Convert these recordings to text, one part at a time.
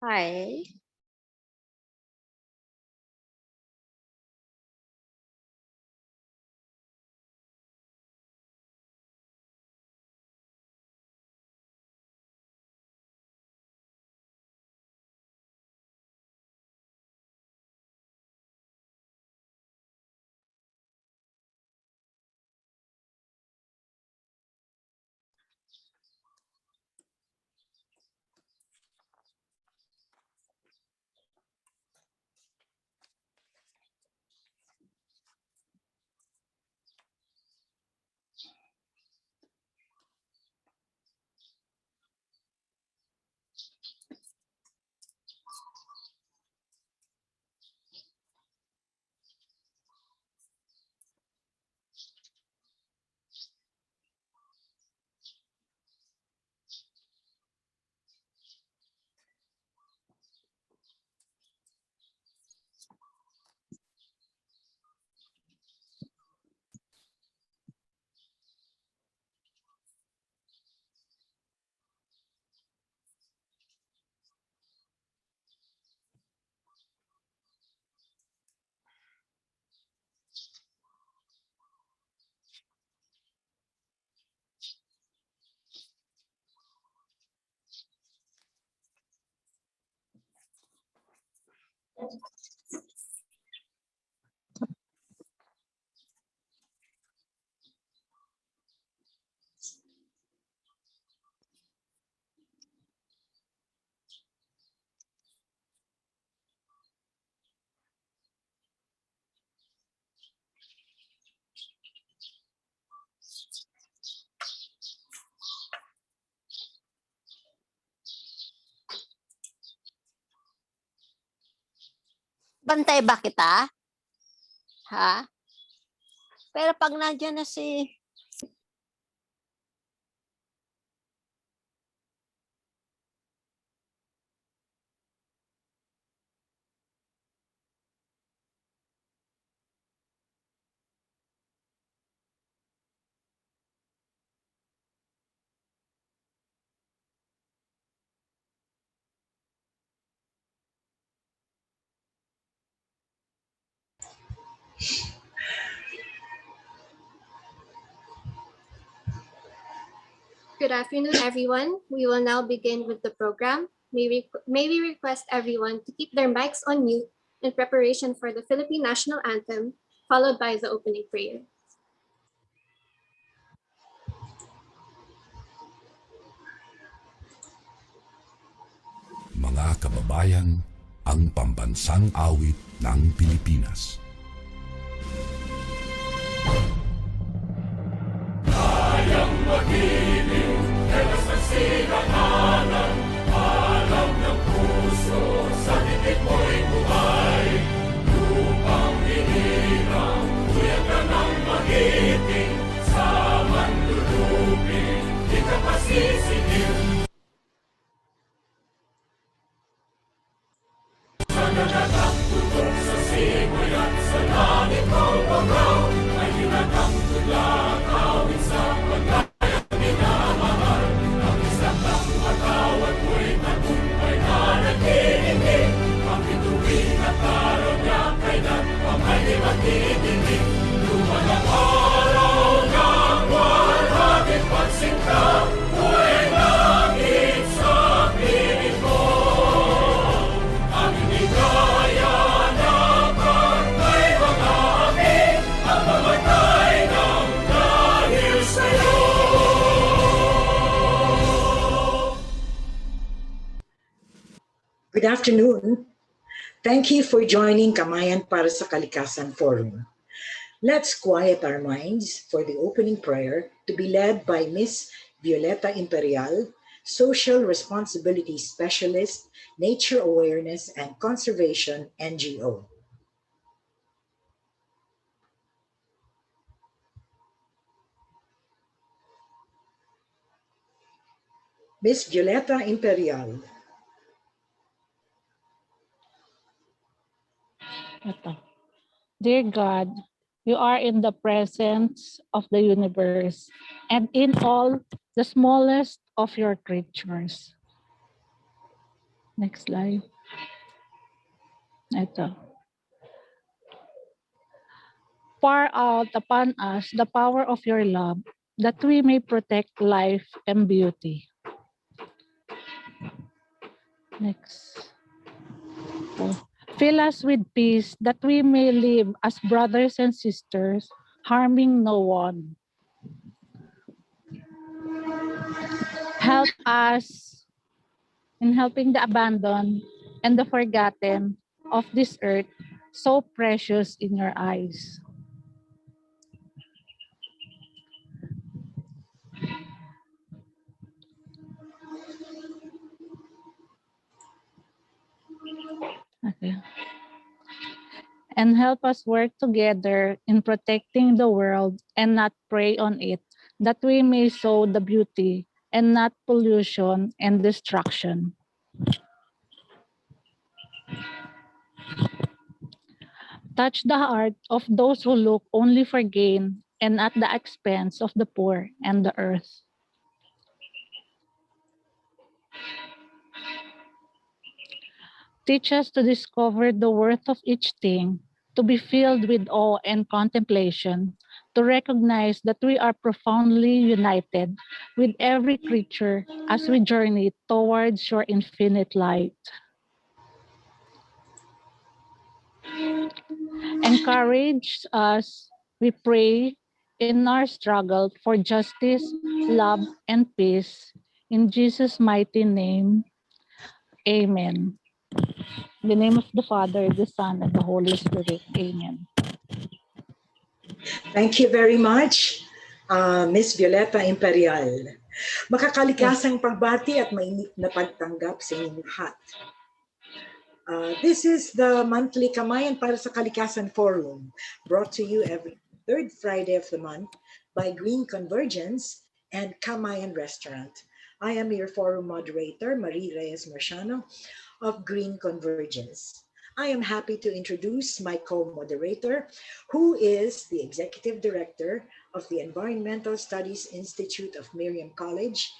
Hi. Bantay ba kita? Ha? Pero pag nandiyan na si... Good afternoon, everyone. We will now begin with the program. May we request everyone to keep their mics on mute in preparation for the Philippine National Anthem, followed by the opening prayer. Mga kababayan, ang pambansang awit ng Pilipinas. Kayang magiliw, elas ang sinakanan, alam ng puso, sa titik mo'y buhay. Lupang hinirang, tuyag ka ng magiting, sa manlulupin, di ka pasisigil. Nanagang tutok sa simoy at sa langit mo bagaw, ay hinagang tulad awit sa paglayang minamahal. Ang isang ng matawad mo'y matumpay na nag-iingin, ang bituin at araw niya kailan pamay di magdidinig. Lumalang araw ng walhagin pagsinta, buhay langit sa piling mo. Good afternoon. Thank you for joining Kamayan Para sa Kalikasan Forum. Let's quiet our minds for the opening prayer to be led by Ms. Violeta Imperial, Social Responsibility Specialist, Nature Awareness and Conservation NGO. Ms. Violeta Imperial. Dear God, you are in the presence of the universe and in all the smallest of your creatures. Next slide. Ito. Pour out upon us the power of your love, that we may protect life and beauty. Next. Oh. Fill us with peace, that we may live as brothers and sisters, harming no one. Help us in helping the abandoned and the forgotten of this earth, so precious in your eyes. Okay. And help us work together in protecting the world and not prey on it, that we may sow the beauty and not pollution and destruction. Touch the heart of those who look only for gain and at the expense of the poor and the earth. Teach us to discover the worth of each thing, to be filled with awe and contemplation, to recognize that we are profoundly united with every creature as we journey towards your infinite light. Encourage us, we pray, in our struggle for justice, love, and peace. In Jesus' mighty name, amen. In the name of the Father, the Son, and the Holy Spirit, amen. Thank you very much, Miss Violeta Imperial. Makakalikasang pagbati at mainit na pagtanggap sa inyong lahat. This is the monthly Kamayan Para sa Kalikasan Forum, brought to you every third Friday of the month by Green Convergence and Kamayan Restaurant. I am your forum moderator, Marie Reyes Marciano of Green Convergence. I am happy to introduce my co-moderator, who is the Executive Director of the Environmental Studies Institute of Miriam College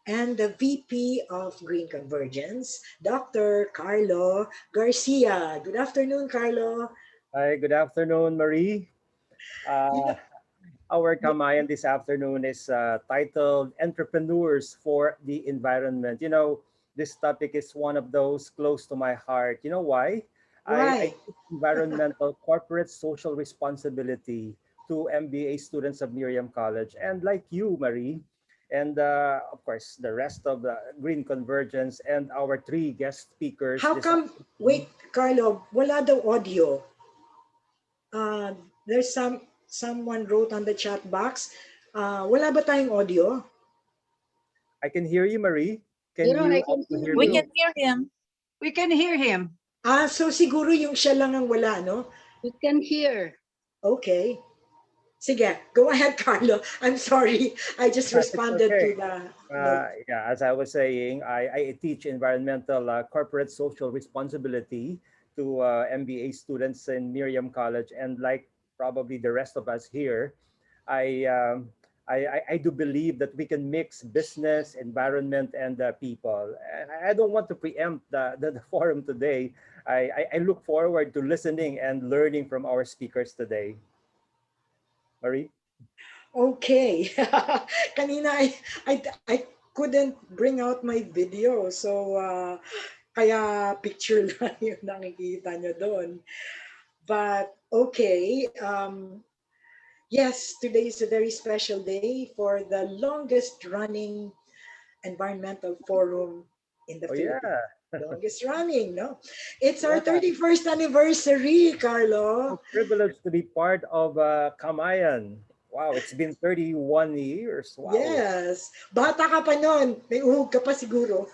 and the VP of Green Convergence, Dr. Carlo Garcia. Good afternoon, Carlo. Hi, good afternoon, Marie. Yeah. Our Kamayan this afternoon is titled Entrepreneurs for the Environment. You know, this topic is one of those close to my heart. You know why? I Why? teach environmental corporate social responsibility to MBA students of Miriam College. And like you, Marie, and of course, the rest of the Green Convergence and our three guest speakers How this come, afternoon. wait, Carlo, wala daw audio. There's someone wrote on the chat box, wala ba tayong audio? I can hear you, Marie. Can Meron, I you can also hear hear We me? can you. hear him. We can hear him. So siguro yung siya lang ang wala, no? You can hear. Okay. Sige, go ahead, Carlo. I'm sorry. I just It's responded okay. to the note. Yeah, as I was saying, I teach environmental corporate social responsibility to MBA students in Miriam College, and like probably the rest of us here, I um, I do believe that we can mix business, environment, and people. And I don't want to preempt the forum today. I look forward to listening and learning from our speakers today. Marie? Okay. Kanina I couldn't bring out my video. So kaya picture lang yung nakikita nyo doon. But okay. Yes, today is a very special day for the longest running environmental forum in the Oh Philippines. yeah, Longest running, no? It's our yeah. 31st anniversary, So Carlo. privileged to be part of Kamayan. Wow, it's been 31 years. Wow. Yes. Bata ka pa noon. May uhog ka pa siguro.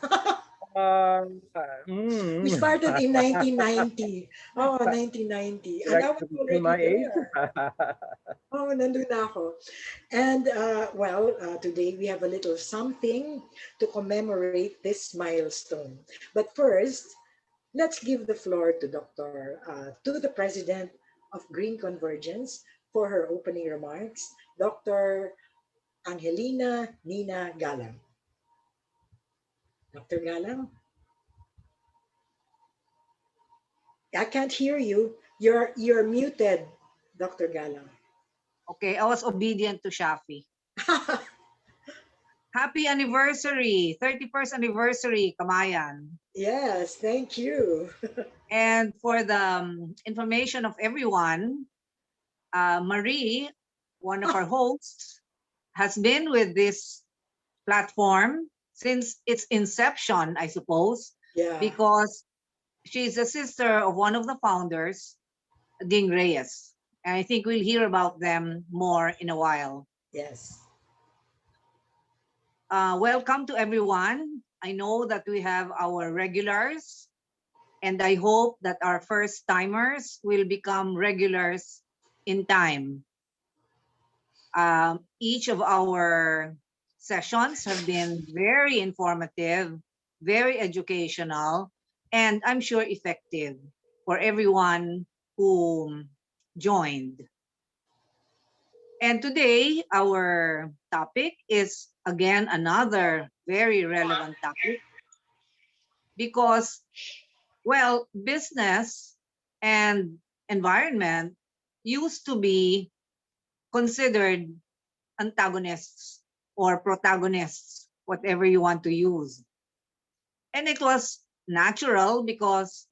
We Mm. started in 1990. Oh, 1990. You And like I was to reveal already my age? there. Oh, nandun na ako. And today we have a little something to commemorate this milestone. But first, let's give the floor to to the President of Green Convergence for her opening remarks, Dr. Angelina Nina Galang. Dr. Galang? I can't hear you. You're muted, Dr. Galang. Okay, I was obedient to Shafi. Happy anniversary, 31st anniversary, Kamayan. Yes, thank you. And for the information of everyone, Marie, one of our hosts, has been with this platform since its inception, I suppose, Yeah, because she's a sister of one of the founders, Ding Reyes. And I think we'll hear about them more in a while. yes. Welcome to everyone. I know that we have our regulars, and I hope that our first timers will become regulars in time. Each of our sessions have been very informative, very educational, and I'm sure effective for everyone who joined. And today, our topic is again another very relevant topic because, well, business and environment used to be considered antagonists or protagonists, whatever you want to use. And it was natural because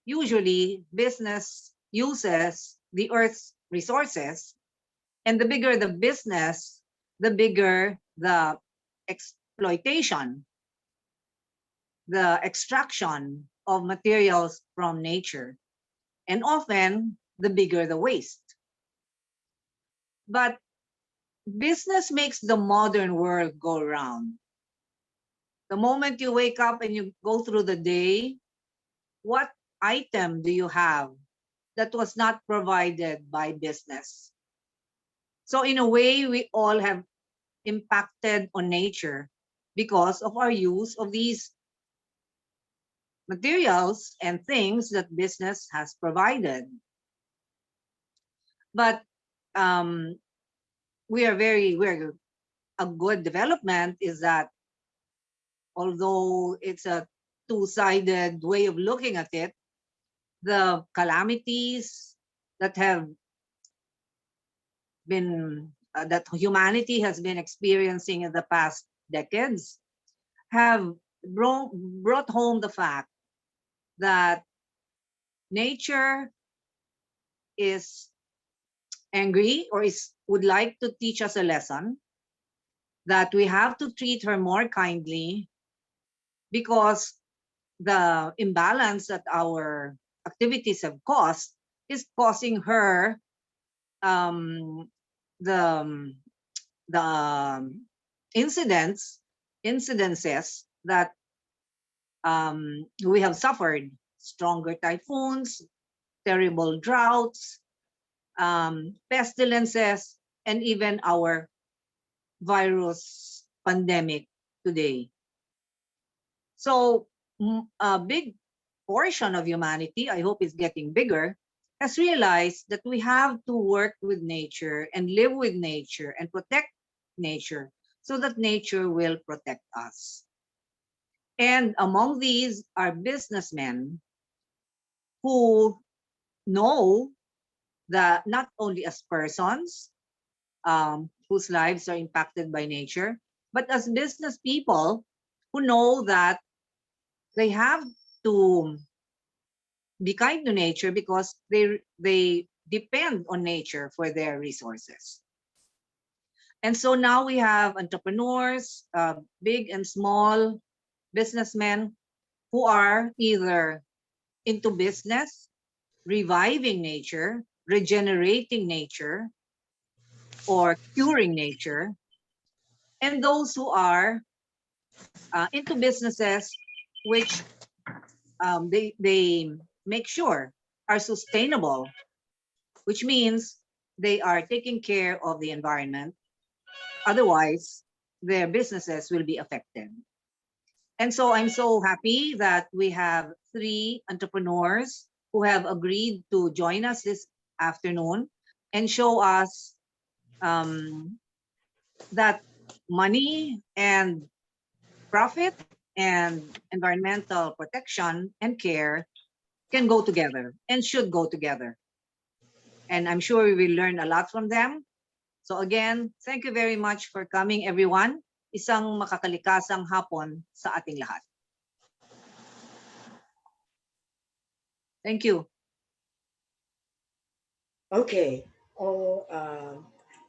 usually business uses the earth's resources, and the bigger the business, the bigger the exploitation, the extraction of materials from nature, and often the bigger the waste. But business makes the modern world go round. The moment you wake up and you go through the day, what item do you have that was not provided by business? So, in a way, we all have impacted on nature because of our use of these materials and things that business has provided. But um, we're a good development is that although it's a two-sided way of looking at it, the calamities that have been that humanity has been experiencing in the past decades have brought home the fact that nature is angry or is would like to teach us a lesson that we have to treat her more kindly because the imbalance that our activities have caused is causing her um, the the incidences that we have suffered: stronger typhoons, terrible droughts, pestilences, and even our virus pandemic today. So a big portion of humanity, I hope it's getting bigger, has realized that we have to work with nature and live with nature and protect nature so that nature will protect us. And among these are businessmen who know that not only as persons whose lives are impacted by nature, but as business people who know that they have to be kind to nature because they depend on nature for their resources. And so now we have entrepreneurs, big and small businessmen who are either into business, reviving nature, regenerating nature, or curing nature, and those who are into businesses which they make sure are sustainable, which means they are taking care of the environment. Otherwise, their businesses will be affected. And so I'm so happy that we have three entrepreneurs who have agreed to join us this afternoon and show us that money and profit and environmental protection and care can go together and should go together. And I'm sure we will learn a lot from them. So again, thank you very much for coming, everyone. Isang makakalikasang hapon sa ating lahat. Thank you. Okay.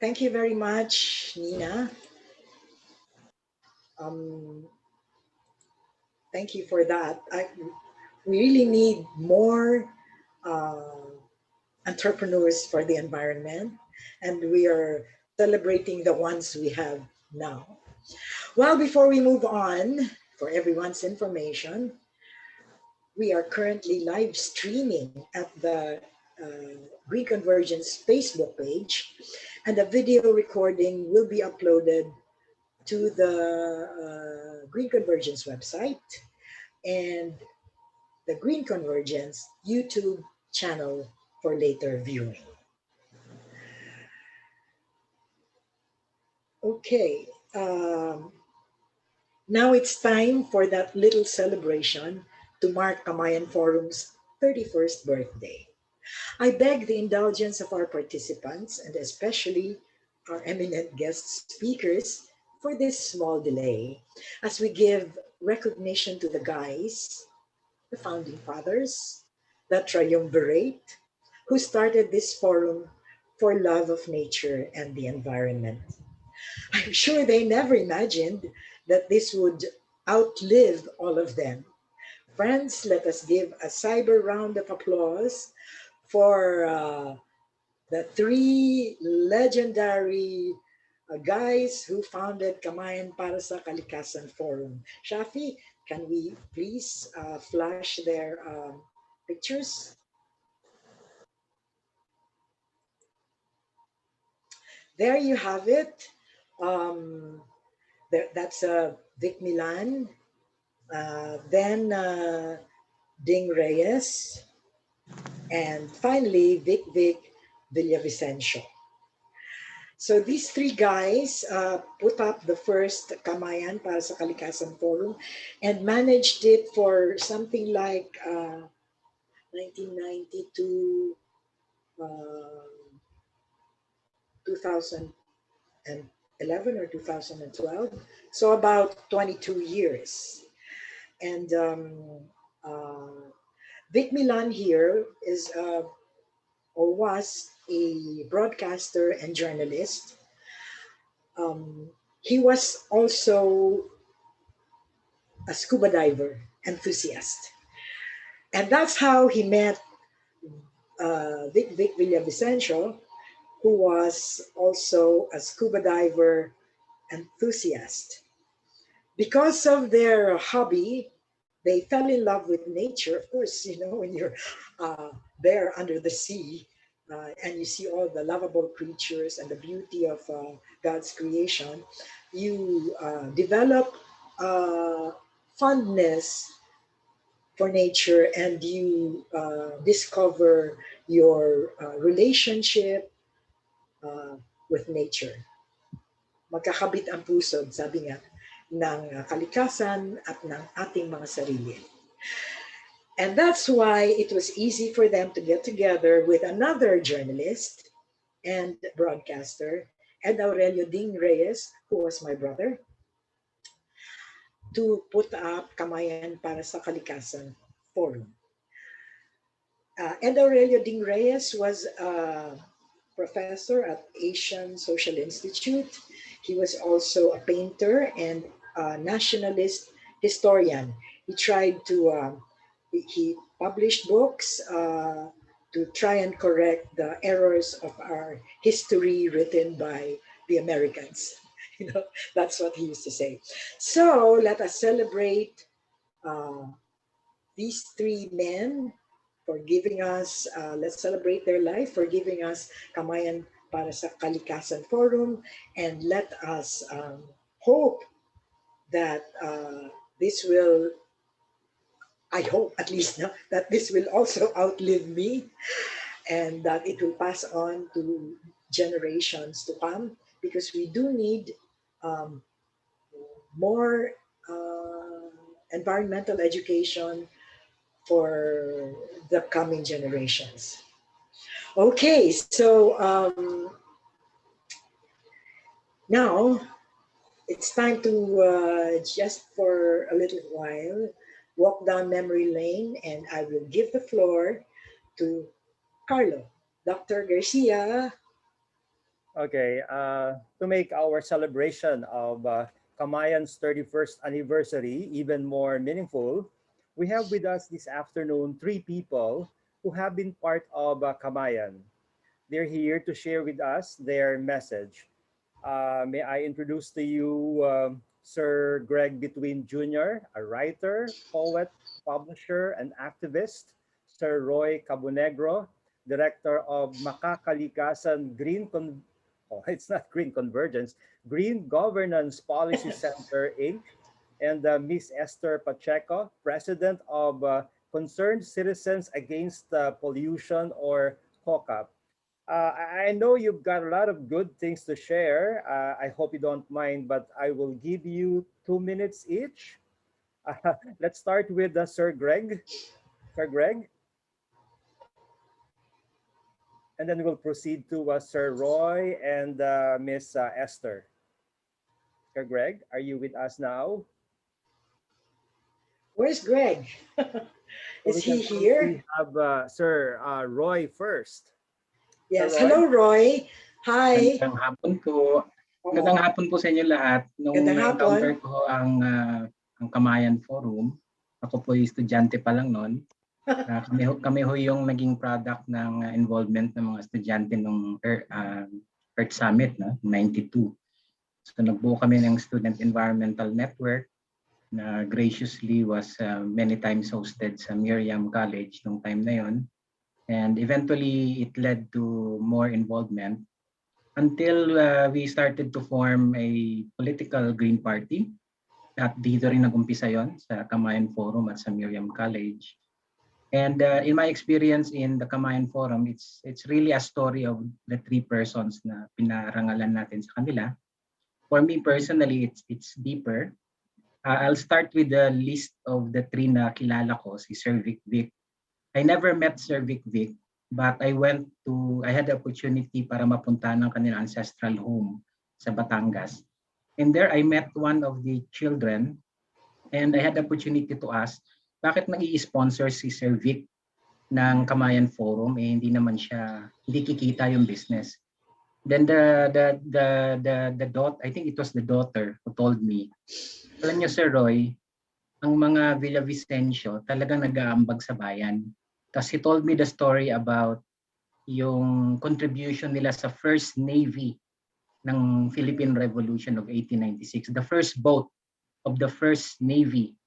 Thank you very much, Nina. Um, thank you for that. We really need more entrepreneurs for the environment, and we are celebrating the ones we have now. Well, before we move on, for everyone's information, we are currently live streaming at the Green Convergence Facebook page, and the video recording will be uploaded to the Green Convergence website and the Green Convergence YouTube channel for later viewing. Okay, now it's time for that little celebration to mark Kamayan Forum's 31st birthday. I beg the indulgence of our participants and especially our eminent guest speakers for this small delay as we give recognition to the guys, the founding fathers, the triumvirate, who started this forum for love of nature and the environment. I'm sure they never imagined that this would outlive all of them. Friends, let us give a cyber round of applause for the three legendary guys who founded Kamayan Para sa Kalikasan Forum. Shafi, can we please flash their pictures? There you have it. That's Vic Milan, then Ding Reyes, and finally Vic Villavicencio. So these three guys put up the first Kamayan para sa Kalikasan Forum and managed it for something like 1990 to 2011 or 2012. So about 22 years. And Vic Milan here is or was a broadcaster and journalist. He was also a scuba diver enthusiast. And that's how he met Vic Villavicencio, who was also a scuba diver enthusiast. Because of their hobby, they fell in love with nature. Of course, you know, when you're there under the sea and you see all the lovable creatures and the beauty of God's creation, you develop fondness for nature and you discover your relationship with nature. Magkakabit ang pusod, sabi nga, ng kalikasan at ng ating mga sarili. And that's why it was easy for them to get together with another journalist and broadcaster, Ed Aurelio Ding Reyes, who was my brother, to put up Kamayan Para sa Kalikasan Forum. Ed Aurelio Ding Reyes was a professor at Asian Social Institute. He was also a painter and a nationalist historian. He tried to, he published books to try and correct the errors of our history written by the Americans. You know, that's what he used to say. So let us celebrate these three men for giving us, let's celebrate their life, for giving us Kamayan Para sa Kalikasan Forum, and let us hope that this will, I hope at least, no, that this will also outlive me and that it will pass on to generations to come, because we do need more environmental education for the coming generations. Okay, so now it's time to just for a little while walk down memory lane, and I will give the floor to Carlo. Dr. Garcia. Okay, to make our celebration of Kamayan's 31st anniversary even more meaningful, we have with us this afternoon three people who have been part of Kamayan. They're here to share with us their message. May I introduce to you Sir Greg Between Jr., a writer, poet, publisher, and activist. Sir Roy Cabonegro, director of Makakalikasan oh, it's not Green Convergence, Green Governance Policy Center, Inc., and Miss Esther Pacheco, president of Concerned Citizens Against Pollution, or COCAP. I know you've got a lot of good things to share. I hope you don't mind, but I will give you 2 minutes each. Let's start with Sir Greg. Sir Greg, and then we'll proceed to Sir Roy and Miss Esther. Sir Greg, are you with us now? Where's Greg? So Is we he can here? probably have Sir Roy first. Sir Yes. Roy? Hello, Roy. Hi. Magandang hapon po. Magandang Oo. hapon po sa inyo lahat. Nung Magandang hapon. na-encounter ko ang Kamayan Forum, ako po yung estudyante pa lang noon. Kami ho yung naging product ng involvement ng mga estudyante ng Earth Summit, no? 92. So nagbuo kami ng Student Environmental Network na graciously was many times hosted sa Miriam College nung time na yon. And eventually it led to more involvement until we started to form a political Green Party. At dito rin nag-umpisa yon sa Kamayan Forum at sa Miriam College. And in my experience in the Kamayan Forum, it's really a story of the three persons na pinarangalan natin sa kanila. For me personally, it's deeper. I'll start with the list of the three na kilala ko, si Sir Vic Vic. I never met Sir Vic Vic, but I had the opportunity para mapunta ng kanilang ancestral home sa Batangas. And there I met one of the children, and I had the opportunity to ask, bakit nag-i-sponsor si Sir Vic ng Kamayan Forum? Hindi naman siya, hindi kikita yung business. Then the daughter, I think it was the daughter who told me, alam niyo Sir Roy, ang mga Villavicencio talagang nag-aambag sa bayan. Tapos he told me the story about yung contribution nila sa first Navy ng Philippine Revolution of 1896. The first boat of the first Navy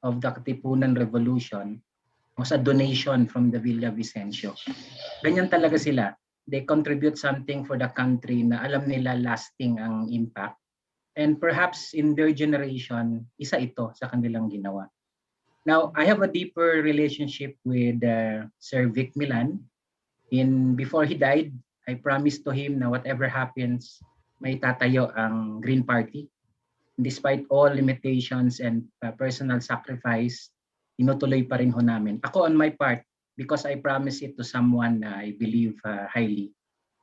of the Katipunan Revolution was a donation from the Villavicencio. Ganyan talaga sila. They contribute something for the country na alam nila lasting ang impact. And perhaps in their generation, isa ito sa kanilang ginawa. Now, I have a deeper relationship with Sir Vic Milan. Before he died, I promised to him na whatever happens, may tatayo ang Green Party. Despite all limitations and personal sacrifice, inutuloy pa rin ho namin. Ako on my part, because I promised it to someone na I believe highly,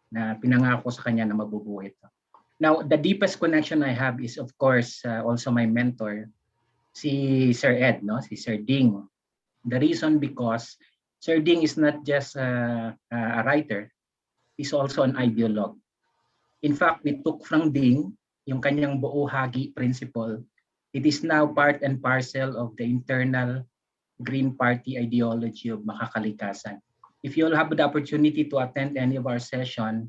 na pinangako sa kanya na mabubuo ito. Now, the deepest connection I have is of course also my mentor, si Sir Ed, no? Si Sir Ding. The reason because Sir Ding is not just a writer, he's also an ideologue. In fact, we took from Ding yung kanyang buo-hagi principle. It is now part and parcel of the internal Green Party ideology of Makakalikasan. If you'll have the opportunity to attend any of our session,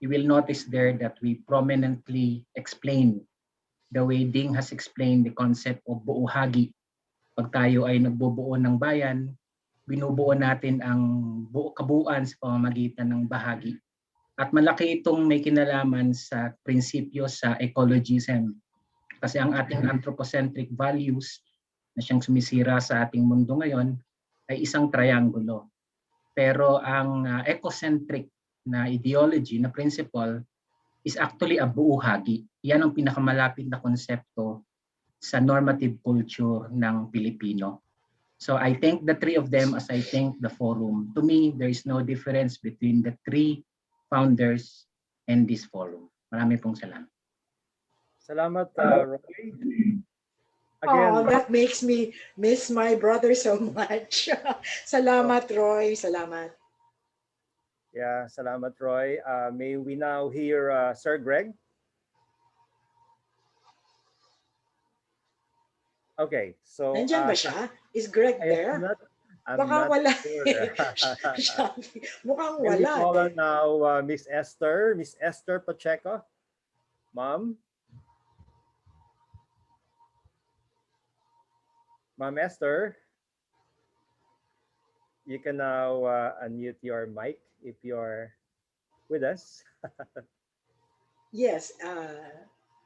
you will notice there that we prominently explain the way Ding has explained the concept of buo-hagi. Pag tayo ay nagbubuo ng bayan, binubuo natin ang kabuuan sa pamamagitan ng bahagi. At malaki itong may kinalaman sa prinsipyo sa ecologism. Kasi ang ating anthropocentric values na siyang sumisira sa ating mundo ngayon ay isang triangulo. Pero ang ecocentric na ideology, na principle, is actually a buo-hagi. Yan ang pinakamalapit na konsepto sa normative culture ng Pilipino. So I thank the three of them as I thank the forum. To me, there is no difference between the three founders and this forum. Marami pong salamat. Salamat, Roy. Again, Oh, that makes me miss my brother so much. Salamat, Roy. Salamat. yeah, salamat, Roy. May we now hear Sir Greg? Okay, so Nandyan ba siya? Is Greg there? I'm Baka not wala sure. Shopee. Mukhang Can we wala. call her now, Miss Esther Pacheco? Ma'am? Ma'am Esther? You can now unmute your mic if you're with us. Yes.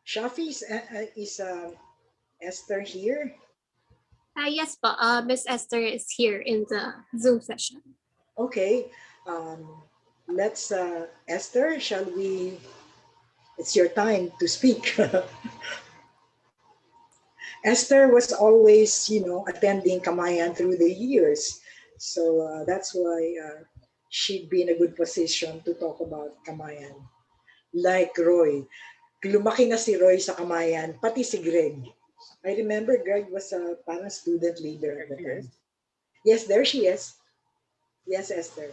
Shafi, is Esther here? Yes po, Miss Esther is here in the Zoom session. Okay. Let's, Esther, shall we? It's your time to speak. Esther was always, attending Kamayan through the years. So that's why she'd be in a good position to talk about Kamayan. Like Roy. Lumaki na si Roy sa Kamayan, pati si Greg. I remember Greg was a parang student leader at the There time. she is. Yes, there she is. Yes, Esther.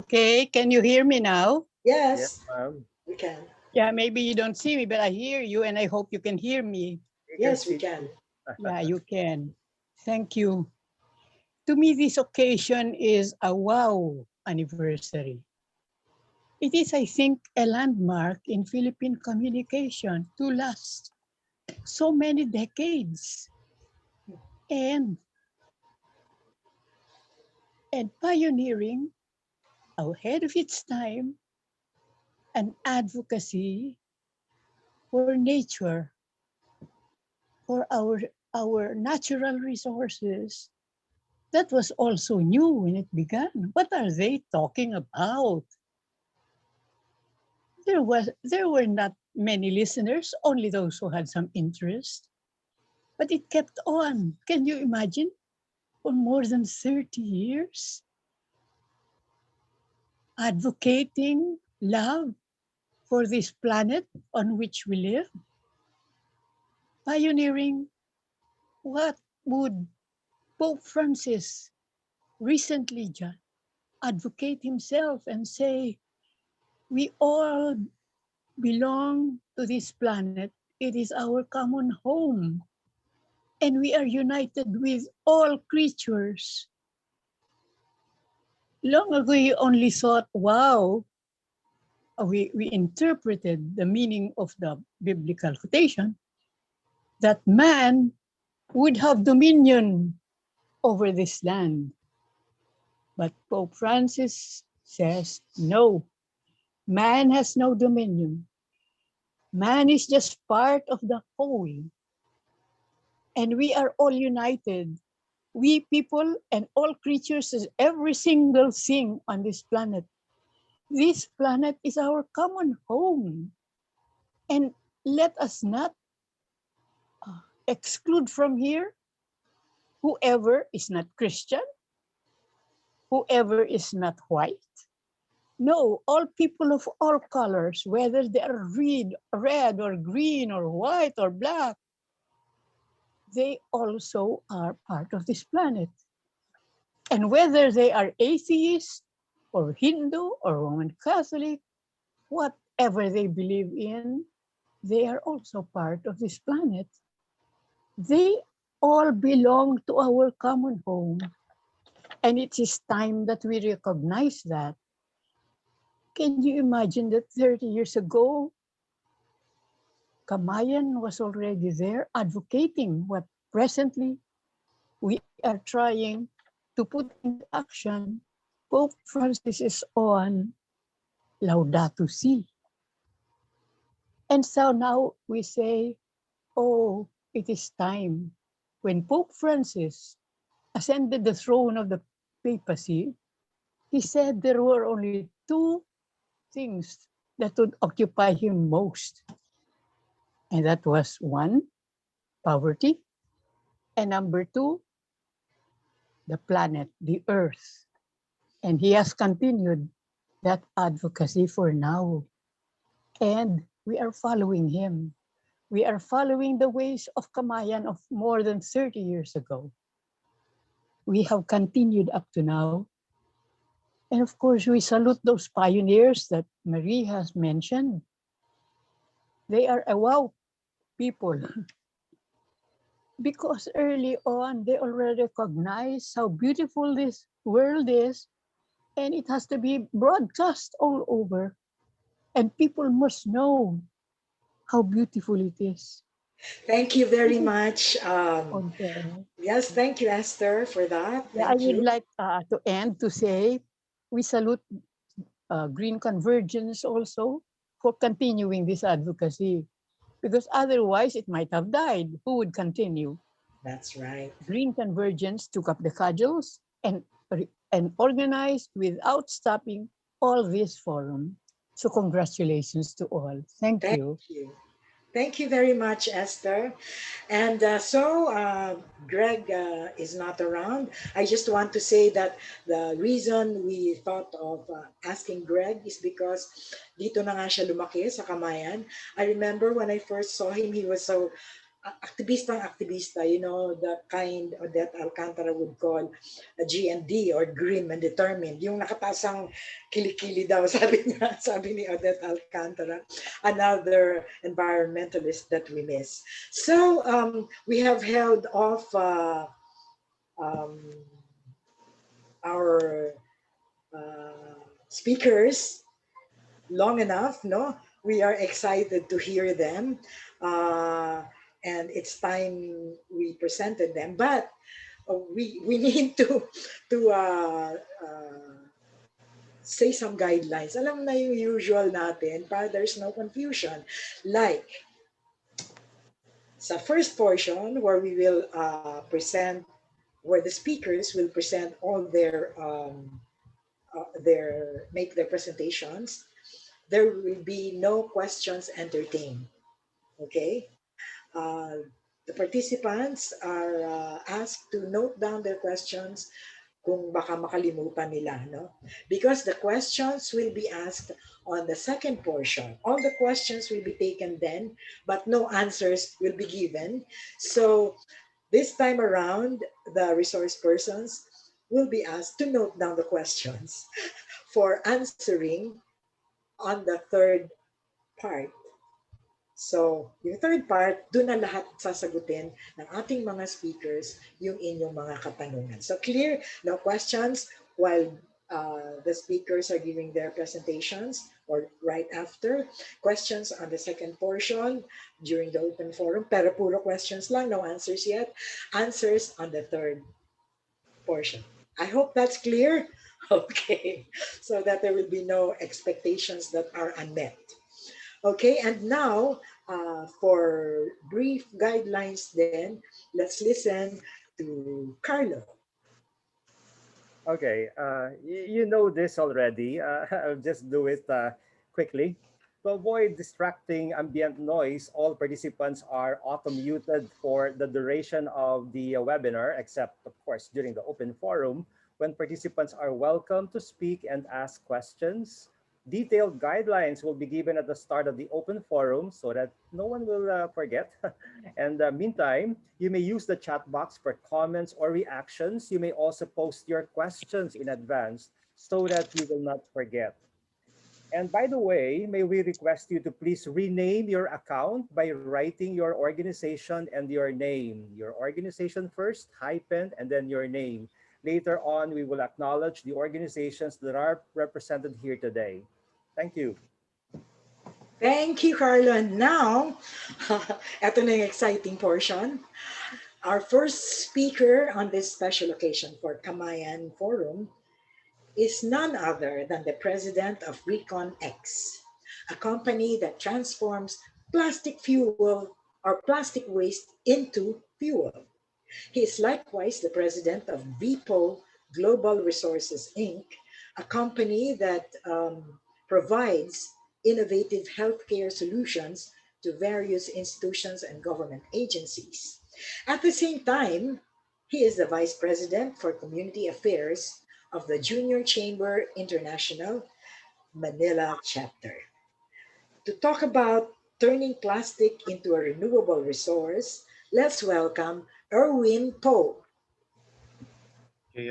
Okay, can you hear me now? Yes, Yes, ma'am. we can. Yeah, maybe you don't see me, but I hear you and I hope you can hear me. You can Yes, we see can. Yeah, you can. Thank you. To me, this occasion is a wow anniversary. It is, I think, a landmark in Philippine communication to last so many decades and pioneering ahead of its time an advocacy for nature, for our natural resources. That was also new when it began. What are they talking about? There were not many listeners, only those who had some interest. But it kept on. Can you imagine? For more than 30 years, advocating love for this planet on which we live, pioneering what would Pope Francis recently just advocate himself and say, we all belong to this planet. It is our common home. And we are united with all creatures. Long ago, you only thought, wow, we interpreted the meaning of the biblical quotation that man would have dominion over this land. But Pope Francis says, no, man has no dominion. Man is just part of the whole. And we are all united. We people and all creatures, every single thing on this planet. This planet is our common home. And let us not exclude from here whoever is not Christian, whoever is not white. No, all people of all colors, whether they are red or green or white or black, they also are part of this planet. And whether they are atheist or Hindu or Roman Catholic, whatever they believe in, they are also part of this planet. They all belong to our common home. And it is time that we recognize that. Can you imagine that 30 years ago, Kamayan was already there advocating what presently we are trying to put into action. Pope Francis is on Laudato Si. And so now we say, oh, it is time. When Pope Francis ascended the throne of the papacy, he said there were only two things that would occupy him most. And that was one, poverty, And number two, the planet, the Earth. And he has continued that advocacy for now. And we are following him. We are following the ways of Kamayan of more than 30 years ago. We have continued up to now. And of course, we salute those pioneers that Marie has mentioned. They are a wow people because early on, they already recognize how beautiful this world is, and it has to be broadcast all over. And people must know how beautiful it is. Thank you very much. Okay. Yes, thank you, Esther, for that. Yeah, I Thank would you. like to end to say we salute Green Convergence also for continuing this advocacy because otherwise it might have died. Who would continue? That's right. Green Convergence took up the cudgels and organized without stopping all this forum. So congratulations to all. Thank Thank you. you. Thank you very much, Esther. And Greg is not around. I just want to say that the reason we thought of asking Greg is because dito na nga siya lumaki sa Kamayan. I remember when I first saw him, he was so aktivista, you know, the kind that Alcantara would call a GND or grim and determined. Yung nakatasang kilikili daw, sabi niya, sabi ni Odette Alcantara, another environmentalist that we miss. So we have held off um, our speakers long enough, no? We are excited to hear them. And it's time we presented them. But we need to say some guidelines. Alam na yung usual natin para there's no confusion. Like, sa first portion where we will present, where the speakers will present all make their presentations, there will be no questions entertained. Okay? Uh, the participants are asked to note down their questions kung baka makalimutan nila, no? Because the questions will be asked on the second portion. All the questions will be taken then, but no answers will be given. So this time around, the resource persons will be asked to note down the questions for answering on the third part. So, yung third part, doon na lahat sasagutin ng ating mga speakers yung inyong mga katanungan. So, clear? No questions while the speakers are giving their presentations or right after. Questions on the second portion during the open forum. Pero puro questions lang, no answers yet. Answers on the third portion. I hope that's clear. Okay, so that there will be no expectations that are unmet. Okay, and now for brief guidelines then, let's listen to Carlo. Okay, you know this already. I'll just do it quickly. To avoid distracting ambient noise, all participants are auto-muted for the duration of the webinar, except, of course, during the open forum, when participants are welcome to speak and ask questions. Detailed guidelines will be given at the start of the open forum so that no one will forget. And meantime, you may use the chat box for comments or reactions. You may also post your questions in advance so that we will not forget. And by the way, may we request you to please rename your account by writing your organization and your name. Your organization first, hyphen, and then your name. Later on, we will acknowledge the organizations that are represented here today. Thank you. Thank you, Carlo. And now, eto na yung exciting portion. Our first speaker on this special occasion for Kamayan Forum is none other than the president of Recon X, a company that transforms plastic fuel or plastic waste into fuel. He is likewise the president of VIPO Global Resources, Inc., a company that provides innovative healthcare solutions to various institutions and government agencies. At the same time, he is the Vice President for Community Affairs of the Junior Chamber International Manila chapter. To talk about turning plastic into a renewable resource, let's welcome Erwin Poe. Okay,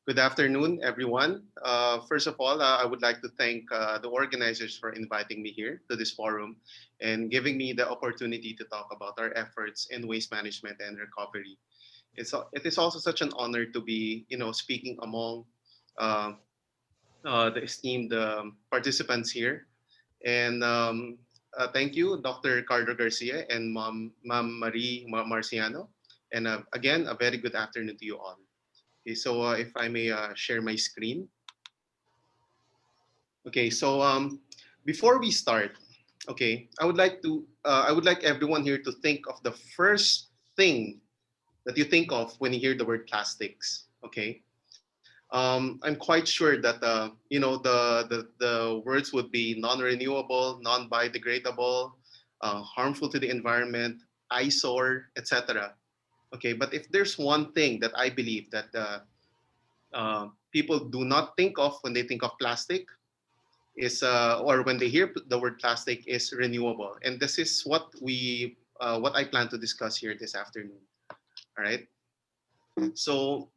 good afternoon, everyone. First of all, I would like to thank the organizers for inviting me here to this forum and giving me the opportunity to talk about our efforts in waste management and recovery. It is also such an honor to be, speaking among uh, the esteemed participants here. And thank you, Dr. Carlo Garcia and Ma'am Marie Marciano. And again, a very good afternoon to you all. Okay, so if I may share my screen. Okay, so before we start, okay, I would like everyone here to think of the first thing that you think of when you hear the word plastics. Okay, I'm quite sure that the words would be non-renewable, non-biodegradable, harmful to the environment, eyesore, etc. Okay, but if there's one thing that I believe that people do not think of when they think of plastic is or when they hear the word plastic is renewable, and this is what I plan to discuss here this afternoon. All right, so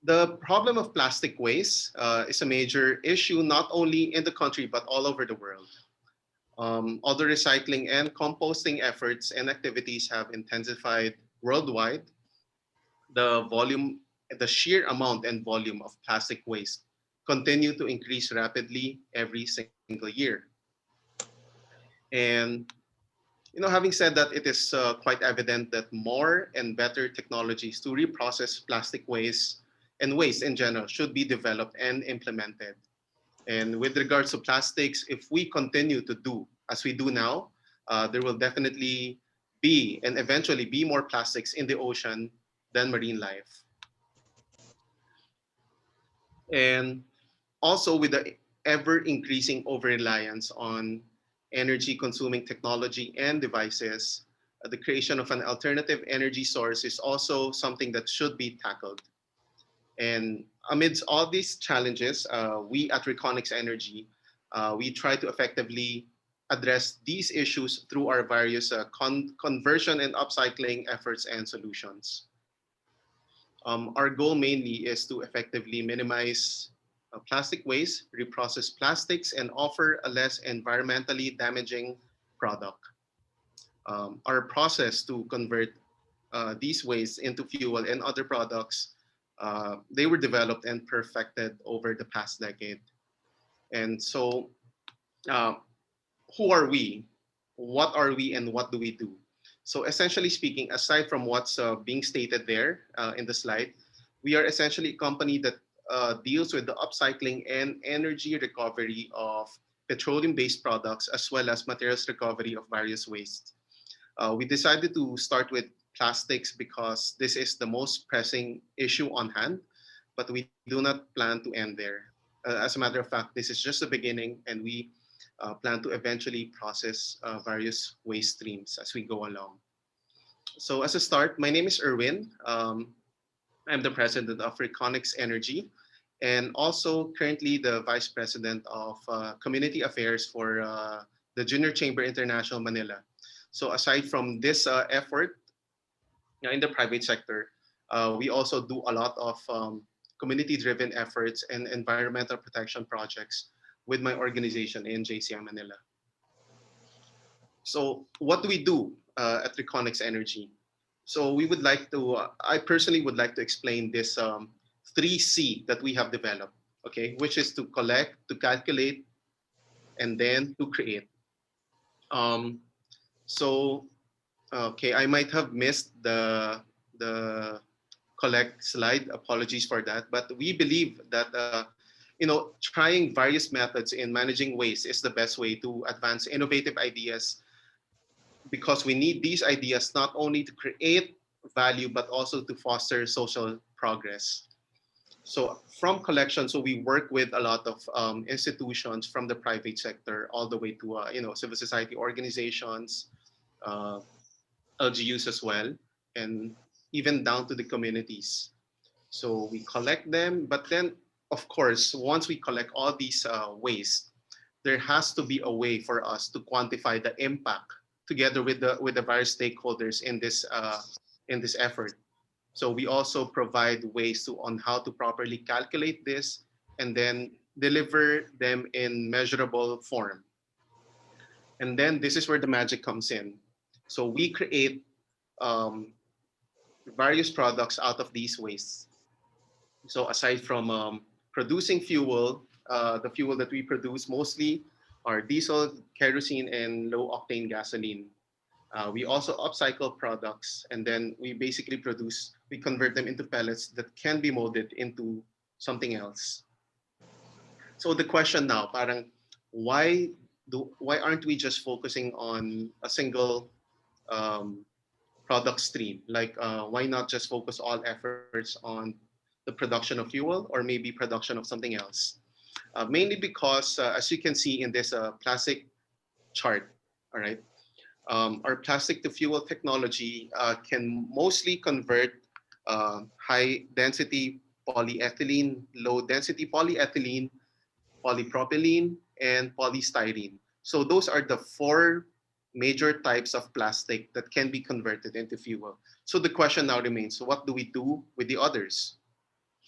the problem of plastic waste is a major issue not only in the country but all over the world. Although recycling and composting efforts and activities have intensified worldwide, the sheer amount and volume of plastic waste continue to increase rapidly every single year. And having said that, it is quite evident that more and better technologies to reprocess plastic waste and waste in general should be developed and implemented. And with regards to plastics, if we continue to do as we do now, there will definitely be and eventually be more plastics in the ocean than marine life. And also with the ever increasing over reliance on energy consuming technology and devices, the creation of an alternative energy source is also something that should be tackled. And amidst all these challenges, we at Reconics Energy, we try to effectively address these issues through our various conversion and upcycling efforts and solutions. Our goal mainly is to effectively minimize plastic waste, reprocess plastics, and offer a less environmentally damaging product. Our process to convert these wastes into fuel and other products, they were developed and perfected over the past decade. And so, uh, who are we? What are we and what do we do? So essentially speaking, aside from what's being stated there in the slide, we are essentially a company that deals with the upcycling and energy recovery of petroleum-based products as well as materials recovery of various wastes. We decided to start with plastics because this is the most pressing issue on hand, but we do not plan to end there. As a matter of fact, this is just the beginning, and we plan to eventually process various waste streams as we go along. So as a start, my name is Erwin. I'm the president of Reconics Energy and also currently the vice president of community affairs for the Junior Chamber International Manila. So aside from this effort in the private sector, we also do a lot of community-driven efforts and environmental protection projects with my organization in JCI Manila. So what do we do at Reconics Energy? So we would like to, I personally would like to explain this 3C that we have developed, okay, which is to collect, to calculate, and then to create. Um, so, okay, I might have missed the collect slide. Apologies for that. But we believe that trying various methods in managing waste is the best way to advance innovative ideas because we need these ideas not only to create value but also to foster social progress. So from collection, so we work with a lot of institutions from the private sector all the way to civil society organizations, uh, LGUs as well, and even down to the communities. So we collect them, but then, of course, once we collect all these waste, there has to be a way for us to quantify the impact together with the various stakeholders in this effort. So we also provide ways to on how to properly calculate this and then deliver them in measurable form. And then this is where the magic comes in. So we create um, various products out of these wastes. So aside from producing fuel, the fuel that we produce mostly are diesel, kerosene, and low octane gasoline. We also upcycle products, and then we convert them into pellets that can be molded into something else. So the question now, parang, why aren't we just focusing on a single um, product stream? Like, why not just focus all efforts on the production of fuel or maybe production of something else? Mainly because, as you can see in this plastic chart, all right, our plastic to fuel technology can mostly convert high density polyethylene, low density polyethylene, polypropylene, and polystyrene. So those are the four major types of plastic that can be converted into fuel. So the question now remains, so what do we do with the others?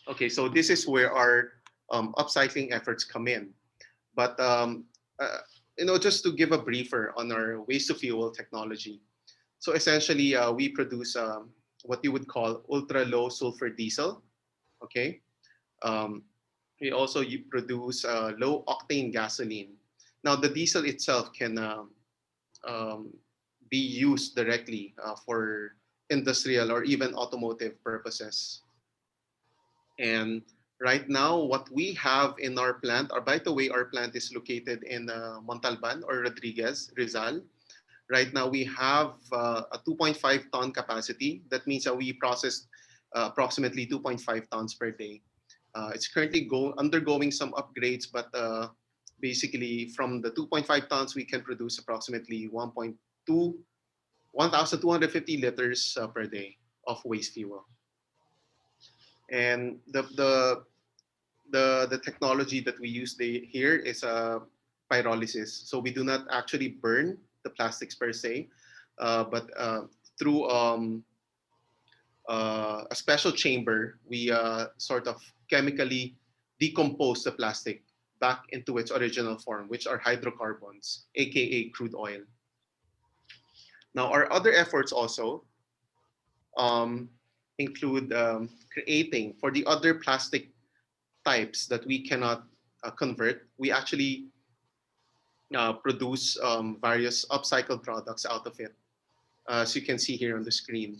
Okay, so this is where our upcycling efforts come in. But uh, just to give a briefer on our waste to fuel technology. So essentially, we produce what you would call ultra low sulfur diesel. Okay, um, we also produce low octane gasoline. Now, the diesel itself can um, be used directly for industrial or even automotive purposes. And right now, what we have in our plant, or by the way, our plant is located in Montalban or Rodriguez, Rizal. Right now, we have a 2.5 ton capacity. That means that we process approximately 2.5 tons per day. It's currently undergoing some upgrades, but basically from the 2.5 tons, we can produce approximately 1,250 liters per day of waste fuel. And the technology that we use here is pyrolysis. So we do not actually burn the plastics per se, but through a special chamber, we sort of chemically decompose the plastic back into its original form, which are hydrocarbons, aka crude oil. Now, our other efforts also um, include creating for the other plastic types that we cannot convert. We actually produce various upcycled products out of it, as you can see here on the screen.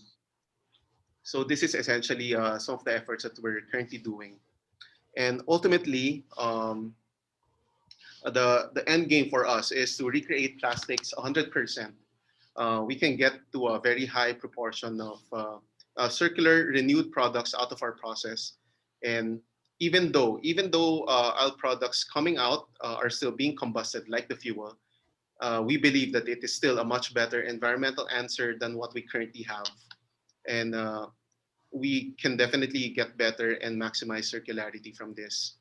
So this is essentially some of the efforts that we're currently doing. And ultimately, the end game for us is to recreate plastics 100%. We can get to a very high proportion of circular renewed products out of our process. And even though our products coming out are still being combusted like the fuel, we believe that it is still a much better environmental answer than what we currently have. And we can definitely get better and maximize circularity from this.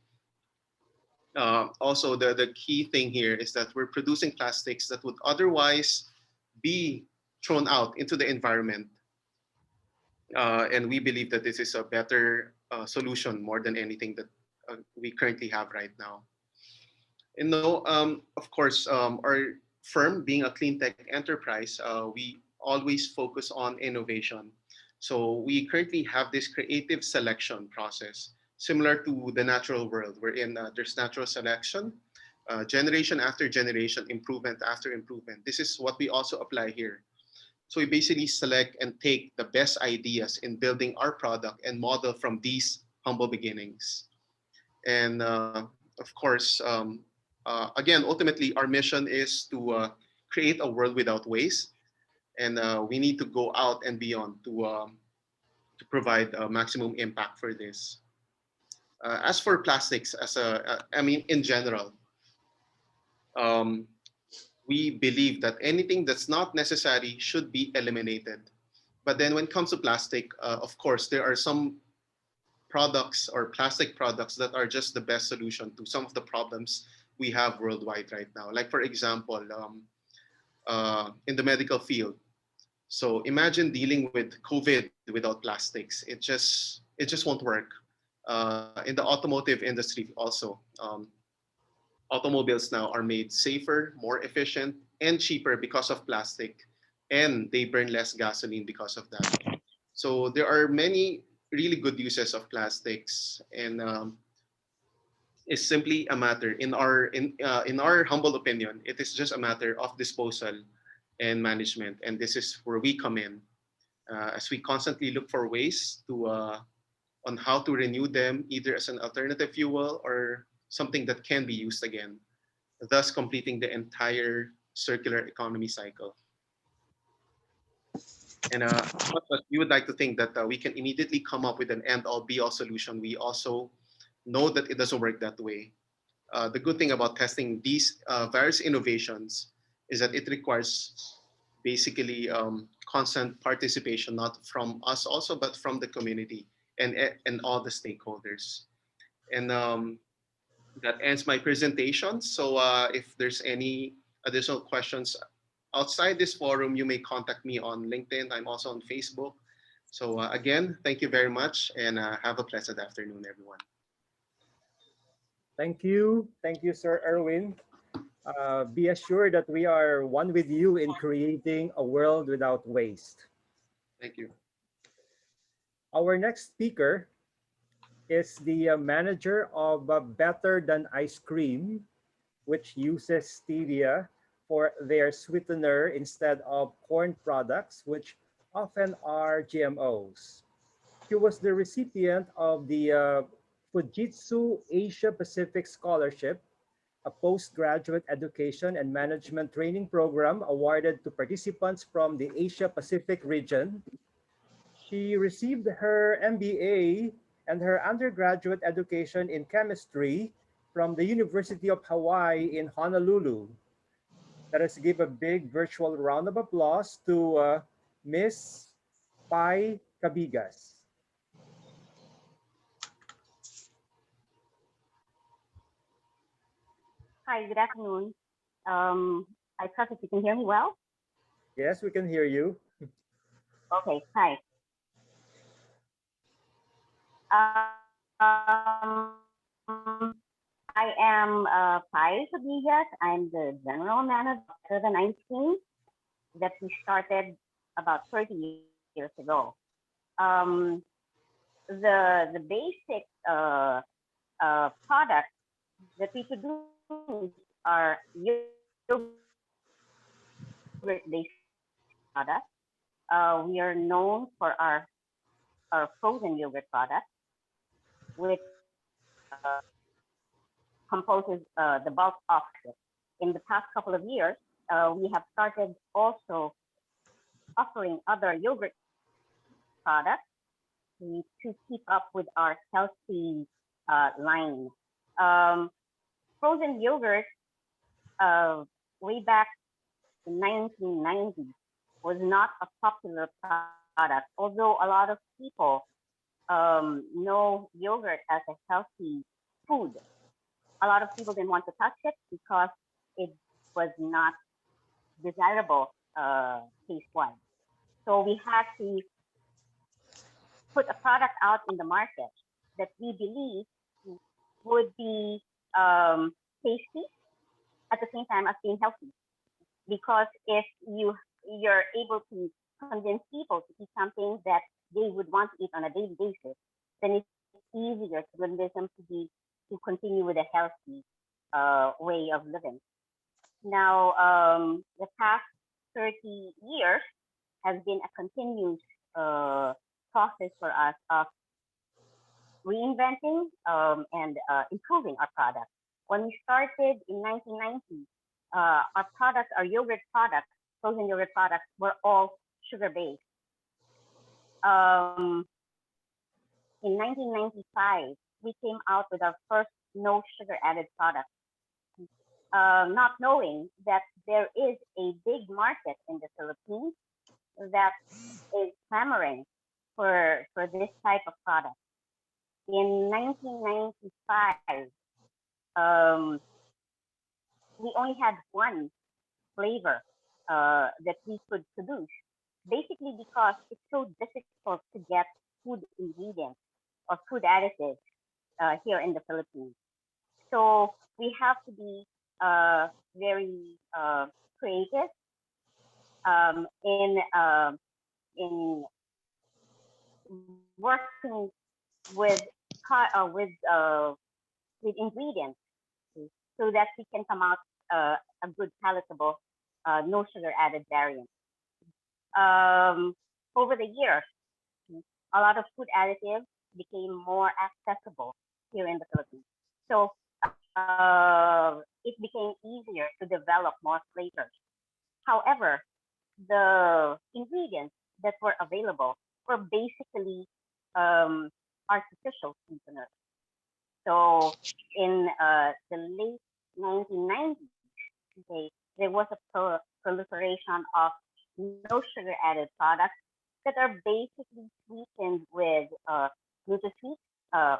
Also, the key thing here is that we're producing plastics that would otherwise be thrown out into the environment. And we believe that this is a better solution more than anything that we currently have right now. And no, of course, our firm being a clean tech enterprise, we always focus on innovation. So we currently have this creative selection process, similar to the natural world, wherein there's natural selection, generation after generation, improvement after improvement. This is what we also apply here. So we basically select and take the best ideas in building our product and model from these humble beginnings. And of course, again, ultimately, our mission is to create a world without waste. And we need to go out and beyond to provide maximum impact for this. As for plastics, I mean, in general, um, we believe that anything that's not necessary should be eliminated. But then when it comes to plastic, of course, there are some products or plastic products that are just the best solution to some of the problems we have worldwide right now. Like for example, in the medical field. So imagine dealing with COVID without plastics. It just won't work. In the automotive industry also, automobiles now are made safer, more efficient, and cheaper because of plastic, and they burn less gasoline because of that. So there are many really good uses of plastics, and it's simply a matter in our humble opinion, it is just a matter of disposal and management, and this is where we come in as we constantly look for ways to on how to renew them either as an alternative fuel or something that can be used again, thus completing the entire circular economy cycle. And as much as we would like to think that we can immediately come up with an end-all be-all solution, we also know that it doesn't work that way. The good thing about testing these various innovations is that it requires basically constant participation, not from us also, but from the community and all the stakeholders. And that ends my presentation. So if there's any additional questions outside this forum, you may contact me on LinkedIn. I'm also on Facebook. So again, thank you very much and have a pleasant afternoon, everyone. Thank you. Thank you, Sir Erwin. Be assured that we are one with you in creating a world without waste. Thank you. Our next speaker is the manager of Better Than Ice Cream, which uses stevia for their sweetener instead of corn products, which often are GMOs. She was the recipient of the Fujitsu Asia Pacific Scholarship, a postgraduate education and management training program awarded to participants from the Asia Pacific region. She received her MBA and her undergraduate education in chemistry from the University of Hawaii in Honolulu. Let us give a big virtual round of applause to Miss Pai Cabigas. Hi, good afternoon. I trust that you can hear me well. Yes, we can hear you. Okay, hi. I am Pai Sabigas. I'm the general manager of Better Than Ice Cream that we started about 30 years ago. The basic products that we produce are yogurt-based products. We are known for our frozen yogurt product, which composes the bulk of it. In the past couple of years, we have started also offering other yogurt products to keep up with our healthy line. Frozen yogurt, way back in 1990, was not a popular product, although a lot of people know yogurt as a healthy food. A lot of people didn't want to touch it because it was not desirable taste-wise. So we had to put a product out in the market that we believe would be tasty at the same time as being healthy. Because if you're able to convince people to eat something that they would want to eat on a daily basis, then it's easier to convince them to continue with a healthy way of living. Now, the past 30 years has been a continuous process for us of reinventing and improving our product. When we started in 1990, our products, our yogurt products, frozen yogurt products, were all sugar-based. In 1995, we came out with our first no sugar added product. not knowing that there is a big market in the Philippines that is clamoring for this type of product. In 1995, um, we only had one flavor that we could produce, basically because it's so difficult to get food ingredients or food additives here in the Philippines. So we have to be very creative um, in uh, in working with with ingredients so that we can come out a good palatable no sugar added variant. Um, Over the years, a lot of food additives became more accessible here in the Philippines. So it became easier to develop more flavors. However, the ingredients that were available were basically um, artificial sweeteners. So in the late 1990s, okay, there was a proliferation of no sugar added products that are basically sweetened with NutraSweet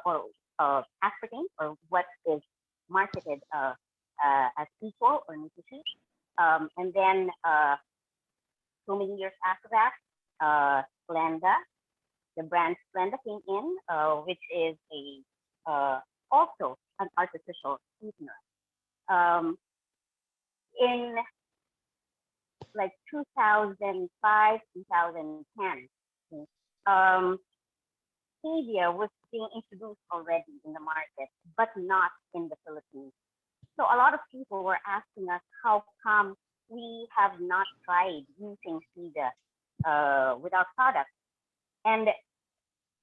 or aspartame or what is marketed as equal or NutraSweet. And then so many years after that, Splenda, the brand Splenda came in, which is a also an artificial sweetener. Um, in like 2005, 2010, um, stevia was being introduced already in the market, but not in the Philippines. So a lot of people were asking us how come we have not tried using stevia with our product. And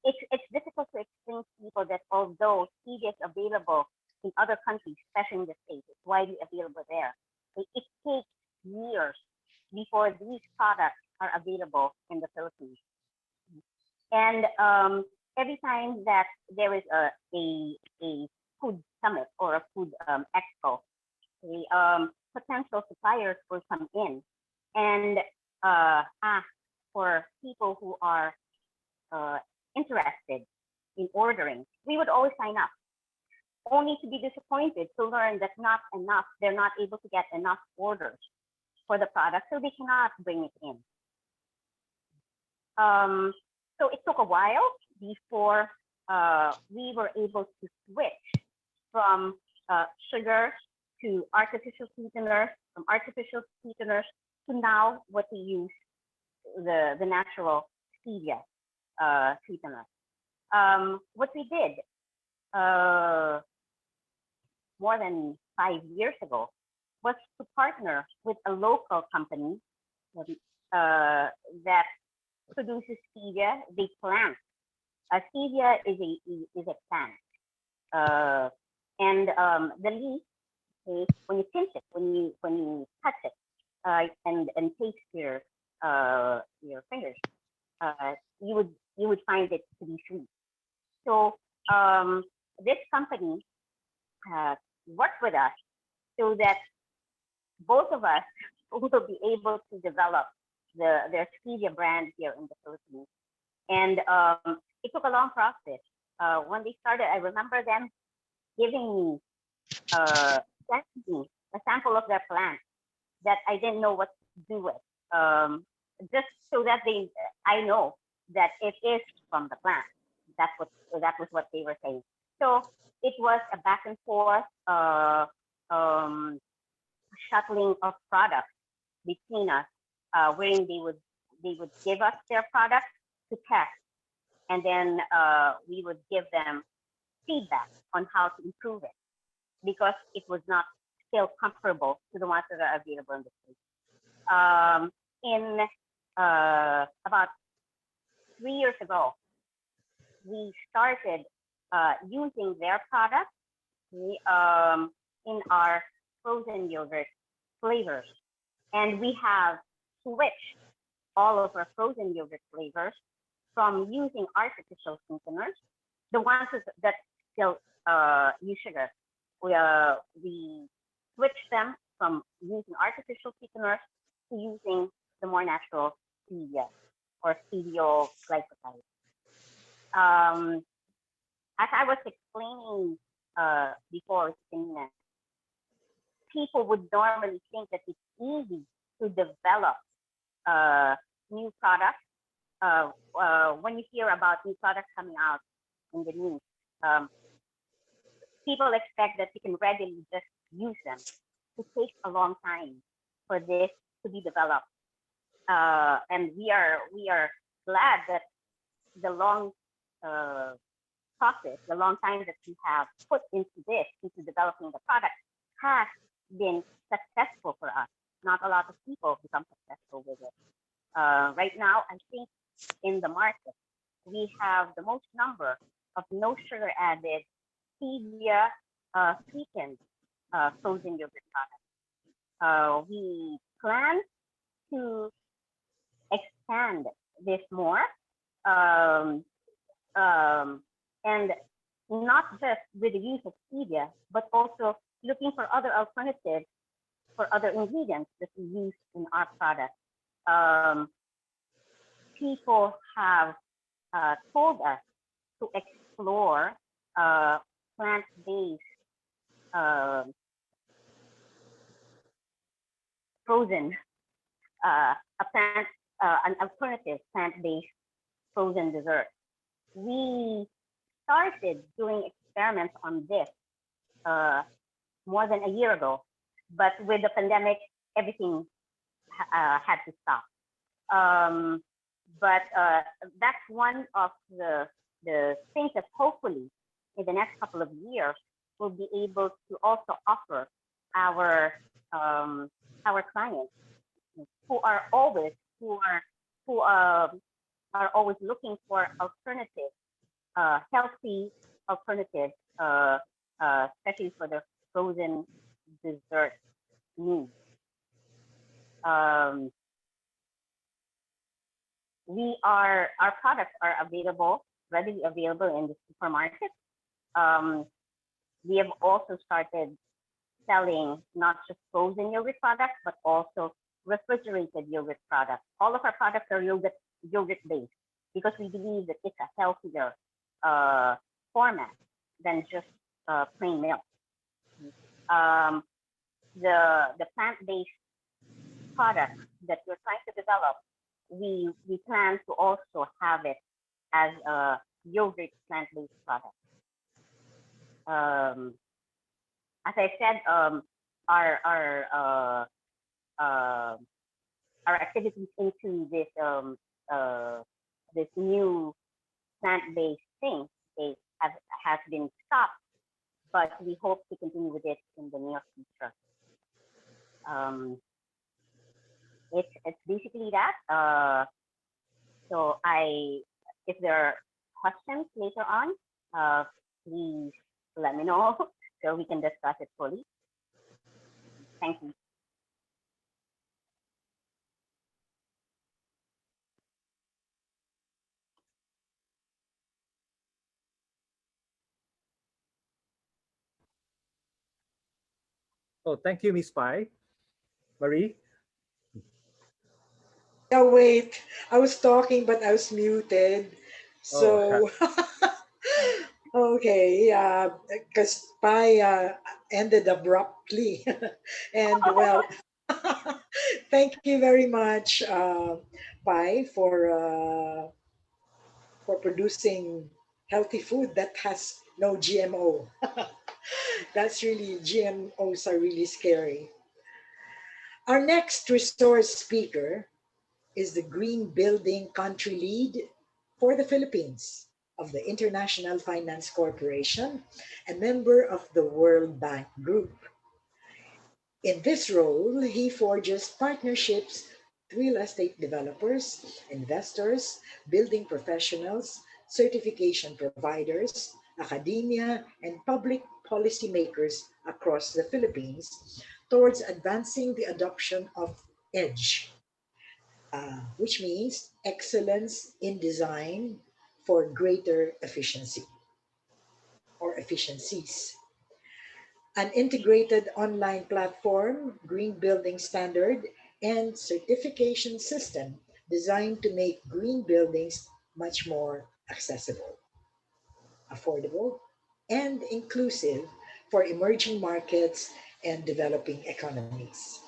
it's difficult to explain to people that although stevia is available in other countries, especially in the States, it's widely available there. It takes years before these products are available in the Philippines. And every time that there is a food summit or a food expo, the potential suppliers will come in and ask for people who are uh, interested in ordering. We would always sign up, only to be disappointed to learn that not enough, they're not able to get enough orders for the product, so they cannot bring it in. Um, so it took a while before we were able to switch from sugar to artificial sweeteners, from artificial sweeteners to now what we use, the natural stevia sweetener. What we did more than 5 years ago was to partner with a local company that produces stevia. They plant. Stevia is a plant, and the leaf. Okay, when you pinch it, when you touch it, and taste your fingers, you would find it to be sweet. So this company uh, worked with us so that both of us will be able to develop their stevia brand here in the Philippines. And it took a long process. When they started, I remember them giving me, sending me a sample of their plant that I didn't know what to do with, just so that I know that it is from the plant. That was what they were saying. So it was a back and forth um, shuttling of products between us, wherein they would give us their product to test, and then we would give them feedback on how to improve it because it was not still comparable to the ones that are available in the States. In about 3 years ago, we started using their product in our frozen yogurt flavors. And we have switched all of our frozen yogurt flavors from using artificial sweeteners, the ones that still use sugar. We switch them from using artificial sweeteners to using the more natural stevia or stevia glycoside. Um, as I was explaining before, Janina, people would normally think that it's easy to develop new products. When you hear about new products coming out in the news, um, people expect that you can readily just use them. It takes a long time for this to be developed, and we are glad that the long uh, process, the long time that we have put into this, into developing the product, has been successful for us. Not a lot of people become successful with it. Right now, I think in the market, we have the most number of no sugar added stevia sweetened frozen yogurt products. We plan to expand this more, um, and not just with the use of stevia, but also looking for other alternatives for other ingredients that we use in our product. Um, People have told us to explore plant-based uh, frozen, a plant, an alternative plant-based frozen dessert. We started doing experiments on this uh, more than a year ago, but with the pandemic, everything had to stop. Um, but that's one of the things that hopefully in the next couple of years we'll be able to also offer our our clients who are always who are always looking for alternative, healthy alternatives, especially for the frozen dessert needs. Um, our products are available, readily available in the supermarket. Um, we have also started selling not just frozen yogurt products, but also refrigerated yogurt products. All of our products are yogurt based because we believe that it's a healthier format than just plain milk. Um, the plant based products that we're trying to develop, we plan to also have it as a yogurt plant based product. Um, as I said, our our uh, uh, our activities into uh, this new plant-based thing is, has been stopped, but we hope to continue with it in the near future. Um, it's basically that. So if there are questions later on, please let me know so we can discuss it fully. Thank you. Oh, thank you, Miss Pai. Marie? Oh, wait. I was talking, but I was muted. Oh, So, okay, yeah, because Pi ended abruptly. And well, thank you very much, Pi, for producing healthy food that has no GMO. That's really, GMOs are really scary. Our next resource speaker is the Green Building Country Lead for the Philippines of the International Finance Corporation, a member of the World Bank Group. In this role, he forges partnerships with real estate developers, investors, building professionals, certification providers, academia, and public policymakers across the Philippines towards advancing the adoption of EDGE, which means excellence in design for greater efficiency or efficiencies. an integrated online platform, green building standard, and certification system designed to make green buildings much more accessible, affordable, and inclusive for emerging markets and developing economies.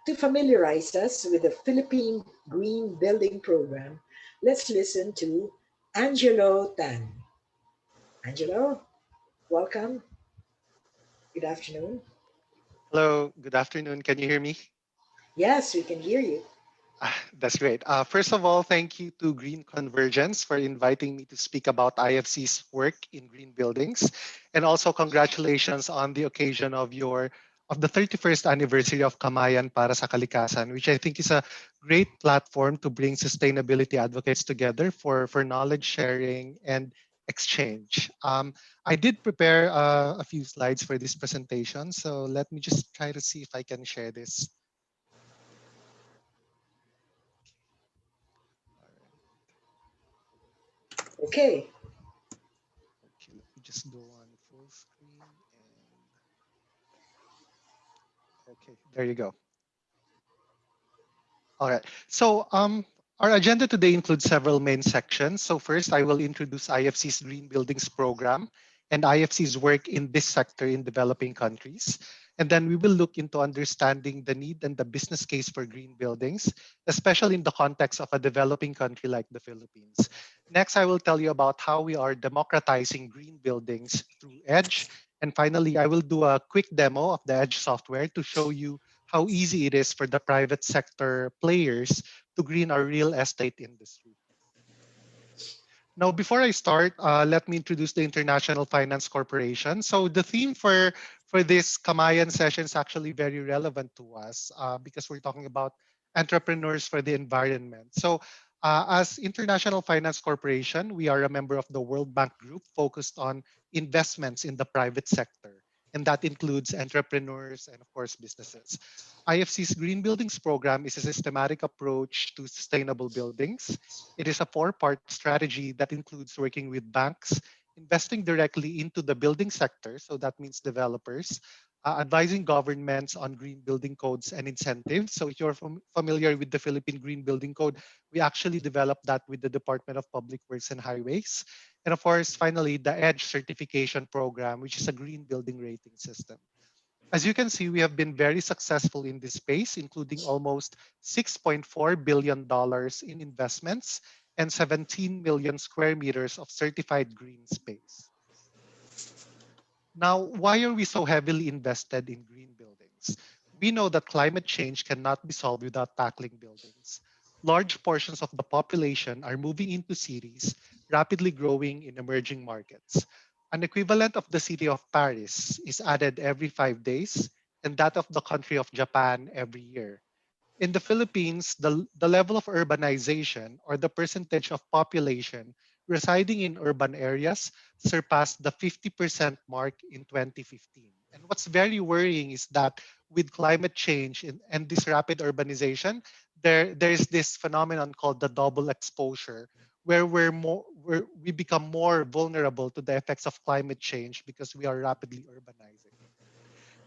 To familiarize us with the Philippine Green Building Program, let's listen to Angelo Tan. Angelo, welcome. Good afternoon. Hello, good afternoon. Can you hear me? Yes, we can hear you. That's great. First of all, thank you to Green Convergence for inviting me to speak about IFC's work in green buildings, and also congratulations on the occasion of the 31st anniversary of Kamayan Para sa Kalikasan, which I think is a great platform to bring sustainability advocates together for knowledge sharing and exchange. I did prepare a few slides for this presentation, so let me just try to see if I can share this. All right. Okay. Okay, let me just go on full screen and okay, there you go. All right. Our agenda today includes several main sections. So first, I will introduce IFC's Green Buildings Program and IFC's work in this sector in developing countries. And then we will look into understanding the need and the business case for green buildings, especially in the context of a developing country like the Philippines. Next, I will tell you about how we are democratizing green buildings through Edge. And finally, I will do a quick demo of the Edge software to show you how easy it is for the private sector players to green our real estate industry. Now, before I start, let me introduce the International Finance Corporation. So the theme for this Kamayan session is actually very relevant to us because we're talking about entrepreneurs for the environment. So as International Finance Corporation, we are a member of the World Bank Group focused on investments in the private sector. And that includes entrepreneurs and, of course, businesses. IFC's Green Buildings Program is a systematic approach to sustainable buildings. It is a four-part strategy that includes working with banks, investing directly into the building sector, so that means developers, advising governments on green building codes and incentives. So if you're familiar with the Philippine Green Building Code, we actually developed that with the Department of Public Works and Highways. And of course, finally, the EDGE certification program, which is a green building rating system. As you can see, we have been very successful in this space, including almost $6.4 billion in investments and 17 million square meters of certified green space. Now, why are we so heavily invested in green buildings? We know that climate change cannot be solved without tackling buildings. Large portions of the population are moving into cities, rapidly growing in emerging markets. An equivalent of the city of Paris is added every 5 days, and that of the country of Japan every year. In the Philippines, the level of urbanization or the percentage of population residing in urban areas surpassed the 50% mark in 2015. And what's very worrying is that with climate change and this rapid urbanization, there's this phenomenon called the double exposure, where we become more vulnerable to the effects of climate change because we are rapidly urbanizing.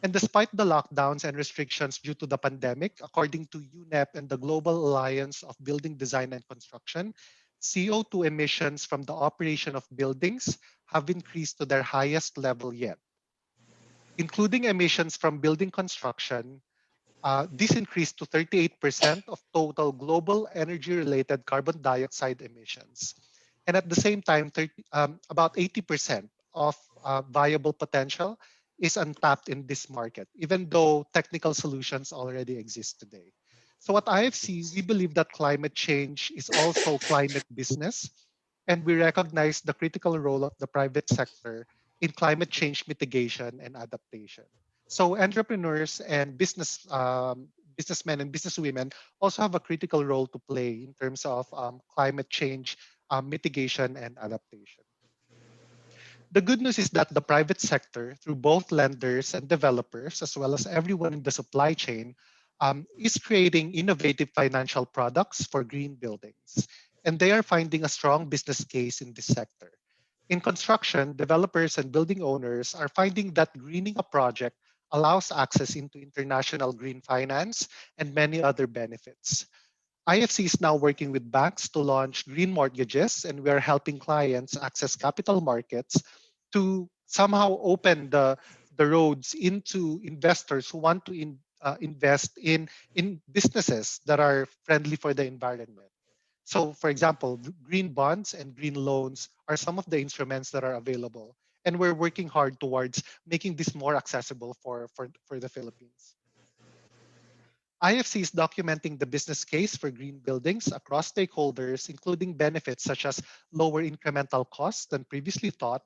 And despite the lockdowns and restrictions due to the pandemic, according to UNEP and the Global Alliance of Building Design and Construction, CO2 emissions from the operation of buildings have increased to their highest level yet. Including emissions from building construction, this increased to 38% of total global energy-related carbon dioxide emissions. And at the same time, about 80% of viable potential is untapped in this market, even though technical solutions already exist today. So at IFC, we believe that climate change is also climate business, and we recognize the critical role of the private sector in climate change mitigation and adaptation. So entrepreneurs and businessmen and businesswomen also have a critical role to play in terms of climate change mitigation and adaptation. The good news is that the private sector, through both lenders and developers, as well as everyone in the supply chain, is creating innovative financial products for green buildings. And they are finding a strong business case in this sector. In construction, developers and building owners are finding that greening a project allows access into international green finance and many other benefits. IFC is now working with banks to launch green mortgages, and we are helping clients access capital markets to somehow open the roads into investors who want to invest in businesses that are friendly for the environment. So, for example, green bonds and green loans are some of the instruments that are available. And we're working hard towards making this more accessible for the Philippines. IFC is documenting the business case for green buildings across stakeholders, including benefits such as lower incremental costs than previously thought,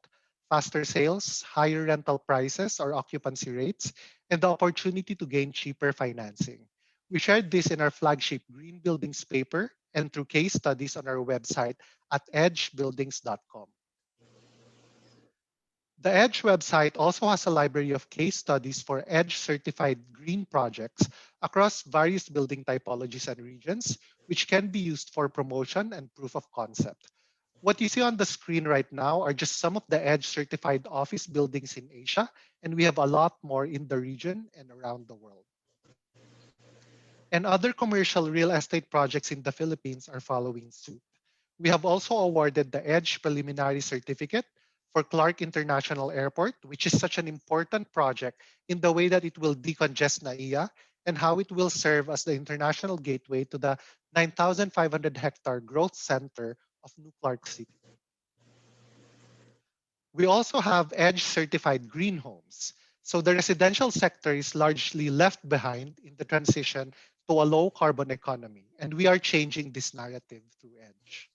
faster sales, higher rental prices or occupancy rates, and the opportunity to gain cheaper financing. We shared this in our flagship Green Buildings paper and through case studies on our website at edgebuildings.com. The EDGE website also has a library of case studies for EDGE certified green projects across various building typologies and regions, which can be used for promotion and proof of concept. What you see on the screen right now are just some of the EDGE certified office buildings in Asia, and we have a lot more in the region and around the world. And other commercial real estate projects in the Philippines are following suit. We have also awarded the EDGE Preliminary Certificate for Clark International Airport, which is such an important project in the way that it will decongest NAIA and how it will serve as the international gateway to the 9,500 hectare growth center of New Clark City. We also have EDGE certified green homes. So the residential sector is largely left behind in the transition to a low carbon economy, and we are changing this narrative through EDGE.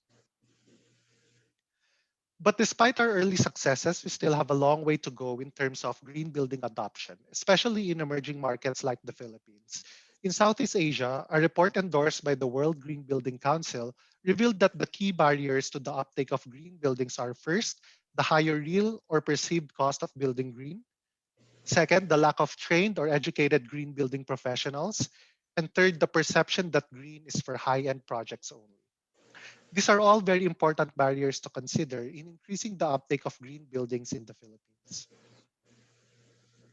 But despite our early successes, we still have a long way to go in terms of green building adoption, especially in emerging markets like the Philippines. In Southeast Asia, a report endorsed by the World Green Building Council revealed that the key barriers to the uptake of green buildings are first, the higher real or perceived cost of building green. Second, the lack of trained or educated green building professionals. And third, the perception that green is for high-end projects only. These are all very important barriers to consider in increasing the uptake of green buildings in the Philippines.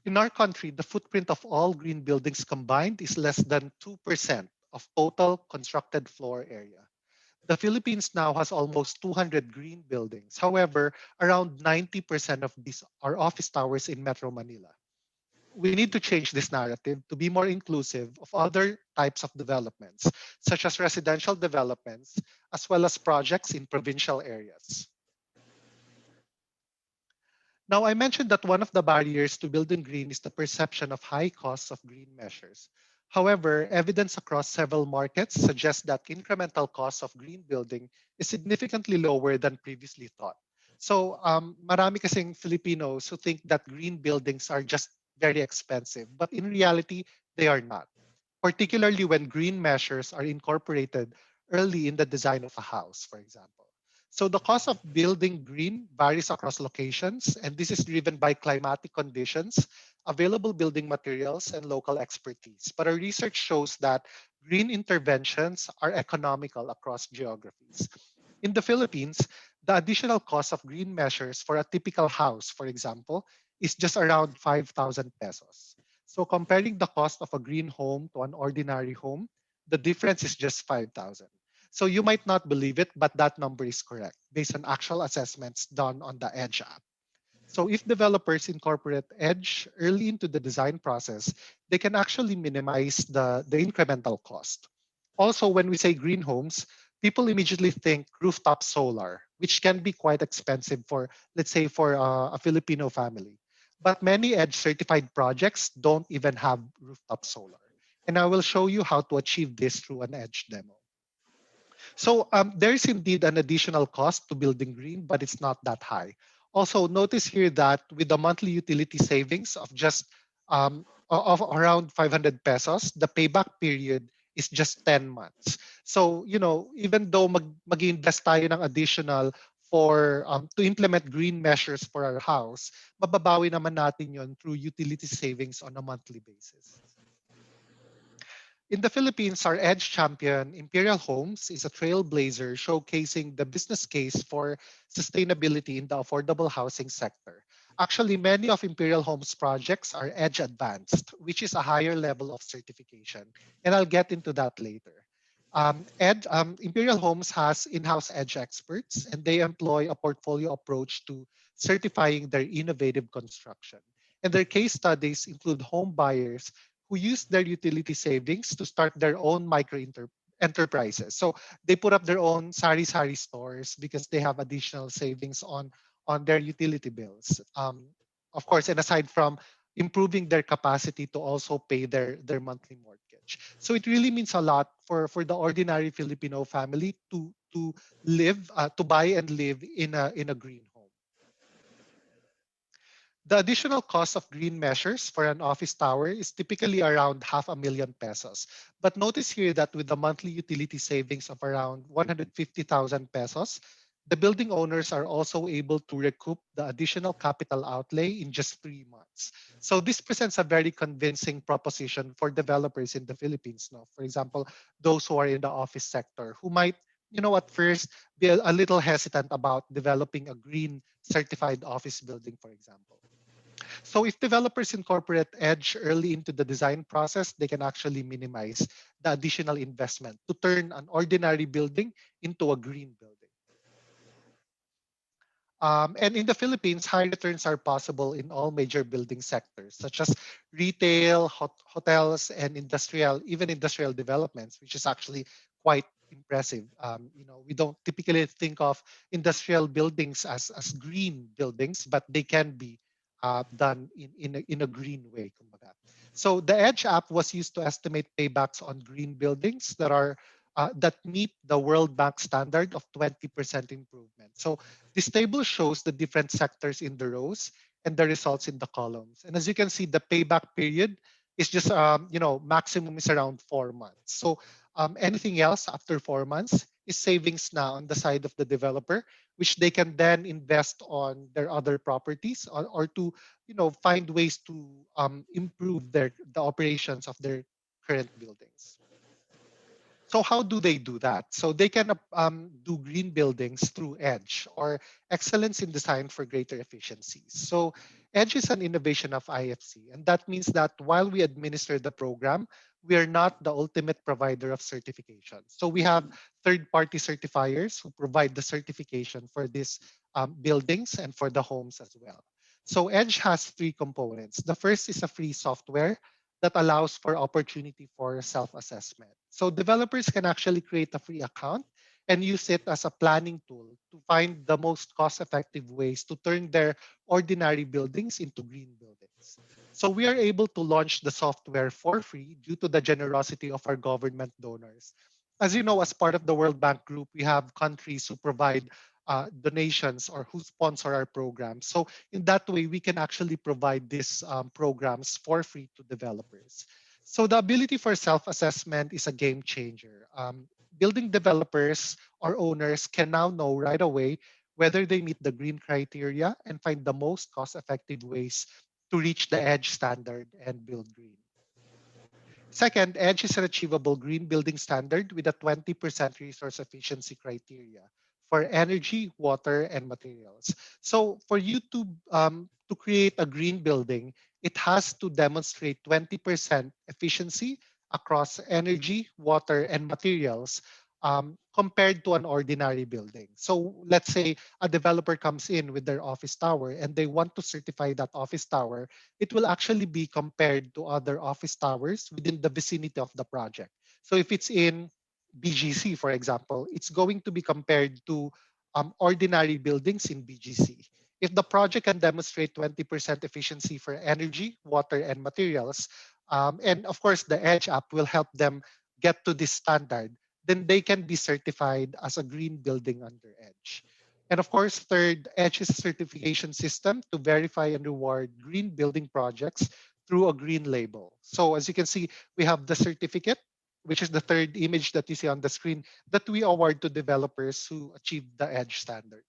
In our country, the footprint of all green buildings combined is less than 2% of total constructed floor area. The Philippines now has almost 200 green buildings. However, around 90% of these are office towers in Metro Manila. We need to change this narrative to be more inclusive of other types of developments, such as residential developments, as well as projects in provincial areas. Now, I mentioned that one of the barriers to building green is the perception of high costs of green measures. However, evidence across several markets suggests that incremental costs of green building is significantly lower than previously thought. So, marami kasing Filipinos who think that green buildings are just very expensive, but in reality, they are not, particularly when green measures are incorporated early in the design of a house, for example. So the cost of building green varies across locations, and this is driven by climatic conditions, available building materials, and local expertise. But our research shows that green interventions are economical across geographies. In the Philippines, the additional cost of green measures for a typical house, for example, is just around 5,000 pesos. So comparing the cost of a green home to an ordinary home, the difference is just 5,000. So you might not believe it, but that number is correct based on actual assessments done on the EDGE app. So if developers incorporate EDGE early into the design process, they can actually minimize the incremental cost. Also, when we say green homes, people immediately think rooftop solar, which can be quite expensive for, let's say, for a Filipino family. But many EDGE certified projects don't even have rooftop solar. And I will show you how to achieve this through an EDGE demo. So there is indeed an additional cost to building green, but it's not that high. Also, notice here that with the monthly utility savings of just of around 500 pesos, the payback period is just 10 months. So, you know, even though mag-invest tayo ng additional for to implement green measures for our house, mababawi naman natin yon through utility savings on a monthly basis. In the Philippines, our Edge champion, Imperial Homes, is a trailblazer showcasing the business case for sustainability in the affordable housing sector. Actually, many of Imperial Homes projects are Edge Advanced, which is a higher level of certification. And I'll get into that later. Imperial Homes has in-house Edge experts, and they employ a portfolio approach to certifying their innovative construction. And their case studies include home buyers who use their utility savings to start their own enterprises. So they put up their own sari-sari stores because they have additional savings on their utility bills. Of course, and aside from improving their capacity to also pay their monthly mortgage. So it really means a lot for the ordinary Filipino family to to buy and live in a green home. The additional cost of green measures for an office tower is typically around half a million pesos. But notice here that with the monthly utility savings of around 150,000 pesos, the building owners are also able to recoup the additional capital outlay in just 3 months. So this presents a very convincing proposition for developers in the Philippines. No? For example, those who are in the office sector who might, at first be a little hesitant about developing a green certified office building, for example. So if developers incorporate Edge early into the design process, they can actually minimize the additional investment to turn an ordinary building into a green building. And in the Philippines, high returns are possible in all major building sectors, such as retail, hotels, and even industrial developments, which is actually quite impressive. We don't typically think of industrial buildings as green buildings, but they can be done in a green way. Kumbaga. So the Edge app was used to estimate paybacks on green buildings that meet the World Bank standard of 20% improvement. So this table shows the different sectors in the rows and the results in the columns. And as you can see, the payback period is just, maximum is around 4 months. So anything else after 4 months is savings now on the side of the developer, which they can then invest on their other properties or to, find ways to improve the operations of their current buildings. So how do they do that? So they can do green buildings through Edge or excellence in design for greater efficiencies. So Edge is an innovation of IFC, and that means that while we administer the program, we are not the ultimate provider of certification. So we have third-party certifiers who provide the certification for these buildings and for the homes as well. So Edge has three components. The first is a free software that allows for opportunity for self-assessment. So developers can actually create a free account and use it as a planning tool to find the most cost-effective ways to turn their ordinary buildings into green buildings. So we are able to launch the software for free due to the generosity of our government donors. As you know, as part of the World Bank Group, we have countries who provide donations or who sponsor our programs. So in that way, we can actually provide these programs for free to developers. So the ability for self-assessment is a game changer. Building developers or owners can now know right away whether they meet the green criteria and find the most cost-effective ways to reach the EDGE standard and build green. Second, EDGE is an achievable green building standard with a 20% resource efficiency criteria for energy, water, and materials. So for you to create a green building, it has to demonstrate 20% efficiency across energy, water, and materials compared to an ordinary building. So let's say a developer comes in with their office tower and they want to certify that office tower, it will actually be compared to other office towers within the vicinity of the project. So if it's in BGC, for example, it's going to be compared to ordinary buildings in BGC. If the project can demonstrate 20% efficiency for energy, water, and materials, and of course the EDGE app will help them get to this standard, then they can be certified as a green building under EDGE. And of course, third, EDGE is a certification system to verify and reward green building projects through a green label. So as you can see, we have the certificate, which is the third image that you see on the screen, that we award to developers who achieve the EDGE standard.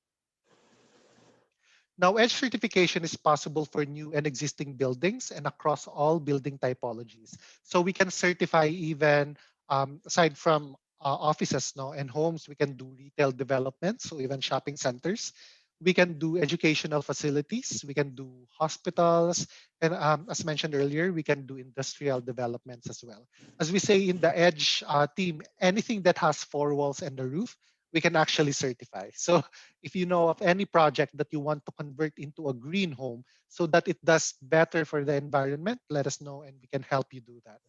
Now, EDGE certification is possible for new and existing buildings and across all building typologies. So we can certify even aside from offices, no, and homes, we can do retail development, so even shopping centers. We can do educational facilities, we can do hospitals, and as mentioned earlier, we can do industrial developments as well. As we say in the EDGE team, anything that has four walls and a roof, we can actually certify. So if you know of any project that you want to convert into a green home so that it does better for the environment, let us know and we can help you do that.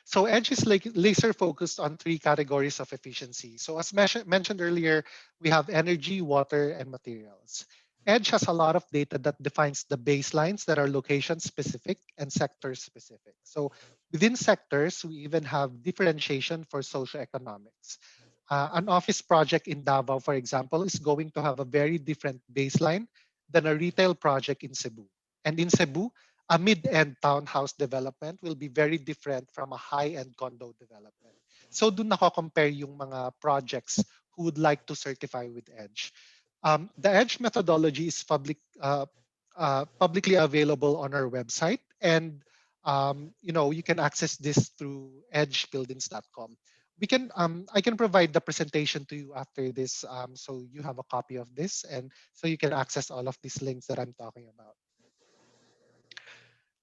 So Edge is like laser focused on three categories of efficiency. So as mentioned earlier, we have energy, water, and materials. Edge has a lot of data that defines the baselines that are location specific and sector specific. So within sectors, we even have differentiation for socioeconomics. An office project in Davao, for example, is going to have a very different baseline than a retail project in Cebu. And in Cebu, a mid-end townhouse development will be very different from a high-end condo development. So doon nako-compare yung mga projects who would like to certify with Edge. The Edge methodology is publicly available on our website, and you can access this through edgebuildings.com. I can provide the presentation to you after this, so you have a copy of this, and so you can access all of these links that I'm talking about.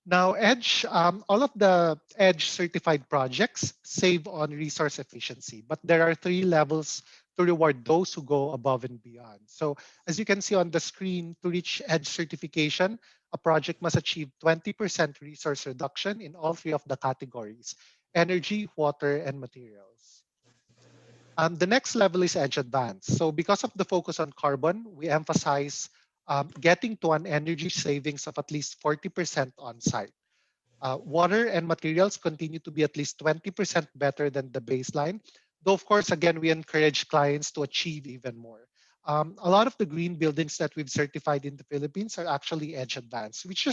Now, Edge, all of the Edge certified projects save on resource efficiency, but there are three levels to reward those who go above and beyond. So as you can see on the screen, to reach Edge certification, a project must achieve 20% resource reduction in all three of the categories: energy, water, and materials. The next level is Edge Advanced. So because of the focus on carbon, we emphasize getting to an energy savings of at least 40% on site. Water and materials continue to be at least 20% better than the baseline. Though, of course, again, we encourage clients to achieve even more. A lot of the green buildings that we've certified in the Philippines are actually Edge Advanced, which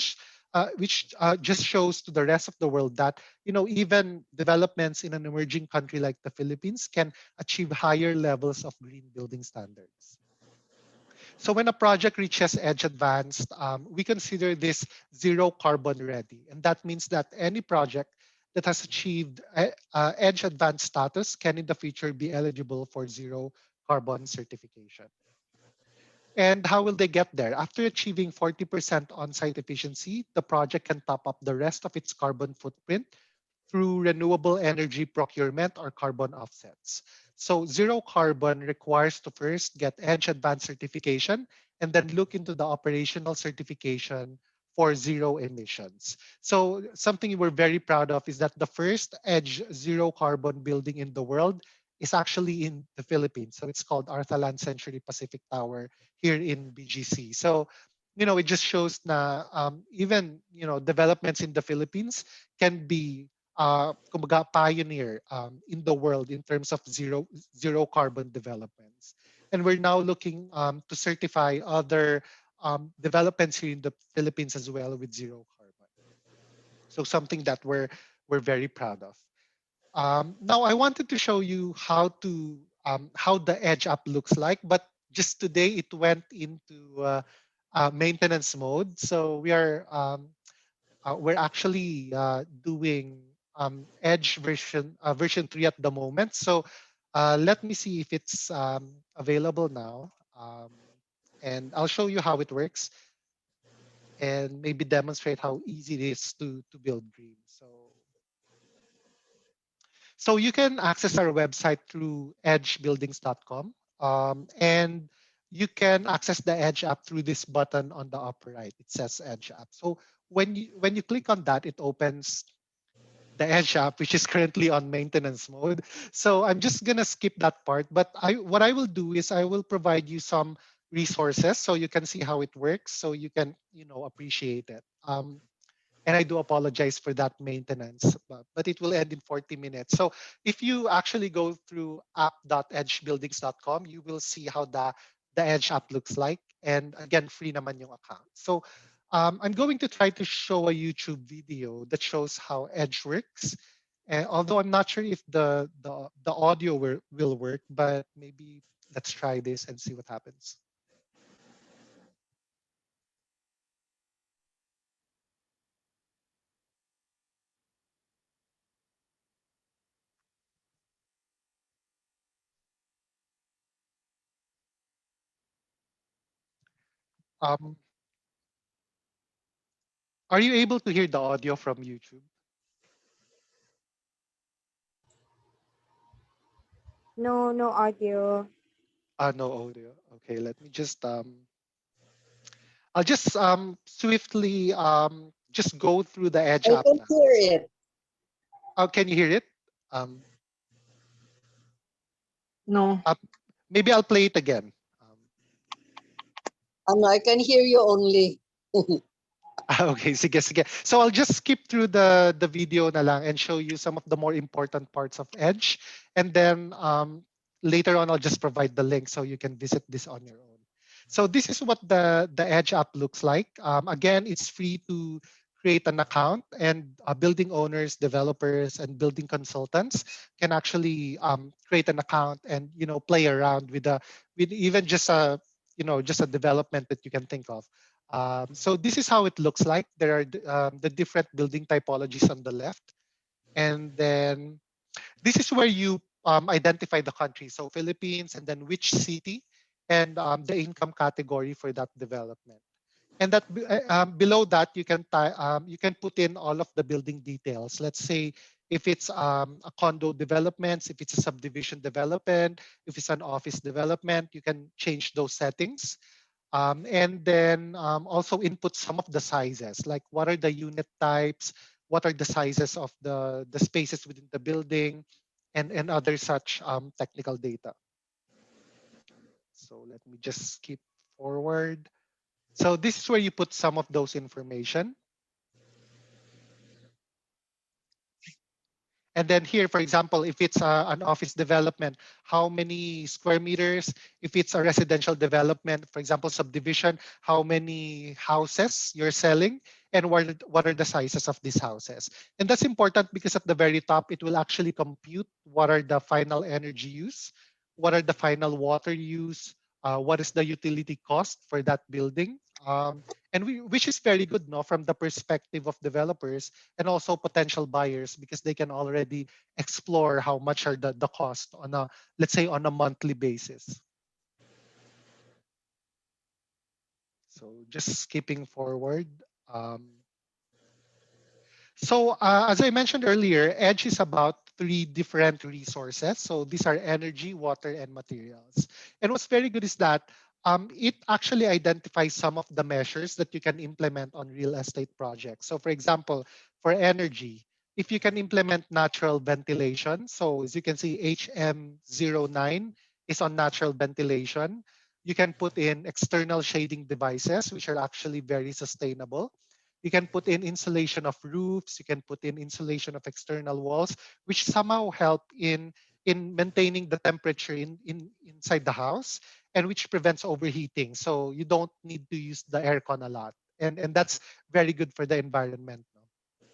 just shows to the rest of the world that even developments in an emerging country like the Philippines can achieve higher levels of green building standards. So when a project reaches Edge Advanced, we consider this zero carbon ready. And that means that any project that has achieved Edge Advanced status can in the future be eligible for zero carbon certification. And how will they get there? After achieving 40% on-site efficiency, the project can top up the rest of its carbon footprint through renewable energy procurement or carbon offsets. So zero carbon requires to first get Edge Advanced certification and then look into the operational certification for zero emissions. So something we're very proud of is that the first Edge zero carbon building in the world is actually in the Philippines. So it's called Arthalan Century Pacific Tower here in BGC. So, it just shows na even, developments in the Philippines can be kumbaga pioneer in the world in terms of zero carbon developments. And we're now looking to certify other developments here in the Philippines as well with zero carbon. So something that we're very proud of. Now I wanted to show you how the Edge app looks like, but just today it went into maintenance mode. So we're actually doing Edge version 3 at the moment. So let me see if it's available now. And I'll show you how it works and maybe demonstrate how easy it is to build green. So you can access our website through edgebuildings.com, and you can access the Edge app through this button on the upper right. It says Edge app. So when you click on that, it opens the Edge app, which is currently on maintenance mode. So I'm just gonna skip that part. But what I will do is I will provide you some resources so you can see how it works, so you can appreciate it. And I do apologize for that maintenance, but it will end in 40 minutes. So if you actually go through app.edgebuildings.com, you will see how the Edge app looks like. And again, free naman yung account. So I'm going to try to show a YouTube video that shows how Edge works. Although I'm not sure if the audio will work, but maybe let's try this and see what happens. Um, are you able to hear the audio from YouTube? No, no audio. No audio. Okay, let me just I'll just swiftly just go through the Edge I app can now. hear So, it. can you hear it? Um, No. uh, Maybe I'll play it again. Ano, I can hear you only. Okay, sige, sige. So I'll just skip through the video na lang and show you some of the more important parts of Edge, and then later on I'll just provide the link so you can visit this on your own. So this is what the Edge app looks like. Again, it's free to create an account, and building owners, developers, and building consultants can actually create an account and play around with even just a just a development that you can think of. So this is how it looks like. There are the different building typologies on the left. And then this is where you identify the country. So Philippines, and then which city, and the income category for that development. And that below that, you can put in all of the building details. Let's say if it's a condo development, if it's a subdivision development, if it's an office development, you can change those settings. And then also input some of the sizes, like what are the unit types, what are the sizes of the spaces within the building, and other such technical data. So let me just skip forward. So this is where you put some of those information. And then here, for example, if it's an office development, how many square meters? If it's a residential development, for example, subdivision, how many houses you're selling, and what are the sizes of these houses? And that's important because at the very top, it will actually compute what are the final energy use, what are the final water use, what is the utility cost for that building. Which is very good, no, from the perspective of developers and also potential buyers, because they can already explore how much are the cost on a, let's say, on a monthly basis. So just skipping forward. Um, as I mentioned earlier, Edge is about three different resources. So these are energy, water, and materials. And what's very good is that it actually identifies some of the measures that you can implement on real estate projects. So for example, for energy, if you can implement natural ventilation, so as you can see, HM09 is on natural ventilation. You can put in external shading devices, which are actually very sustainable. You can put in insulation of roofs, you can put in insulation of external walls, which somehow help in maintaining the temperature inside the house, and which prevents overheating. So you don't need to use the aircon a lot. And that's very good for the environment. No?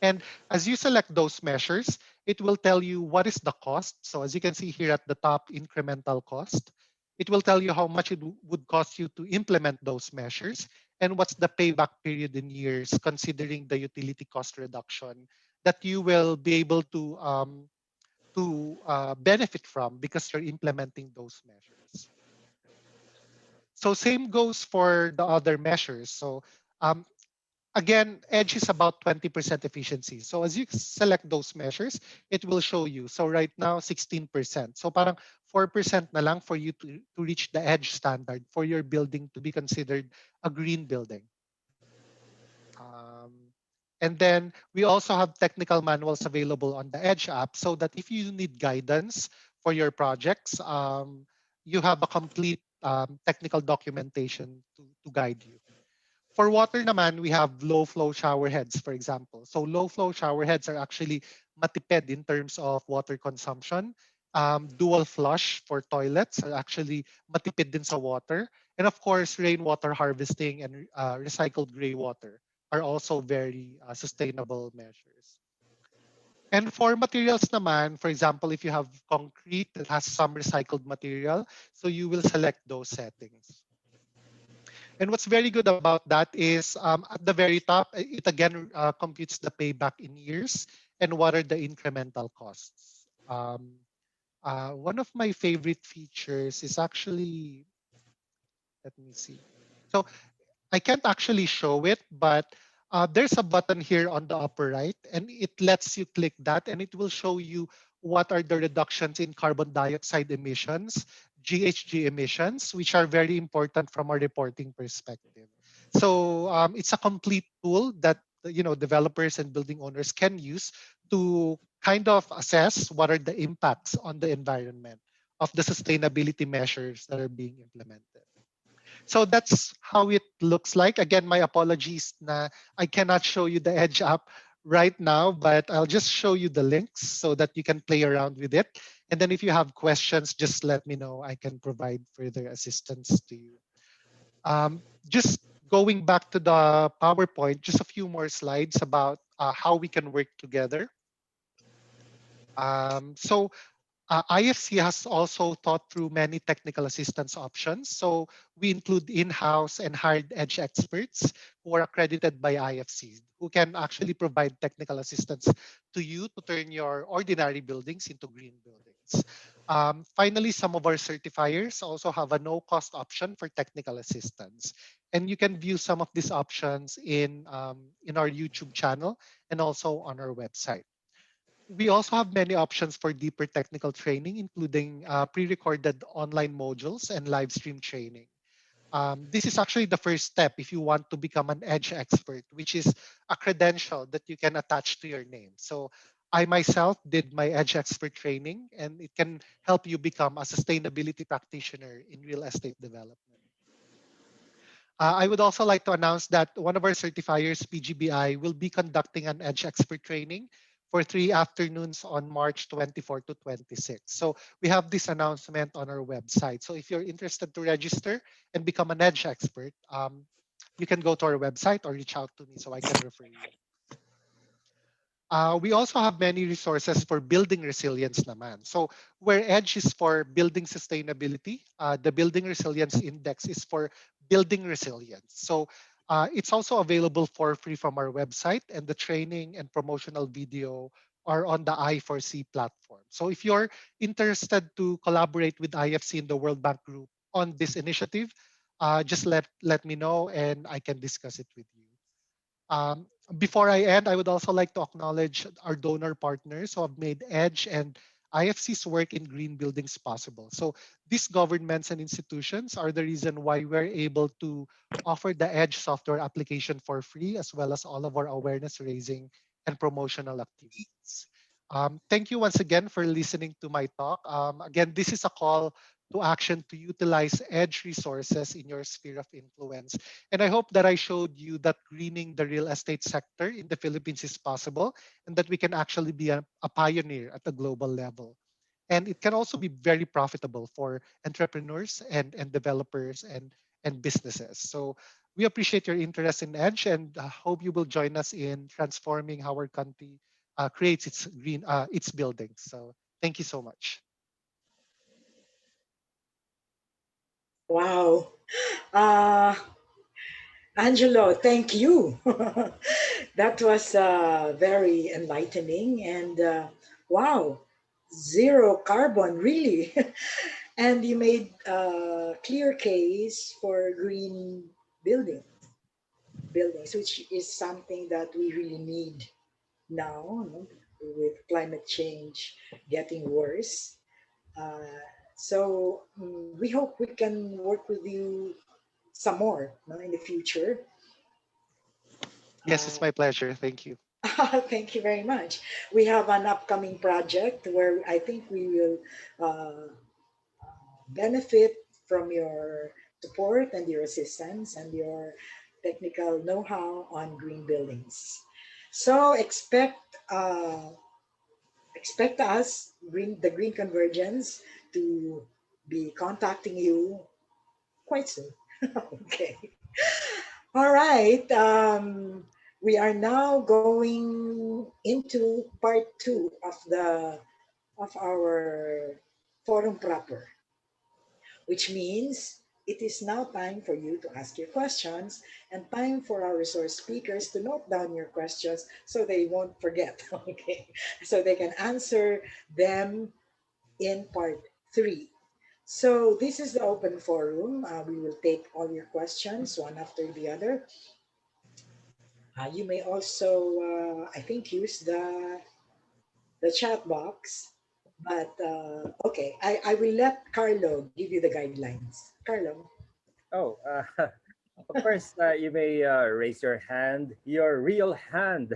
And as you select those measures, it will tell you what is the cost. So as you can see here at the top, incremental cost. It will tell you how much it would cost you to implement those measures, and what's the payback period in years, considering the utility cost reduction that you will be able to benefit from because you're implementing those measures. So same goes for the other measures. So um, again, Edge is about 20% efficiency. So as you select those measures, it will show you. So right now, 16%. So parang 4% na lang for you to reach the Edge standard for your building to be considered a green building. Um, and then we also have technical manuals available on the Edge app so that if you need guidance for your projects, you have a complete technical documentation to guide you. For water naman, we have low flow shower heads, for example. So low flow shower heads are actually matipid in terms of water consumption. Dual flush for toilets are actually matipid din sa water. And of course, rainwater harvesting and recycled gray water are also very sustainable measures. And for materials naman, for example, if you have concrete that has some recycled material, so you will select those settings. And what's very good about that is at the very top, it again computes the payback in years and what are the incremental costs. One of my favorite features is actually, let me see. So I can't actually show it, but there's a button here on the upper right, and it lets you click that, and it will show you what are the reductions in carbon dioxide emissions, GHG emissions, which are very important from a reporting perspective. So it's a complete tool that developers and building owners can use to kind of assess what are the impacts on the environment of the sustainability measures that are being implemented. So that's how it looks like. Again, my apologies na I cannot show you the Edge app right now, but I'll just show you the links so that you can play around with it. And then if you have questions, just let me know. I can provide further assistance to you. Just going back to the PowerPoint, just a few more slides about how we can work together. So IFC has also thought through many technical assistance options. So we include in-house and hired edge experts who are accredited by IFC, who can actually provide technical assistance to you to turn your ordinary buildings into green buildings. Finally, some of our certifiers also have a no-cost option for technical assistance. And you can view some of these options in our YouTube channel and also on our website. We also have many options for deeper technical training, including pre-recorded online modules and live stream training. This is actually the first step if you want to become an edge expert, which is a credential that you can attach to your name. So I myself did my edge expert training, and it can help you become a sustainability practitioner in real estate development. I would also like to announce that one of our certifiers, PGBI, will be conducting an Edge Expert training for 3 afternoons on March 24 to 26. So we have this announcement on our website. So if you're interested to register and become an Edge Expert, you can go to our website or reach out to me so I can refer you. We also have many resources for building resilience naman. So where EDGE is for building sustainability, the Building Resilience Index is for building resilience. So it's also available for free from our website, and the training and promotional video are on the I4C platform. So if you're interested to collaborate with IFC and the World Bank Group on this initiative, just let me know and I can discuss it with you. Um, Before I end, I would also like to acknowledge our donor partners who have made EDGE and IFC's work in green buildings possible. So these governments and institutions are the reason why we're able to offer the EDGE software application for free, as well as all of our awareness raising and promotional activities. Thank you once again for listening to my talk. Again, this is a call to action to utilize EDGE resources in your sphere of influence. And I hope that I showed you that greening the real estate sector in the Philippines is possible, and that we can actually be a pioneer at the global level. And it can also be very profitable for entrepreneurs and developers and businesses. So we appreciate your interest in EDGE, and hope you will join us in transforming how our country creates its buildings. So thank you so much. Wow. Uh, Angelo, thank you. That was very enlightening. And wow, zero carbon, really. And you made a clear case for green buildings, which is something that we really need now, no, with climate change getting worse. Uh, so we hope we can work with you some more, no, in the future. Yes, it's Uh, my pleasure. Thank you. Thank you very much. We have an upcoming project where I think we will uh, benefit from your support and your assistance and your technical know-how on green buildings. So expect us, the Green Convergence, to be contacting you quite soon. Okay. All right. We are now going into part two of our forum proper, which means it is now time for you to ask your questions and time for our resource speakers to note down your questions so they won't forget. Okay. So they can answer them in part three. So this is the open forum. We will take all your questions one after the other. You may also, I think, use the chat box. But okay, I will let Carlo give you the guidelines. Carlo. Oh, of course, you may raise your hand, your real hand,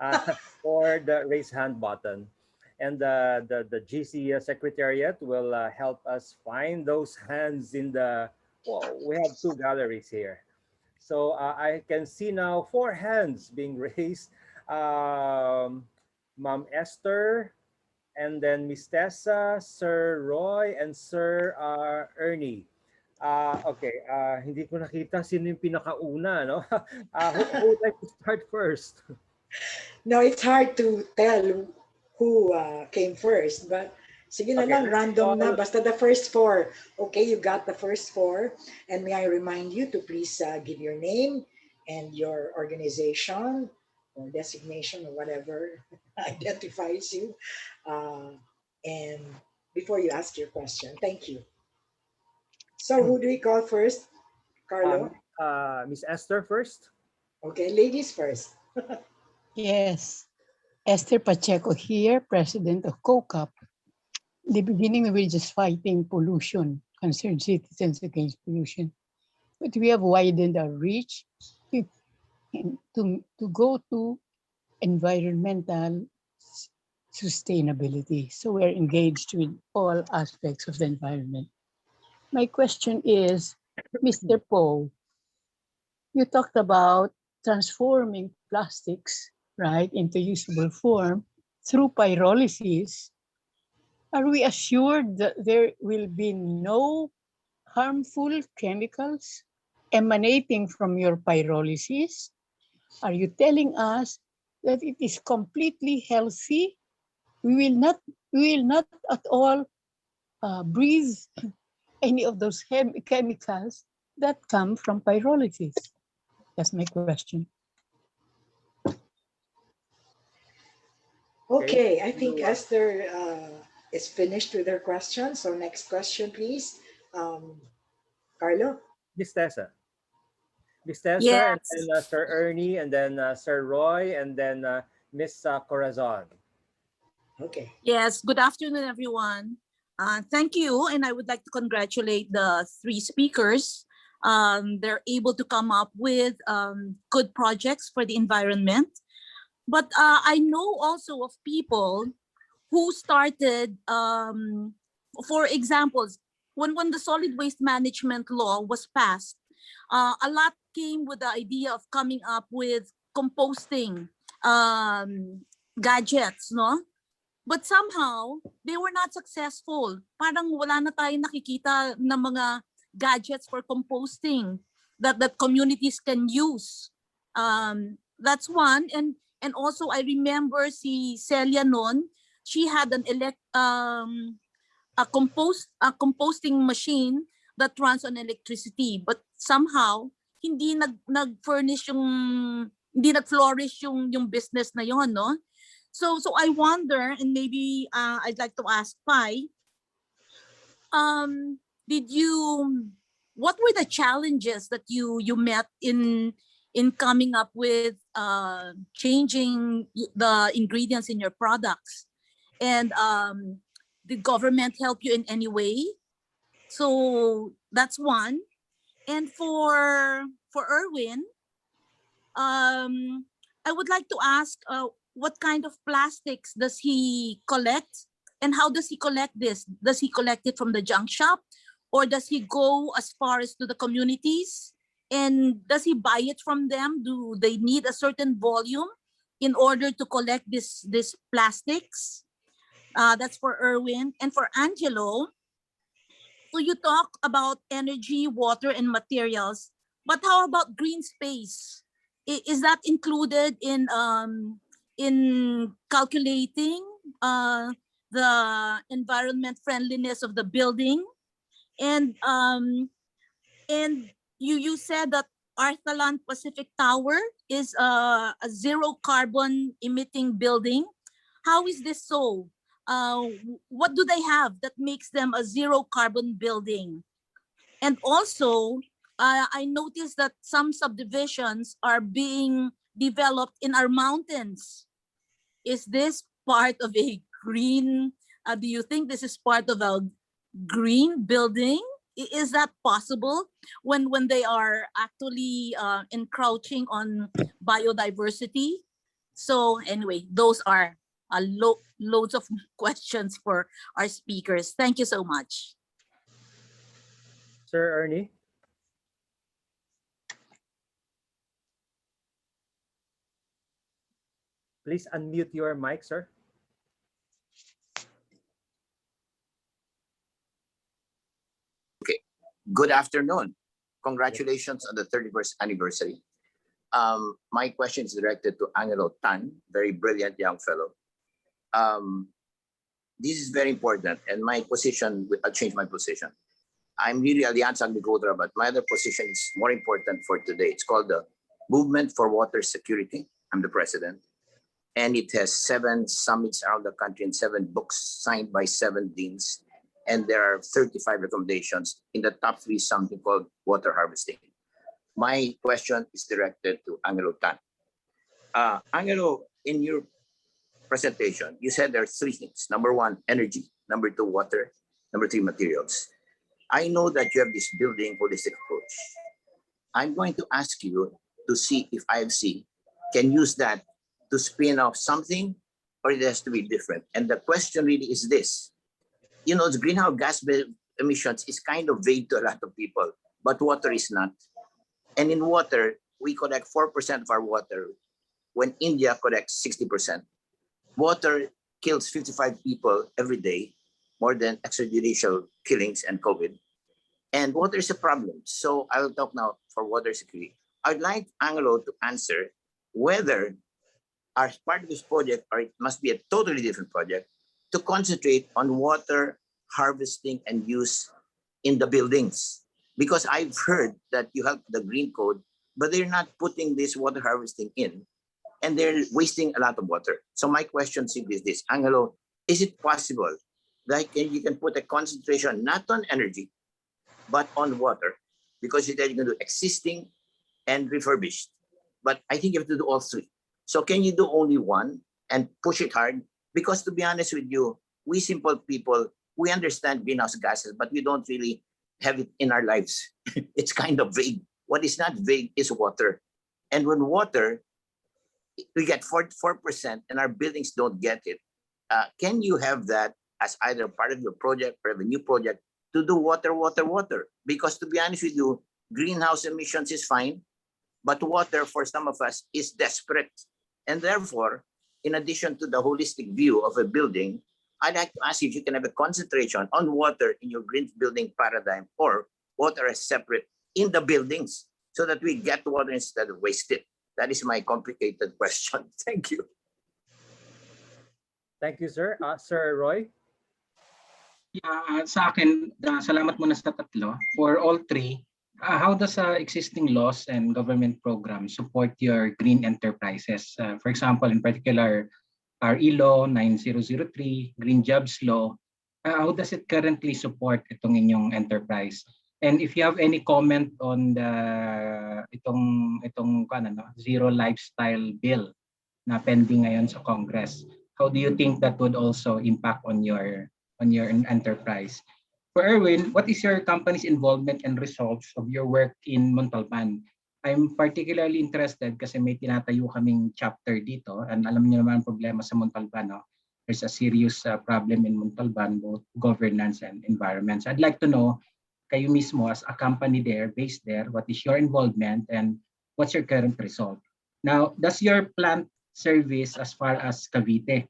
uh, or the raise hand button. And the GC Secretariat will help us find those hands in the, well, we have two galleries here. So I can see now four hands being raised. Ma'am Esther, and then Miss Tessa, Sir Roy, and Sir Ernie. Okay, hindi ko nakita sino yung pinakauna, no? Who would like to start first? No, it's hard to tell who came first, but sige na Okay, lang, let's random na, call, basta the first four. Okay, you got the first four. And may I remind you to please give your name and your organization or designation or whatever identifies you. And before you ask your question, thank you. So who do we call first? Carlo? Miss Esther first. Okay, ladies first. Yes. Esther Pacheco here, president of COCAP. In the beginning, we were just fighting pollution, concerned citizens against pollution. But we have widened our reach to, to go to environmental sustainability. So we're engaged with all aspects of the environment. My question is, Mr. Poe, you talked about transforming plastics, right, into usable form through pyrolysis. Are we assured that there will be no harmful chemicals emanating from your pyrolysis? Are you telling us that it is completely healthy? We will not at all breathe any of those chemicals that come from pyrolysis. That's my question. Okay, I think Esther is finished with her question. So next question, please. Carlo? Miss Tessa. Miss Tessa, and Yes. then Sir Ernie, and then Sir Roy, and then Miss Corazon. Okay. Yes. Good afternoon, everyone. Thank you, and I would like to congratulate the three speakers. They're able to come up with good projects for the environment. But I know also of people who started, for examples, when the solid waste management law was passed, a lot came with the idea of coming up with composting gadgets, no? But somehow, they were not successful. Parang wala na tayong nakikita ng mga gadgets for composting that communities can use. That's one. And also, I remember si Celia noon, she had a composting machine that runs on electricity. But somehow, hindi nag-furnish hindi nag-flourish yung business na yon, no? So I wonder, and maybe I'd like to ask Pai, what were the challenges that you met in coming up with changing the ingredients in your products? And did government help you in any way? So that's one. And for Erwin, I would like to ask what kind of plastics does he collect, and how does he collect this? Does he collect it from the junk shop, or does he go as far as to the communities? And does he buy it from them? Do they need a certain volume in order to collect this plastics? That's for Erwin. And for Angelo, so you talk about energy, water, and materials, but how about green space? Is that included in calculating the environment friendliness of the building? And you said that Arthalan Pacific Tower is a zero carbon emitting building. How is this so? what do they have that makes them a zero carbon building? And also, I noticed that some subdivisions are being developed in our mountains. Is this part of a green? Do you think this is part of a green building? Is that possible when they are actually encroaching on biodiversity? So anyway, those are loads of questions for our speakers. Thank you so much. Sir Ernie? Please unmute your mic, sir. Good afternoon. Congratulations on the 31st anniversary. My question is directed to Angelo Tan, very brilliant young fellow. This is very important, and my position, I'll change my position. I'm really Alianza Agricultura, but my other position is more important for today. It's called the Movement for Water Security. I'm the president. And it has 7 summits around the country and 7 books signed by 7 deans. And there are 35 recommendations. In the top 3, something called water harvesting. My question is directed to Angelo Tan. Angelo, in your presentation, you said there are 3 things. Number 1, energy. Number 2, water. Number 3, materials. I know that you have this building holistic approach. I'm going to ask you to see if IFC can use that to spin off something, or it has to be different. And the question really is this. You know, the greenhouse gas emissions is kind of vague to a lot of people, but water is not. And in water, we collect 4% of our water when India collects 60%. Water kills 55 people every day, more than extrajudicial killings and COVID. And water is a problem. So I will talk now for water security. I'd like Angelo to answer whether as part of this project, or it must be a totally different project, to concentrate on water harvesting and use in the buildings. Because I've heard that you have the green code, but they're not putting this water harvesting in, and they're wasting a lot of water. So my question simply is this, Angelo, is it possible that you can put a concentration not on energy, but on water? Because you said you're going to do existing and refurbished. But I think you have to do all 3. So can you do only one and push it hard? Because to be honest with you, we simple people, we understand greenhouse gases, but we don't really have it in our lives. It's kind of vague. What is not vague is water. And when water, we get 4% and our buildings don't get it. Can you have that as either part of your project or a new project to do water, water, water? Because to be honest with you, greenhouse emissions is fine, but water for some of us is desperate. And therefore, in addition to the holistic view of a building, I'd like to ask you if you can have a concentration on water in your green building paradigm, or water as separate in the buildings so that we get water instead of waste it. That is my complicated question. Thank you. Thank you, sir. Sir Roy? Yeah, sa akin, salamat muna sa tatlo. For all 3, how does existing laws and government programs support your green enterprises? For example, in particular, RE Law 9003, Green Jobs Law, how does it currently support itong inyong enterprise? And if you have any comment on the itong zero lifestyle bill na pending ngayon sa Congress, how do you think that would also impact on your enterprise? For Erwin, what is your company's involvement and results of your work in Montalban? I'm particularly interested kasi may tinatayo kaming chapter dito, and alam niyo naman ang problema sa Montalban, no? There's a serious problem in Montalban, both governance and environment. So I'd like to know, kayo mismo as a company there, based there, what is your involvement and what's your current result? Now, does your plant service as far as Cavite?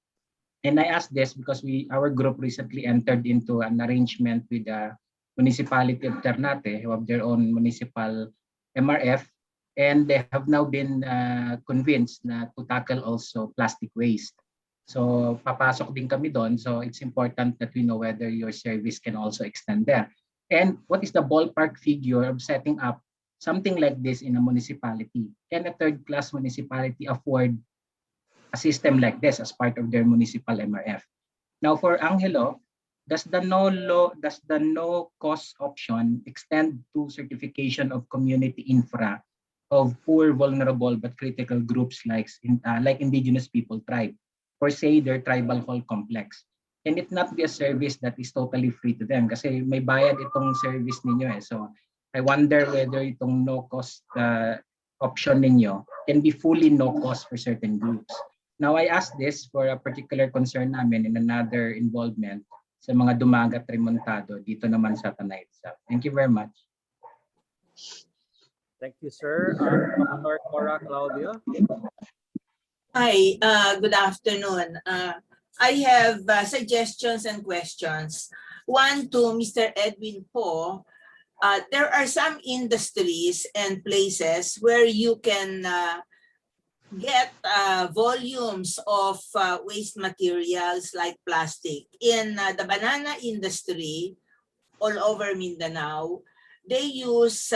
And I ask this because our group recently entered into an arrangement with the municipality of Ternate, who have their own municipal MRF, and they have now been convinced na to tackle also plastic waste. So papasok din kami doon. So it's important that we know whether your service can also extend there. And what is the ballpark figure of setting up something like this in a municipality? Can a third-class municipality afford a system like this as part of their municipal MRF? Now for Angelo, does the no cost option extend to certification of community infra of poor, vulnerable but critical groups like indigenous people tribe, or say their tribal hall complex? Can it not be a service that is totally free to them? Kasi may bayad itong service ninyo eh. So I wonder whether itong no cost option ninyo can be fully no cost for certain groups. Now, I ask this for a particular concern namin in another involvement sa mga dumagat remontado dito naman sa Tanay itself. Thank you very much. Thank you, sir. Dr. Cora Claudia. Hi, good afternoon. I have suggestions and questions. One to Mr. Edwin Po. There are some industries and places where you can get volumes of waste materials like plastic. In the banana industry, all over Mindanao, they use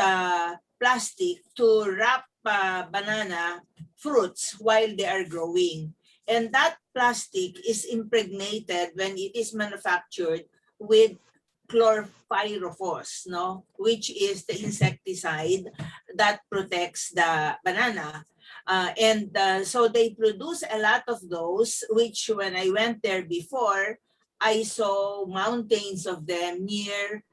plastic to wrap banana fruits while they are growing. And that plastic is impregnated when it is manufactured with chlorpyrifos, no, which is the insecticide that protects the banana. So they produce a lot of those, which when I went there before, I saw mountains of them near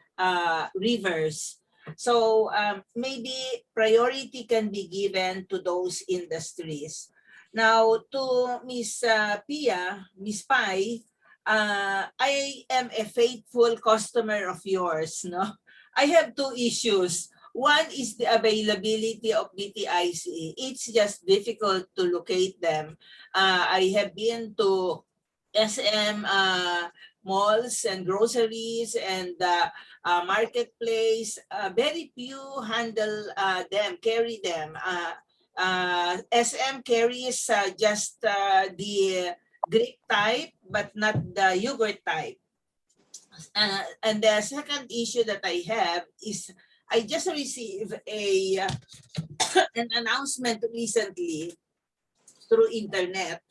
rivers. So maybe priority can be given to those industries. Now to Miss Pia, Miss Pai, I am a faithful customer of yours. No, I have two issues. One is the availability of BTIC. It's just difficult to locate them. I have been to SM malls and groceries and marketplace. Very few handle them, carry them. SM carries just the Greek type, but not the yogurt type. And the second issue that I have is I just received an announcement recently through internet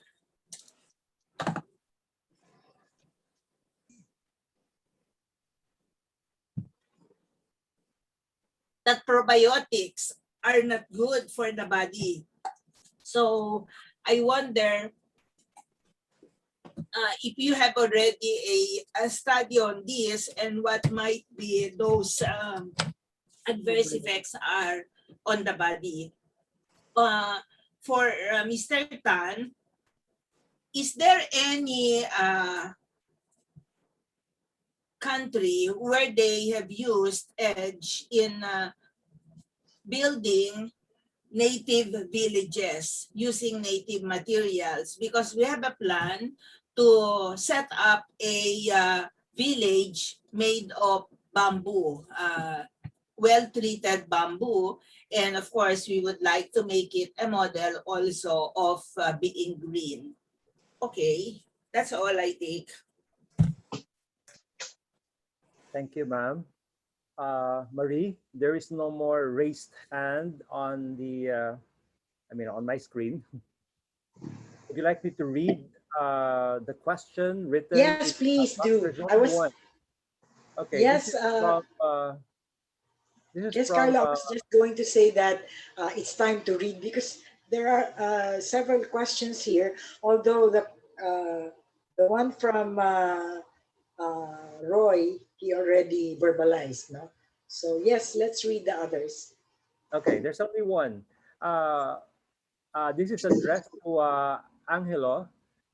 that probiotics are not good for the body. So I wonder if you have already a study on this and what might be those adverse effects are on the body. For Mr. Tan, is there any country where they have used EDGE in building native villages using native materials? Because we have a plan to set up a village made of bamboo, well-treated bamboo. And of course, we would like to make it a model also of being green. Okay, that's all I think. Thank you, ma'am. Marie, there is no more raised hand on the, on my screen. Would you like me to read the question written? Yes, please do. One. Okay. Yes. Yes, Carla, I was just going to say that it's time to read because there are several questions here. Although the one from Roy, he already verbalized, no? So yes, let's read the others. Okay, there's only one. This is addressed to Angelo.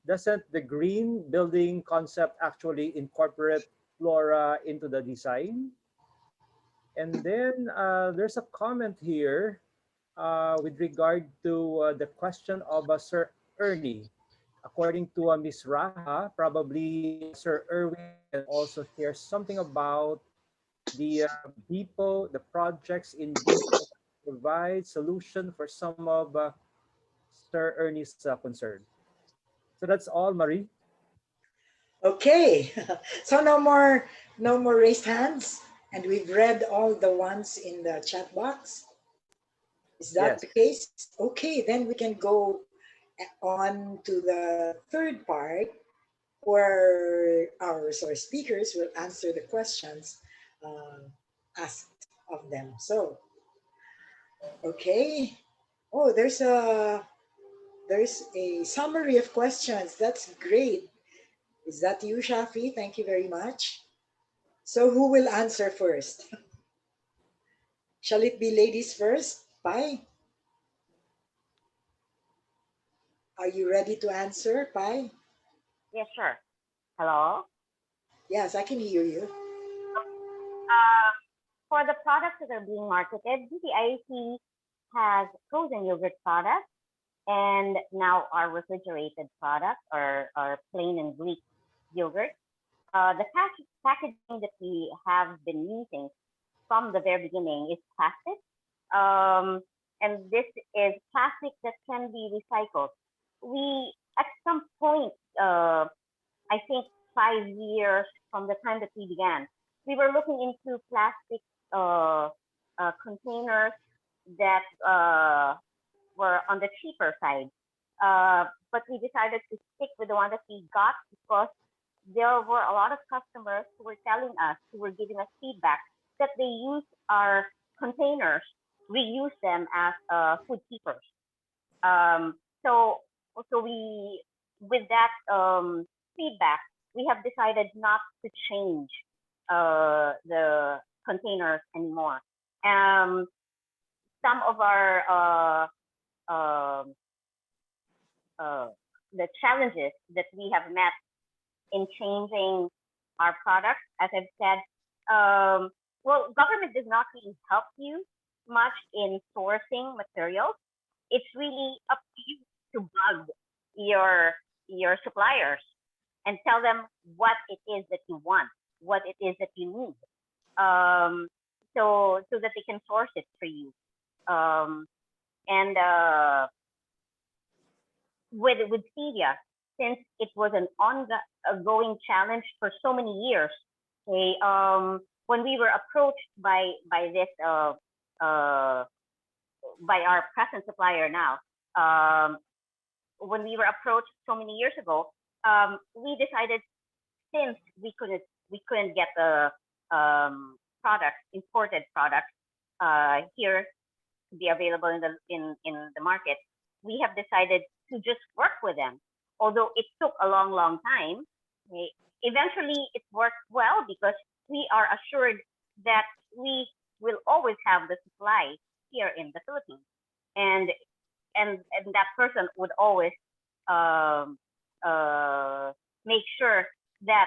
Doesn't the green building concept actually incorporate Flora into the design? And then there's a comment here with regard to the question of Sir Ernie. According to Ms. Raha, probably Sir Erwin can also share something about the the projects in depot provide solution for some of Sir Ernie's concern. So that's all, Marie. Okay, so no more raised hands, and we've read all the ones in the chat box. Is that the case? Okay, then we can go on to the third part where our resource speakers will answer the questions asked of them. So, okay. Oh, there's a summary of questions. That's great. Is that you, Shafi? Thank you very much. So, who will answer first? Shall it be ladies first? Pai, are you ready to answer, Pai? Yes, sure. Hello. Yes, I can hear you. For the products that are being marketed, BPIC has frozen yogurt products and now our refrigerated products or plain and Greek yogurt. The packaging that we have been using from the very beginning is plastic. And this is plastic that can be recycled. We, at some point, I think 5 years from the time that we began, we were looking into plastic containers that were on the cheaper side. But we decided to stick with the one that we got because there were a lot of customers who were telling us, who were giving us feedback that they use our containers, reuse them as food keepers. Um, so, so with that feedback, we have decided not to change the containers anymore. Um, some of our um the challenges that we have met in changing our products, as I've said, well, government does not really help you much in sourcing materials. It's really up to you to bug your your suppliers and tell them what it is that you want, what it is that you need, um, so that they can source it for you. Um, and with stevia, since it was an ongoing challenge for so many years, okay, when we were approached by this uh, by our present supplier now, um, when we were approached so many years ago, we decided since we couldn't get the products, imported products here to be available in the market, we have decided to just work with them. Although it took a long, long time, eh, eventually it worked well because we are assured that we will always have the supply here in the Philippines, and and that person would always um, uh, make sure that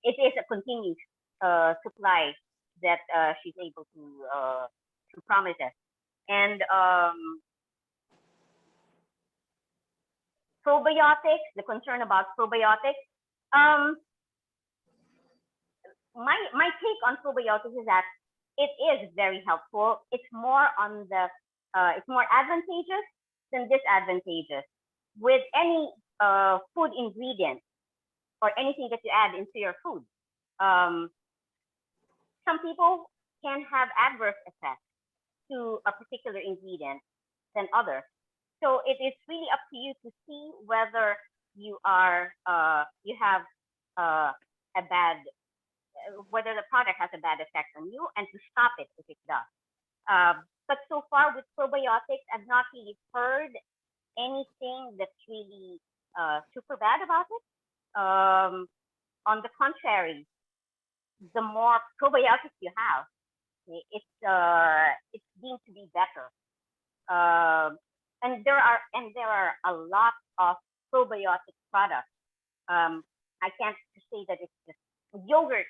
it is a continuous supply that she's able to promise us. And probiotics, the concern about probiotics. Um, my take on probiotics is that it is very helpful. It's more advantageous than disadvantageous. With any food ingredient or anything that you add into your food, um, some people can have adverse effects to a particular ingredient than others. So it is really up to you to see whether you have a bad whether the product has a bad effect on you and to stop it if it does. But so far with probiotics, I've not really heard anything that's really super bad about it. On the contrary, the more probiotics you have, it's deemed to be better. Um, and there are a lot of probiotic products. I can't say that it's just yogurt.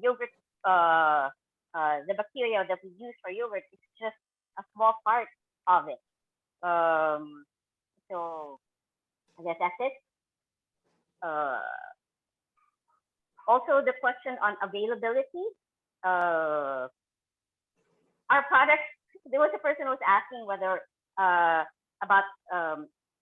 Yogurt, the bacteria that we use for yogurt is just a small part of it. Um, so I guess that's it. Uh, Also, the question on availability. Uh, our products. There was a person who was asking whether about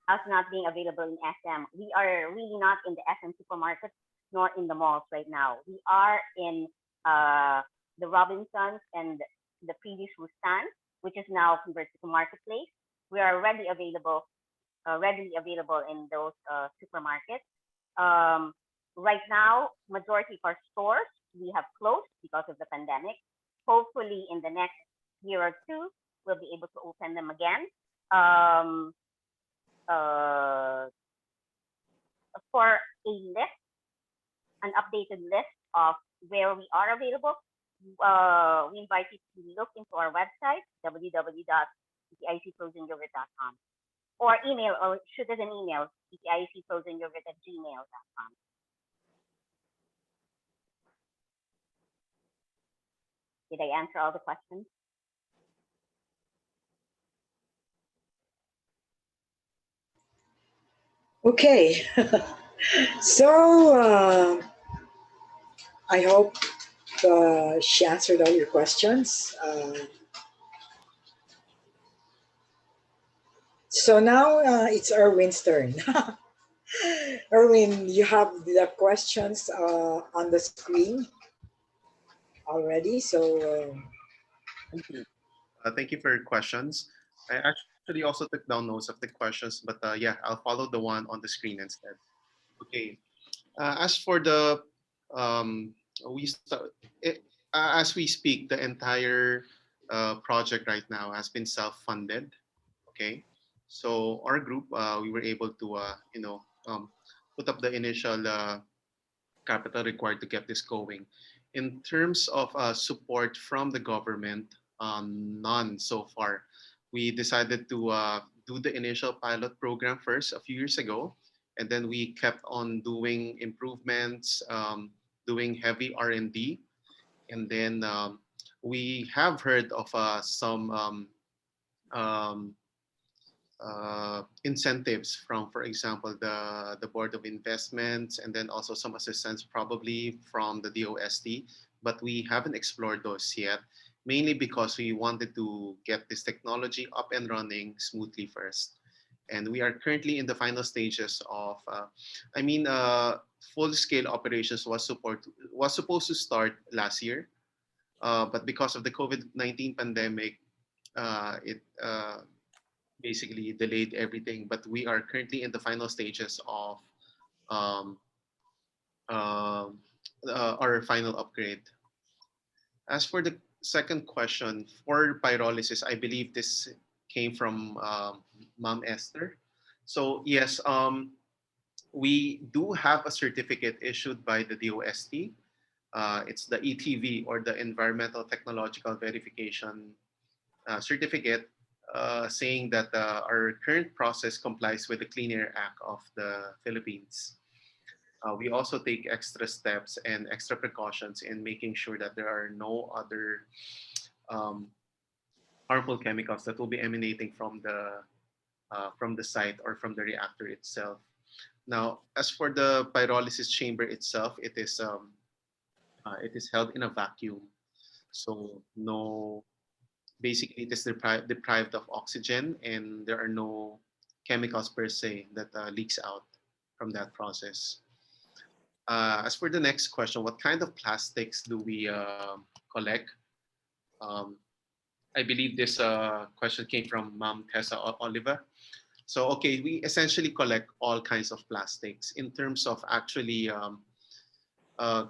us not being available in SM. We are really not in the SM supermarkets nor in the malls right now. We are in the Robinsons and the previous Rustan, which is now converted to marketplace. We are readily available in those supermarkets. Um, Right now, majority of our stores we have closed because of the pandemic. Hopefully, in the next year or two, we'll be able to open them again. Um, uh, for a list, an updated list of where we are available, we invite you to look into our website, www.pticfrozenyogurt.com, or email, or shoot us an email, pticfrozenyogurt@gmail.com. Did I answer all the questions? Okay. So I hope she answered all your questions. So now it's Erwin's turn. Erwin, you have the questions on the screen already. So Thank you for your questions. I actually also took down notes of the questions, but yeah, I'll follow the one on the screen instead. Okay. As for the we start it, as we speak, the entire project right now has been self-funded. Okay, so our group we were able to put up the initial capital required to get this going. In terms of support from the government, none so far. We decided to do the initial pilot program first a few years ago, and then we kept on doing improvements, doing heavy R&D, and then we have heard of some um, incentives from, for example, the Board of Investments, and then also some assistance probably from the DOST, but we haven't explored those yet, mainly because we wanted to get this technology up and running smoothly first. And we are currently in the final stages of, full-scale operations was supposed to start last year, but because of the COVID-19 pandemic, it basically delayed everything. But we are currently in the final stages of um, um our final upgrade. As for the second question, for pyrolysis, I believe this came from Mom Esther. So yes, we do have a certificate issued by the DOST. It's the ETV, or the Environmental Technological Verification certificate, saying that our current process complies with the Clean Air Act of the Philippines. We also take extra steps and extra precautions in making sure that there are no other um, harmful chemicals that will be emanating from the site or from the reactor itself. Now, as for the pyrolysis chamber itself, it is held in a vacuum, so no, basically it is deprived of oxygen, and there are no chemicals per se that leaks out from that process. As for the next question, what kind of plastics do we collect? Um, I believe this question came from Mom Tessa Oliva. So, okay, we essentially collect all kinds of plastics in terms of actually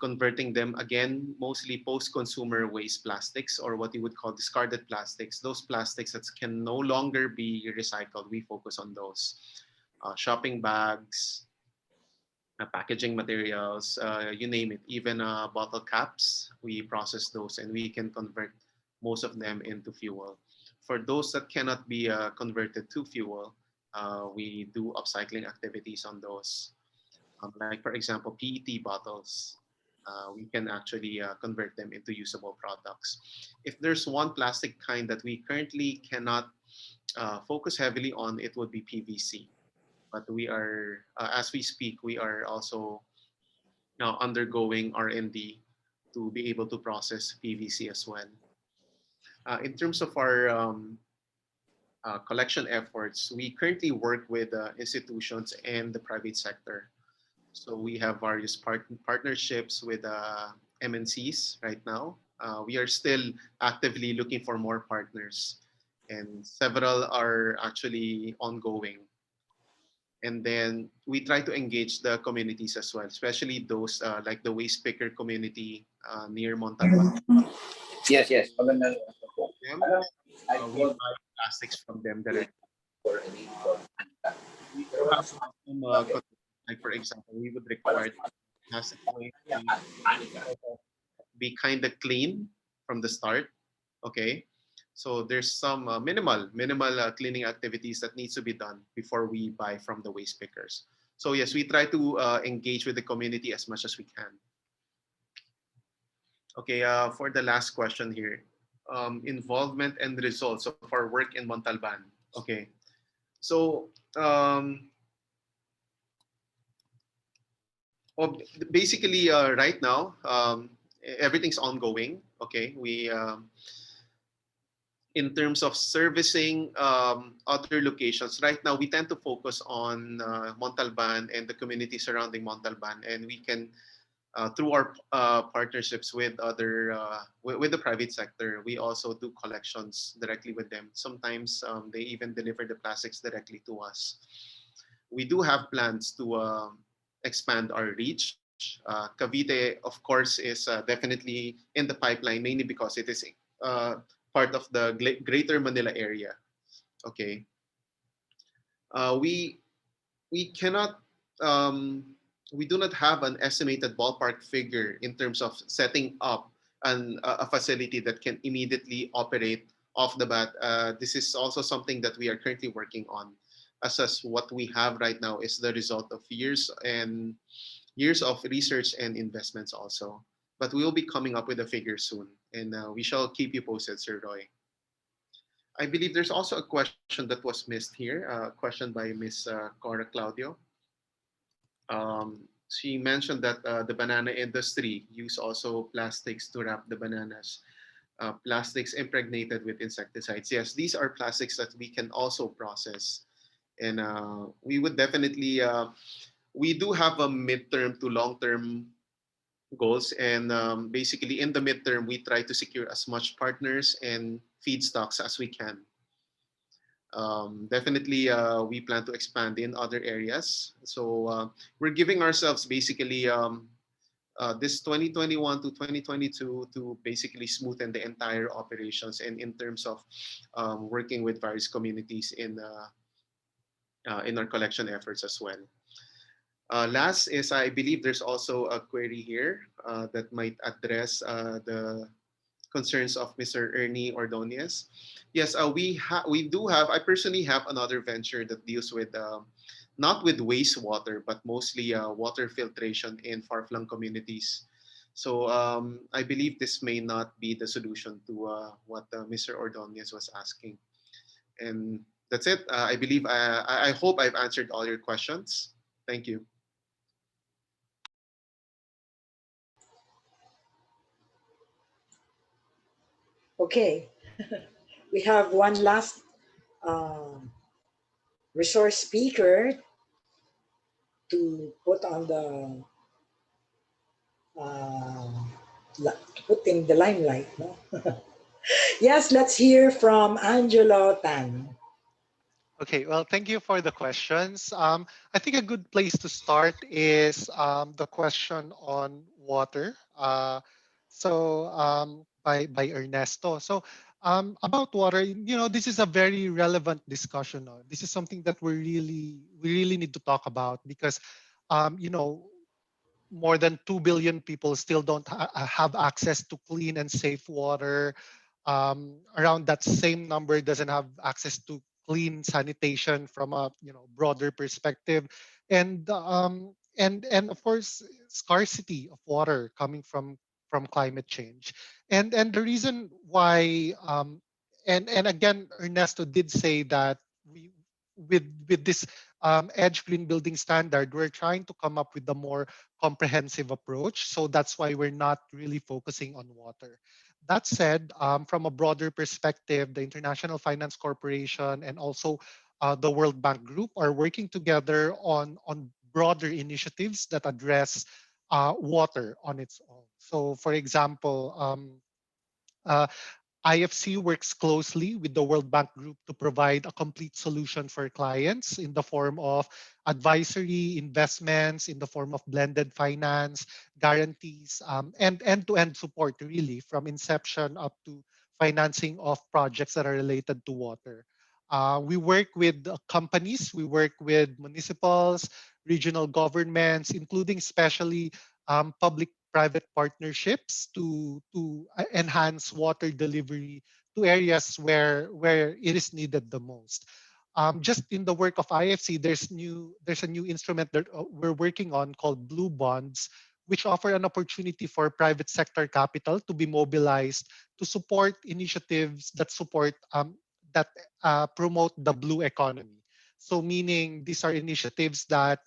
converting them, again, mostly post-consumer waste plastics, or what you would call discarded plastics. Those plastics that can no longer be recycled, we focus on those. Shopping bags, packaging materials, you name it, even bottle caps, we process those, and we can convert most of them into fuel. For those that cannot be converted to fuel, we do upcycling activities on those. Like, for example, PET bottles, we can actually convert them into usable products. If there's one plastic kind that we currently cannot focus heavily on, it would be PVC. But we are, as we speak, we are also now undergoing R&D to be able to process PVC as well. In terms of our collection efforts, we currently work with institutions and the private sector. So we have various partnerships with MNCs right now. We are still actively looking for more partners, and several are actually ongoing. And then we try to engage the communities as well, especially those like the waste picker community near Montalban. Yes, yes. Magandang Them, we buy plastics from them directly. We do have some, like for example, we would require plastic waste to sort of be kind of clean from the start. Okay, so there's some minimal cleaning activities that needs to be done before we buy from the waste pickers. So yes, we try to engage with the community as much as we can. Okay, for the last question here, involvement and results of our work in Montalban. Okay, so well, basically right now everything's ongoing. Okay, we in terms of servicing other locations, right now we tend to focus on Montalban and the community surrounding Montalban, and we can through our partnerships with other with the private sector, we also do collections directly with them. Sometimes they even deliver the plastics directly to us. We do have plans to expand our reach. Cavite, of course, is definitely in the pipeline, mainly because it is uh, part of the Greater Manila area. Okay, we cannot we do not have an estimated ballpark figure in terms of setting up a facility that can immediately operate off the bat. This is also something that we are currently working on. As what we have right now is the result of years of research and investments also. But we will be coming up with a figure soon, and we shall keep you posted, Sir Roy. I believe there's also a question that was missed here, a question by Miss Cora Claudio. She mentioned that the banana industry use also plastics to wrap the bananas. Plastics impregnated with insecticides. Yes, these are plastics that we can also process, and we would definitely. We do have a midterm to long-term goals, and basically in the midterm, we try to secure as much partners and feedstocks as we can. Definitely, we plan to expand in other areas. So we're giving ourselves basically this 2021 to 2022 to basically smoothen the entire operations, and in terms of working with various communities in our collection efforts as well. Last is, I believe there's also a query here that might address the concerns of Mr. Ernie Ordonez. Yes, we do have. I personally have another venture that deals with not with wastewater, but mostly water filtration in far-flung communities. So I believe this may not be the solution to what Mr. Ordonez was asking. And that's it. I believe I hope I've answered all your questions. Thank you. Okay, we have one last um, resource speaker to put on the uh, to put in the limelight. No? Yes, let's hear from Angelo Tan. Okay, well, thank you for the questions. I think a good place to start is the question on water. By Ernesto. So about water, this is a very relevant discussion. This is something that we really need to talk about because, you know, more than 2 billion people still don't have access to clean and safe water. Around that same number doesn't have access to clean sanitation from a broader perspective, and of course scarcity of water coming from climate change, and the reason why and again Ernesto did say that we with this edge green building standard, we're trying to come up with a more comprehensive approach. So that's why we're not really focusing on water. That said, from a broader perspective, the International Finance Corporation and also the World Bank Group are working together on broader initiatives that address water on its own. So, for example, uh, IFC works closely with the World Bank Group to provide a complete solution for clients in the form of advisory, investments, in the form of blended finance, guarantees, and end-to-end support, really, from inception up to financing of projects that are related to water. We work with companies, we work with municipals, regional governments, including especially public-private partnerships to enhance water delivery to areas where it is needed the most. Just in the work of IFC, there's a new instrument that we're working on called Blue Bonds, which offer an opportunity for private sector capital to be mobilized to support initiatives that promote the blue economy. So meaning these are initiatives that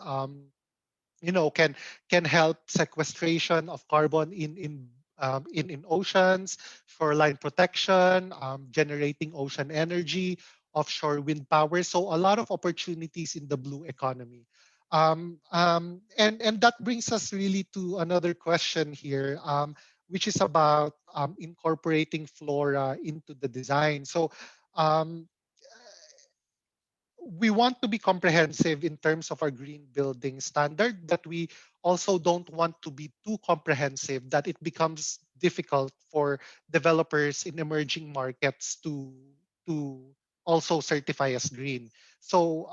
can help sequestration of carbon in oceans, shoreline protection, generating ocean energy, offshore wind power. So a lot of opportunities in the blue economy. And that brings us really to another question here, which is about incorporating Flora into the design. So um, we want to be comprehensive in terms of our green building standard, but we also don't want to be too comprehensive that it becomes difficult for developers in emerging markets to also certify as green. So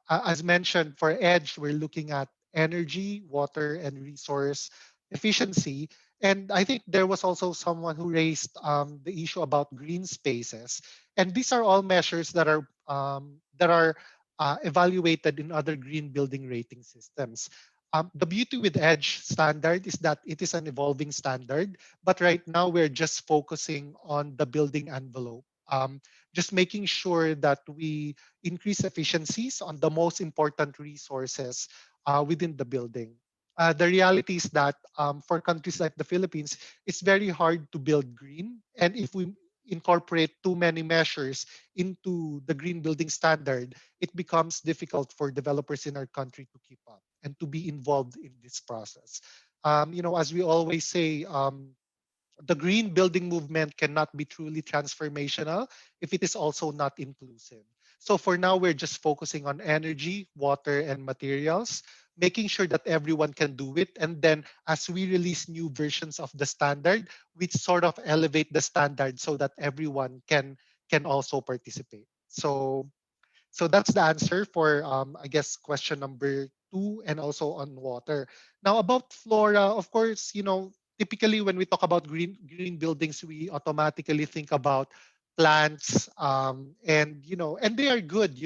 as mentioned, for Edge, we're looking at energy, water, and resource efficiency. And I think there was also someone who raised the issue about green spaces. And these are all measures that are evaluated in other green building rating systems. The beauty with EDGE standard is that it is an evolving standard, but right now we're just focusing on the building envelope. Just making sure that we increase efficiencies on the most important resources within the building. The reality is that for countries like the Philippines, it's very hard to build green. And if we incorporate too many measures into the green building standard, it becomes difficult for developers in our country to keep up and to be involved in this process. As we always say, the green building movement cannot be truly transformational if it is also not inclusive. So for now, we're just focusing on energy, water, and materials, making sure that everyone can do it. And then as we release new versions of the standard, we sort of elevate the standard so that everyone can also participate. So that's the answer for, I guess, question number two, and also on water. Now about flora, of course, typically when we talk about green buildings, we automatically think about plants, and they are good.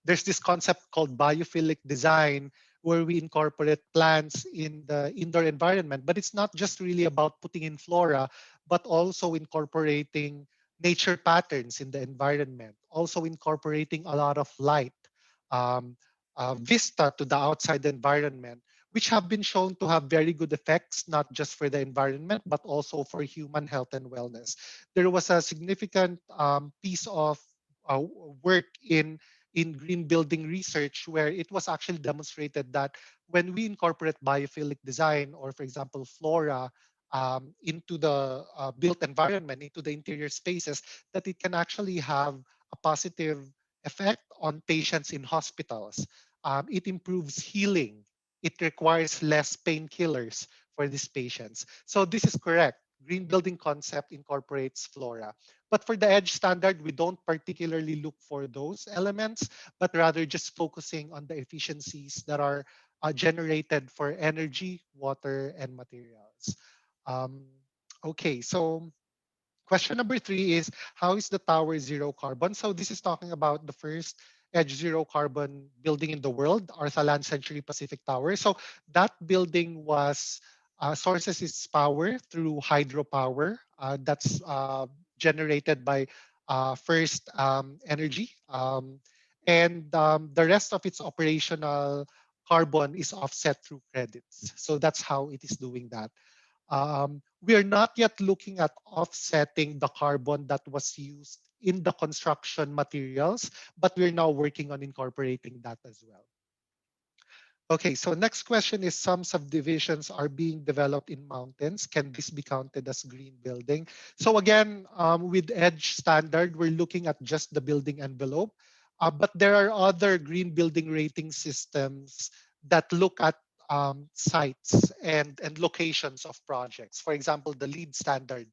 There's this concept called biophilic design where we incorporate plants in the indoor environment. But it's not just really about putting in flora, but also incorporating nature patterns in the environment, also incorporating a lot of light, um, vista to the outside environment, which have been shown to have very good effects, not just for the environment, but also for human health and wellness. There was a significant piece of uh, work in green building research where it was actually demonstrated that when we incorporate biophilic design, or for example flora, into the built environment, into the interior spaces, that it can actually have a positive effect on patients in hospitals. It improves healing. It requires less painkillers for these patients. So this is correct. Green building concept incorporates flora. But for the EDGE standard, we don't particularly look for those elements, but rather just focusing on the efficiencies that are generated for energy, water, and materials. Um, okay, so question number three is, how is the tower zero carbon? So this is talking about the first edge zero carbon building in the world, Arthalan Century Pacific Tower. So that building was sources its power through hydropower that's generated by first energy. And the rest of its operational carbon is offset through credits. So that's how it is doing that. We are not yet looking at offsetting the carbon that was used in the construction materials, but we're now working on incorporating that as well. Okay, so next question is, some subdivisions are being developed in mountains. Can this be counted as green building? So again, with EDGE standard, we're looking at just the building envelope, but there are other green building rating systems that look at sites and locations of projects. For example, the LEED standard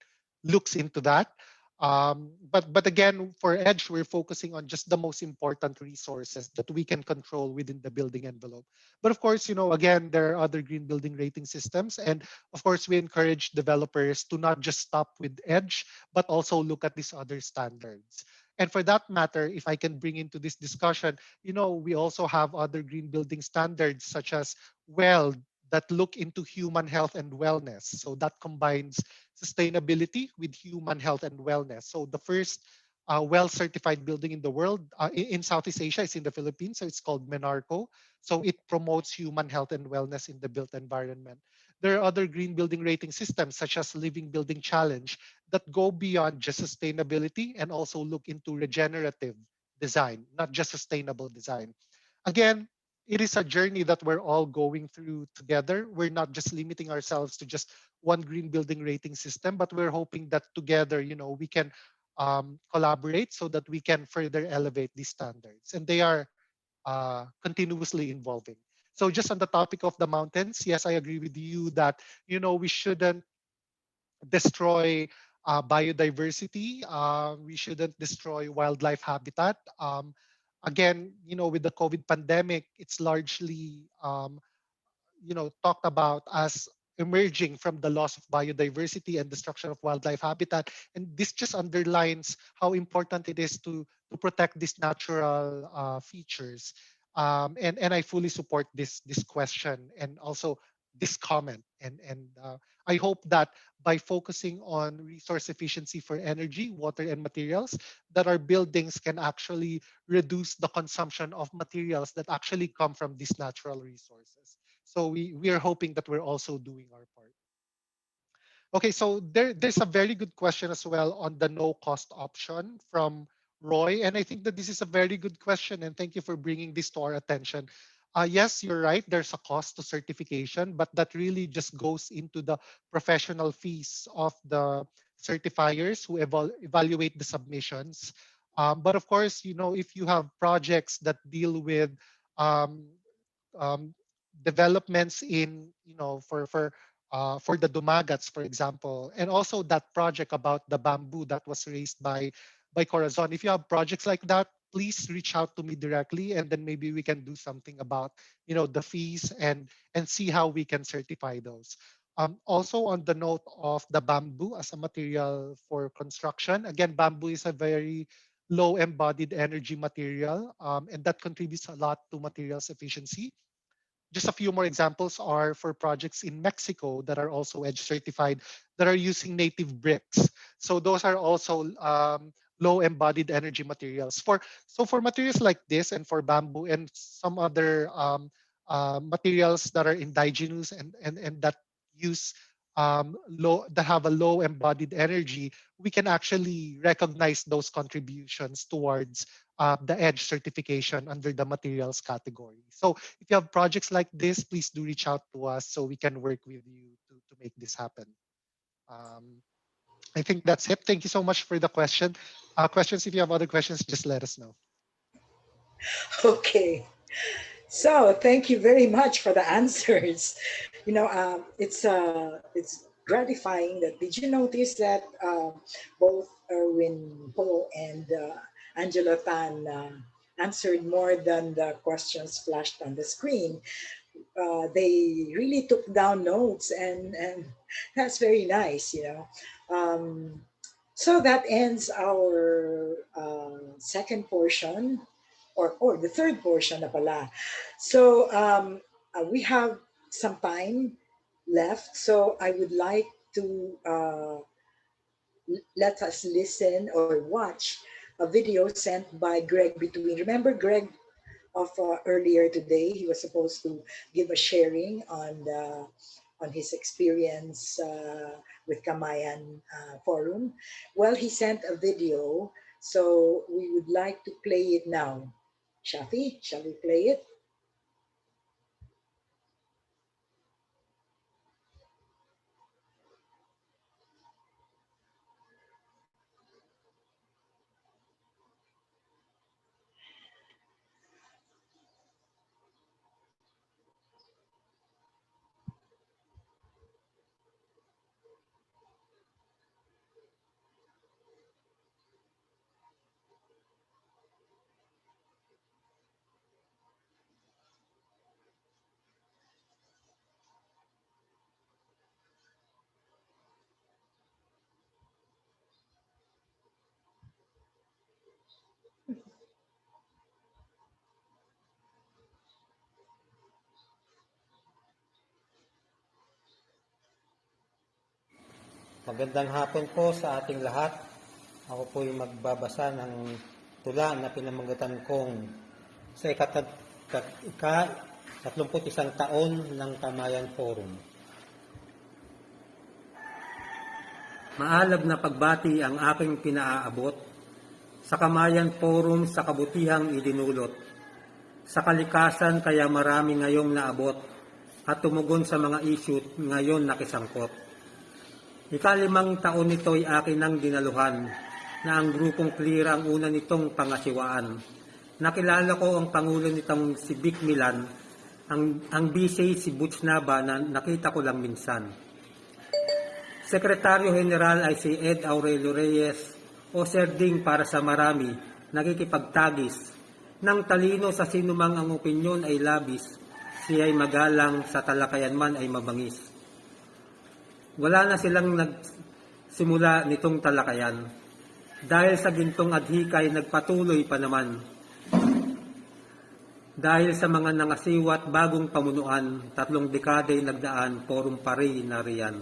looks into that. But again, for EDGE, we're focusing on just the most important resources that we can control within the building envelope. But of course, again, there are other green building rating systems. And of course, we encourage developers to not just stop with EDGE, but also look at these other standards. And for that matter, if I can bring into this discussion, we also have other green building standards such as WELL that look into human health and wellness. So that combines sustainability with human health and wellness. So the first well-certified building in the world in Southeast Asia is in the Philippines. So it's called Menarco. So it promotes human health and wellness in the built environment. There are other green building rating systems such as Living Building Challenge that go beyond just sustainability and also look into regenerative design, not just sustainable design. Again, it is a journey that we're all going through together. We're not just limiting ourselves to just one green building rating system, but we're hoping that together, we can collaborate so that we can further elevate these standards. And they are continuously evolving. So just on the topic of the mountains, yes, I agree with you that, we shouldn't destroy biodiversity. We shouldn't destroy wildlife habitat. Again, with the COVID pandemic, it's largely talked about as emerging from the loss of biodiversity and destruction of wildlife habitat. And this just underlines how important it is to protect these natural features. And I fully support this question and also this comment. And I hope that by focusing on resource efficiency for energy, water, and materials, that our buildings can actually reduce the consumption of materials that actually come from these natural resources. So we are hoping that we're also doing our part. Okay, so there's a very good question as well on the no cost option from Roy. And I think that this is a very good question. And thank you for bringing this to our attention. Yes, you're right. There's a cost to certification, but that really just goes into the professional fees of the certifiers who evaluate the submissions. But of course, if you have projects that deal with um, um, developments in for the Dumagats, for example, and also that project about the bamboo that was raised by Corazon. If you have projects like that, please reach out to me directly, and then maybe we can do something about the fees and see how we can certify those. Also, on the note of the bamboo as a material for construction, again, bamboo is a very low embodied energy material, and that contributes a lot to materials efficiency. Just a few more examples are for projects in Mexico that are also EDGE certified that are using native bricks. So those are also low embodied energy materials. For materials like this and for bamboo and some other materials that are indigenous and that use that have a low embodied energy, we can actually recognize those contributions towards the EDGE certification under the materials category. So if you have projects like this, please do reach out to us so we can work with you to make this happen. Um, I think that's it. Thank you so much for the question. Questions, if you have other questions, just let us know. Okay. So thank you very much for the answers. It's gratifying that did you notice that both Erwin Ho and Angela Tan answered more than the questions flashed on the screen. They really took down notes, and that's very nice. Um, so that ends our second portion, or the third portion na pala. So we have some time left, so I would like to let us listen or watch a video sent by Greg Between. Remember Greg of earlier today? He was supposed to give a sharing on his experience with Kamayan Forum. Well, he sent a video, so we would like to play it now. Shafi, shall we play it? Magandang hapon po sa ating lahat. Ako po yung magbabasa ng tula na pinamagatan kong sa ika-31 taon ng Kamayan Forum. Maalab na pagbati ang aking pinaaabot sa Kamayan Forum sa kabutihang idinulot. Sa kalikasan kaya marami ngayong naabot at tumugon sa mga issue ngayon nakisangkot. Ika-5 taon nito'y akin ang dinaluhan na ang grupong Clear ang una nitong pangasiwaan. Nakilala ko ang pangulo nitong si Vic Milan, ang BC si Butch Naba na nakita ko lang minsan. Sekretaryo General ay si Ed Aurelio Reyes o Serding para sa marami, nakikipagtagis. Nang talino sa sinumang ang opinyon ay labis, siya ay magalang sa talakayan man ay mabangis. Wala na silang nagsimula nitong talakayan. Dahil sa gintong adhikay nagpatuloy pa naman. Dahil sa mga nangasiwat bagong pamunuan, 3 dekade nagdaan, forum pa rin na riyan.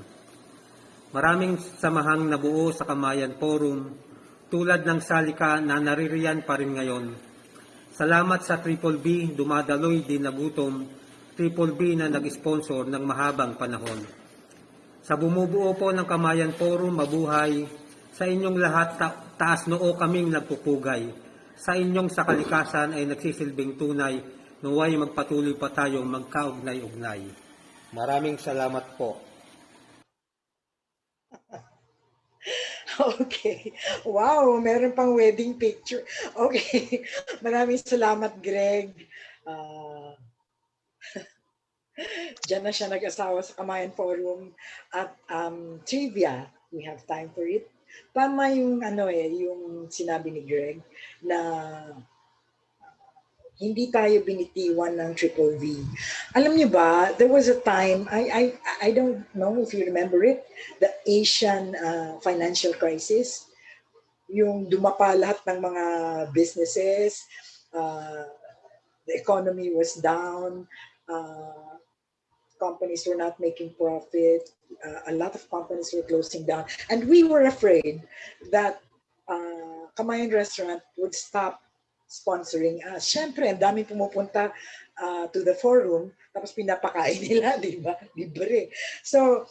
Maraming samahang nabuo sa Kamayan Forum, tulad ng salika na naririyan pa rin ngayon. Salamat sa Triple B, dumadaloy din na gutom, Triple B na nag-sponsor ng mahabang panahon. Sa bumubuo po ng Kamayan Forum, mabuhay. Sa inyong lahat, taas noo kaming nagpupugay. Sa inyong sa kalikasan ay nagsisilbing tunay, naway magpatuloy pa tayong magkaugnay-ugnay. Maraming salamat po. Okay. Wow, meron pang wedding picture. Okay. Maraming salamat, Greg. Diyan na siya nag-asawa sa Kamayan Forum. At trivia, we have time for it. Tama yung yung sinabi ni Greg na hindi tayo binitiwan ng Triple V. Alam niyo ba, there was a time, I don't know if you remember it, the Asian financial crisis, yung dumapa lahat ng mga businesses, the economy was down, companies were not making profit, a lot of companies were closing down, and we were afraid that Kamayan Restaurant would stop sponsoring us. Siyempre, ang daming pumupunta to the forum, tapos pinapakain nila, di ba? Libre. So,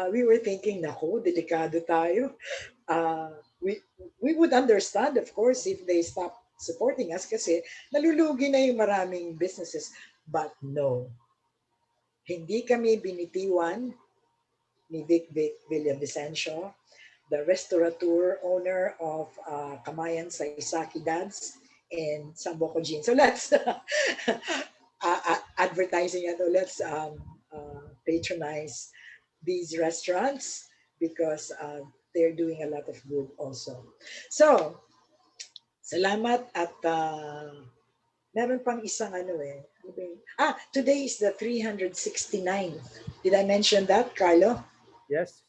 we were thinking, naku, delikado tayo. We would understand, of course, if they stop supporting us kasi nalulugi na yung maraming businesses. But no. Hindi kami binitiwan ni Vic Villavicencio, the restaurateur owner of Kamayan Saisaki Dads in Sambuco Jean. So let's advertising ito. Let's patronize these restaurants because they're doing a lot of good also. So, salamat at meron pang isang today is the 369th. Did I mention that, Carlo? Yes.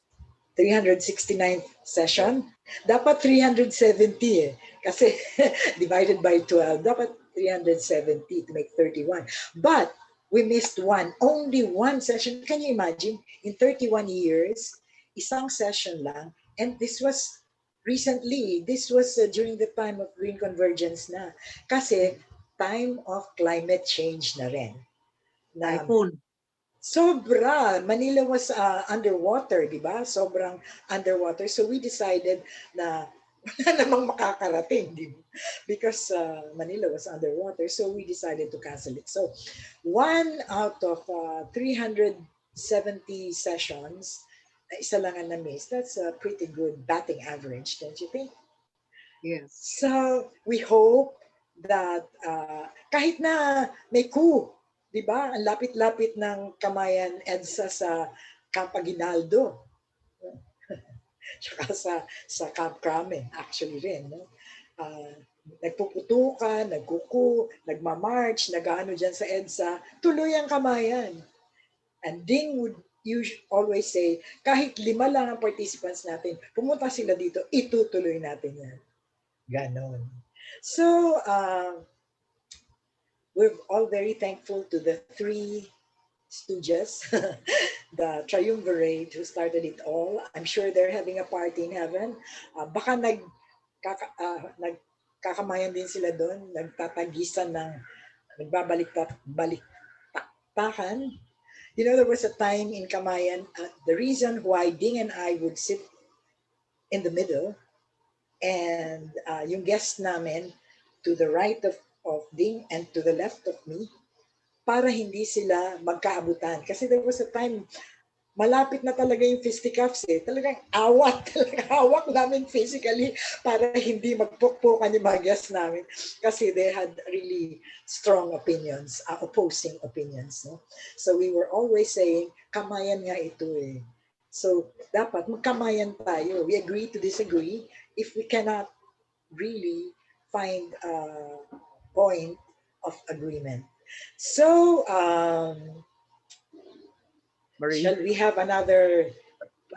369th session. Dapat 370 kasi divided by 12. Dapat 370 to make 31. But we missed one. Only one session. Can you imagine? In 31 years, isang session lang. And this was recently. This was during the time of Green Convergence na. Kasi time of climate change na rin. Typhoon. Sobra. Manila was underwater, di ba? Sobrang underwater. So we decided na wala namang makakarating, di ba? Because Manila was underwater. So we decided to cancel it. So 1 out of 370 sessions, isa lang ang na-miss. That's a pretty good batting average, don't you think? Yes. So we hope that kahit na may coup, di ba? Ang lapit-lapit ng Kamayan EDSA sa Camp Aguinaldo. Tsaka sa Camp Crame, actually rin. No? Nagpuputukan, nagkuku, nagmamarch, nag-ano dyan sa EDSA, tuloy ang Kamayan. And Ding would always say, kahit 5 lang ang participants natin, pumunta sila dito, itutuloy natin yan. Ganon. So, we're all very thankful to the 3 stooges the triumvirate who started it all. I'm sure they're having a party in heaven. Baka nagkakamayan din sila doon, nagtatagisan ng baliktakan. You know, there was a time in Kamayan, the reason why Ding and I would sit in the middle and yung guest namin to the right of Ding and to the left of me para hindi sila magkaabutan. Kasi there was a time, malapit na talaga yung fisticuffs eh. Talagang awat, talagang hawak namin physically para hindi magpukpukan yung mga guests namin. Kasi they had really strong opinions, opposing opinions. No? So we were always saying, kamayan nga ito eh. So dapat magkamayan tayo. We agree to disagree if we cannot really find a point of agreement. So, Marie? shall we have another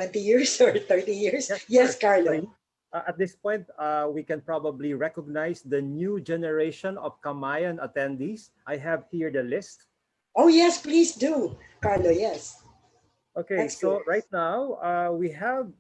20 years or 30 years? Yes, Carlo. Marie, at this point, we can probably recognize the new generation of Kamayan attendees. I have here the list. Oh, yes, please do, Carlo, yes. Okay, so right now, we have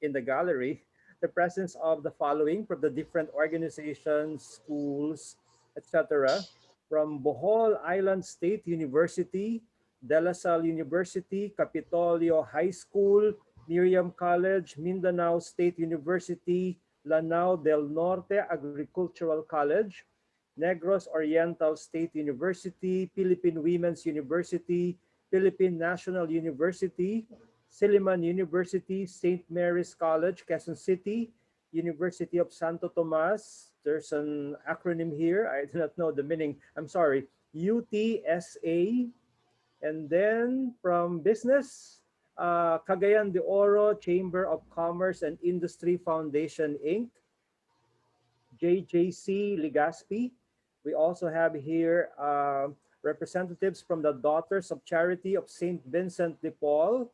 in the gallery the presence of the following from the different organizations, schools, etc. From Bohol Island State University, De La Salle University, Capitolio High School, Miriam College, Mindanao State University, Lanao del Norte Agricultural College, Negros Oriental State University, Philippine Women's University, Philippine National University, Silliman University, St. Mary's College, Quezon City, University of Santo Tomas. There's an acronym here. I do not know the meaning. I'm sorry. UTSA. And then from business, Cagayan de Oro Chamber of Commerce and Industry Foundation, Inc., JJC Legazpi. We also have here representatives from the Daughters of Charity of St. Vincent de Paul.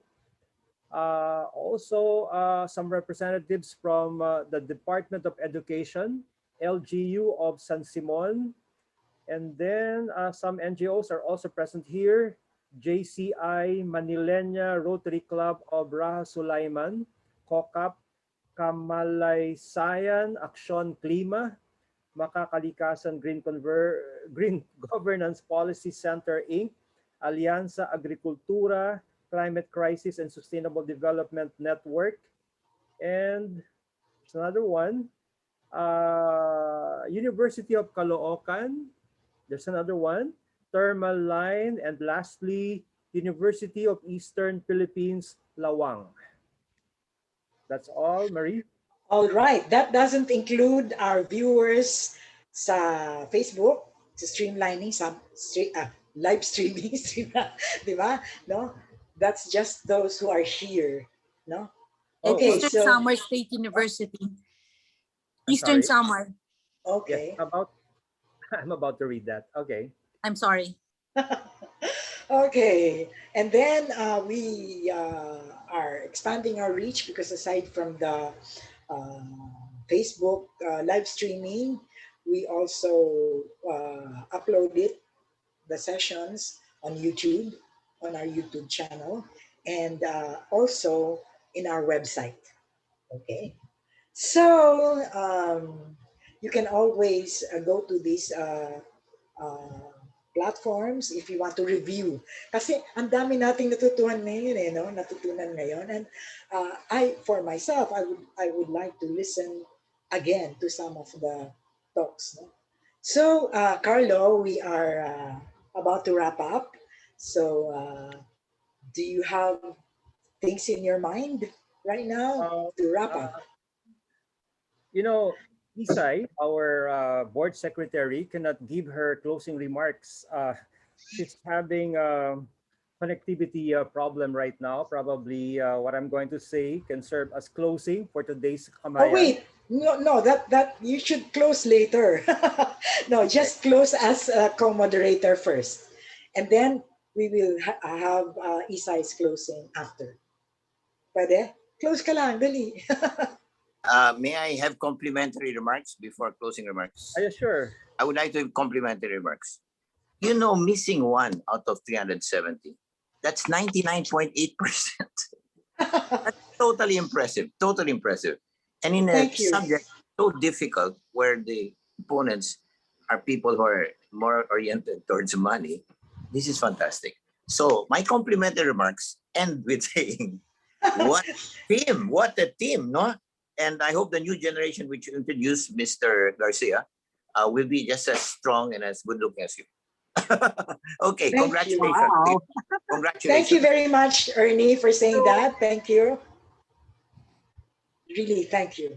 Also, some representatives from the Department of Education, LGU of San Simon. And then some NGOs are also present here. JCI Manilena Rotary Club of Raha Sulaiman, COCAP, Kamalaysayan Aksyon Klima, Makakalikasan Green Governance Policy Center, Inc., Alianza Agricultura, Climate Crisis and Sustainable Development Network, and there's another one, University of Caloocan, there's another one, Thermal Line, and lastly, University of Eastern Philippines, Lawang. That's all, Marie. All right, that doesn't include our viewers sa Facebook, sa streamlining, live streaming, di ba? No? That's just those who are here, no? Okay, Eastern so Samar State University. Eastern Samar. Okay. Yes, I'm about to read that. Okay. I'm sorry. Okay, and then we are expanding our reach because aside from the Facebook live streaming, we also upload the sessions on YouTube, on our YouTube channel, and also in our website. Okay, so you can always go to these platforms if you want to review. Kasi ang dami nating natutunan ngayon eh, no? Natutunan ngayon. And for myself, I would like to listen again to some of the talks. No? So, Carlo, we are about to wrap up. So, do you have things in your mind right now to wrap up? You know, Isay, our board secretary, cannot give her closing remarks. She's having a connectivity problem right now. Probably what I'm going to say can serve as closing for today's Kamayan. Oh wait, no, that you should close later. No, just close as a co-moderator first, and then we will have Isay's closing after. Pwede? Close ka lang, dali. May I have complimentary remarks before closing remarks? Sure. I would like to have complimentary remarks. You know, missing one out of 370 That's 99.8%. That's totally impressive. Totally impressive. And in a Thank you. subject so difficult where the opponents are people who are more oriented towards money, this is fantastic. So my complimentary remarks end with saying, what team, what a team, no? And I hope the new generation which you introduced, Mr. Garcia, will be just as strong and as good looking as you. Okay, Thank you. congratulations. Wow. Congratulations. Thank you very much, Ernie, for saying that. Thank you. Really, thank you.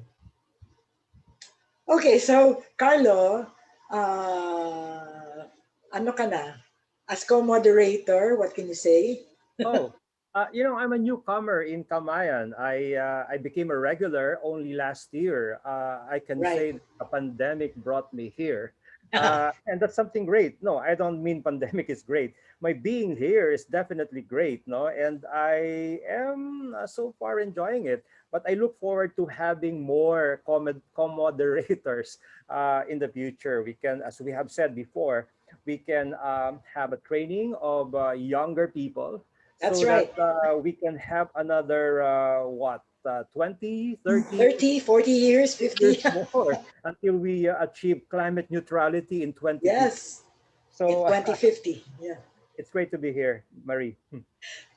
Okay, so Carlo, ano ka na? As co-moderator, what can you say? Oh, I'm a newcomer in Kamayan. I became a regular only last year. I can say Right. that a pandemic brought me here. And that's something great. No, I don't mean pandemic is great. My being here is definitely great, no? And I am so far enjoying it. But I look forward to having more co-moderators in the future. We can, as we have said before, we can have a training of younger people That's so that right. we can have another 20, 30 30, 40 years, 50. years more until we achieve climate neutrality in 2050. Yes, in So 2050. Yeah. it's great to be here, Marie.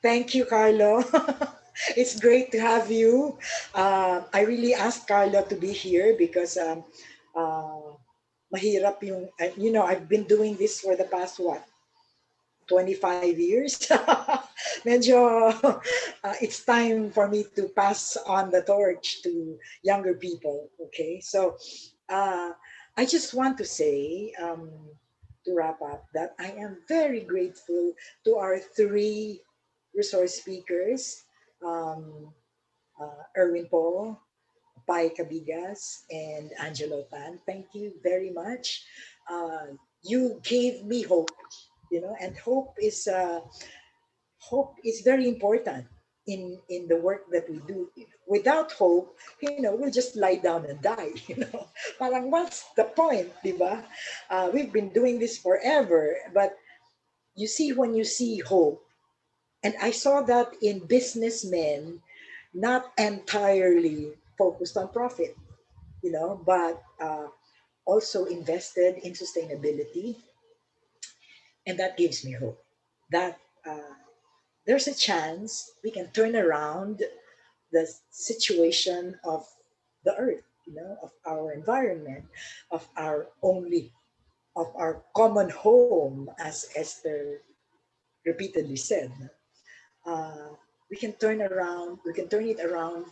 Thank you, Carlo. It's great to have you. I really asked Carlo to be here because uh, mahirap yung, I've been doing this for the past, 25 years. Medyo, it's time for me to pass on the torch to younger people. Okay, so uh, I just want to say, to wrap up, that I am very grateful to our three resource speakers, um, Erwin Paul, Pai Cabigas, and Angelo Tan. Thank you very much. You gave me hope, and hope is very important in the work that we do. Without hope, we'll just lie down and die. Parang what's the point, di ba? We've been doing this forever, but you see, when you see hope, and I saw that in businessmen, not entirely focused on profit, but also invested in sustainability, and that gives me hope that there's a chance we can turn around the situation of the earth, of our environment, of our common home, as Esther repeatedly said. Uh, we can turn it around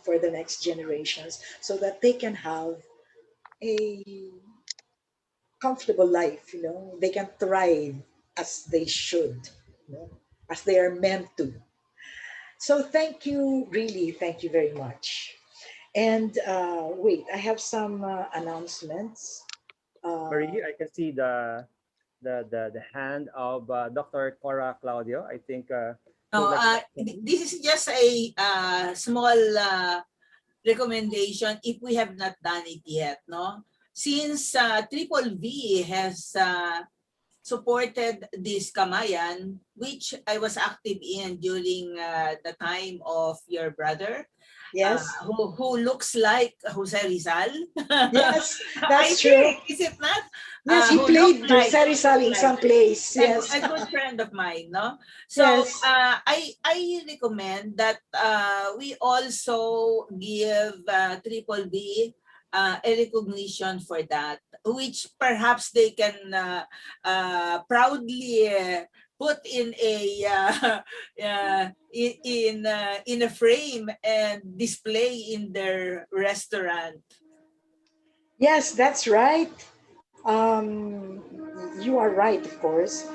for the next generations so that they can have a comfortable life, they can thrive as they should, as they are meant to. So thank you, really, thank you very much. And wait, I have some announcements. Marie, I can see the hand of Dr. Cora Claudio. I think she would No, like to. this is just a small recommendation if we have not done it yet, no? Since Triple V has supported this Kamayan, which I was active in during the time of your brother, Yes. who looks like Jose Rizal. Yes, I that's true. think, is it not? Yes, he Who played looks like, Jose Rizal in some place. Yes. a good friend of mine, no? So Yes. I recommend that we also give Triple B a recognition for that, which perhaps they can proudly put in a in a frame and display in their restaurant. Yes, that's right. You are right, of course.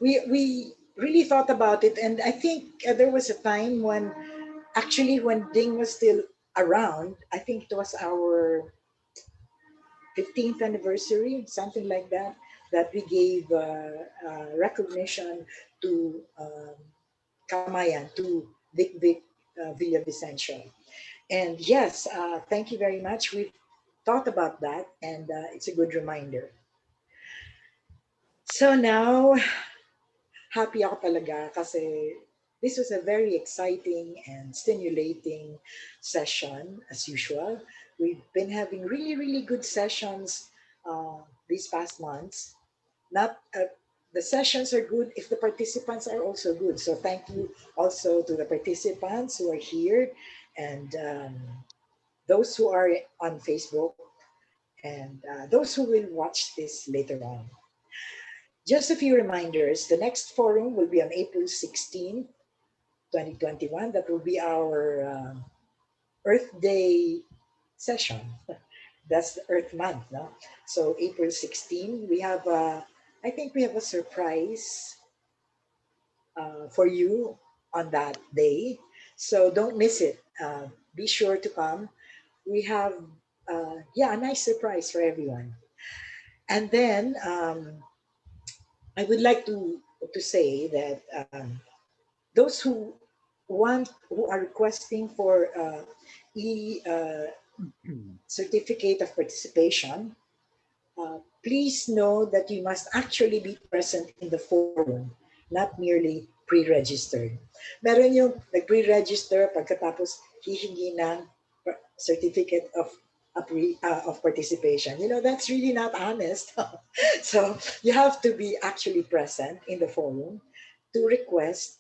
We really thought about it, and I think there was a time when, actually, when Ding was still around. I think it was our 15th anniversary, something like that, that we gave recognition to Kamayan, to Vic Villavicencio. And yes, thank you very much. We've thought about that, and it's a good reminder. So now, happy ako talaga kasi this was a very exciting and stimulating session as usual. We've been having really, really good sessions these past months. Not The sessions are good if the participants are also good. So thank you also to the participants who are here and those who are on Facebook and those who will watch this later on. Just a few reminders. The next forum will be on April 16, 2021. That will be our Earth Day session. That's the Earth Month, no? So April 16, I think we have a surprise for you on that day. So don't miss it. Be sure to come. We have, a nice surprise for everyone. And then I would like to say that those who are requesting for e certificate of participation, please know that you must actually be present in the forum, not merely pre-registered. Meron yung nag-pre-register pagkatapos hihingi ng certificate of participation. That's really not honest. So you have to be actually present in the forum to request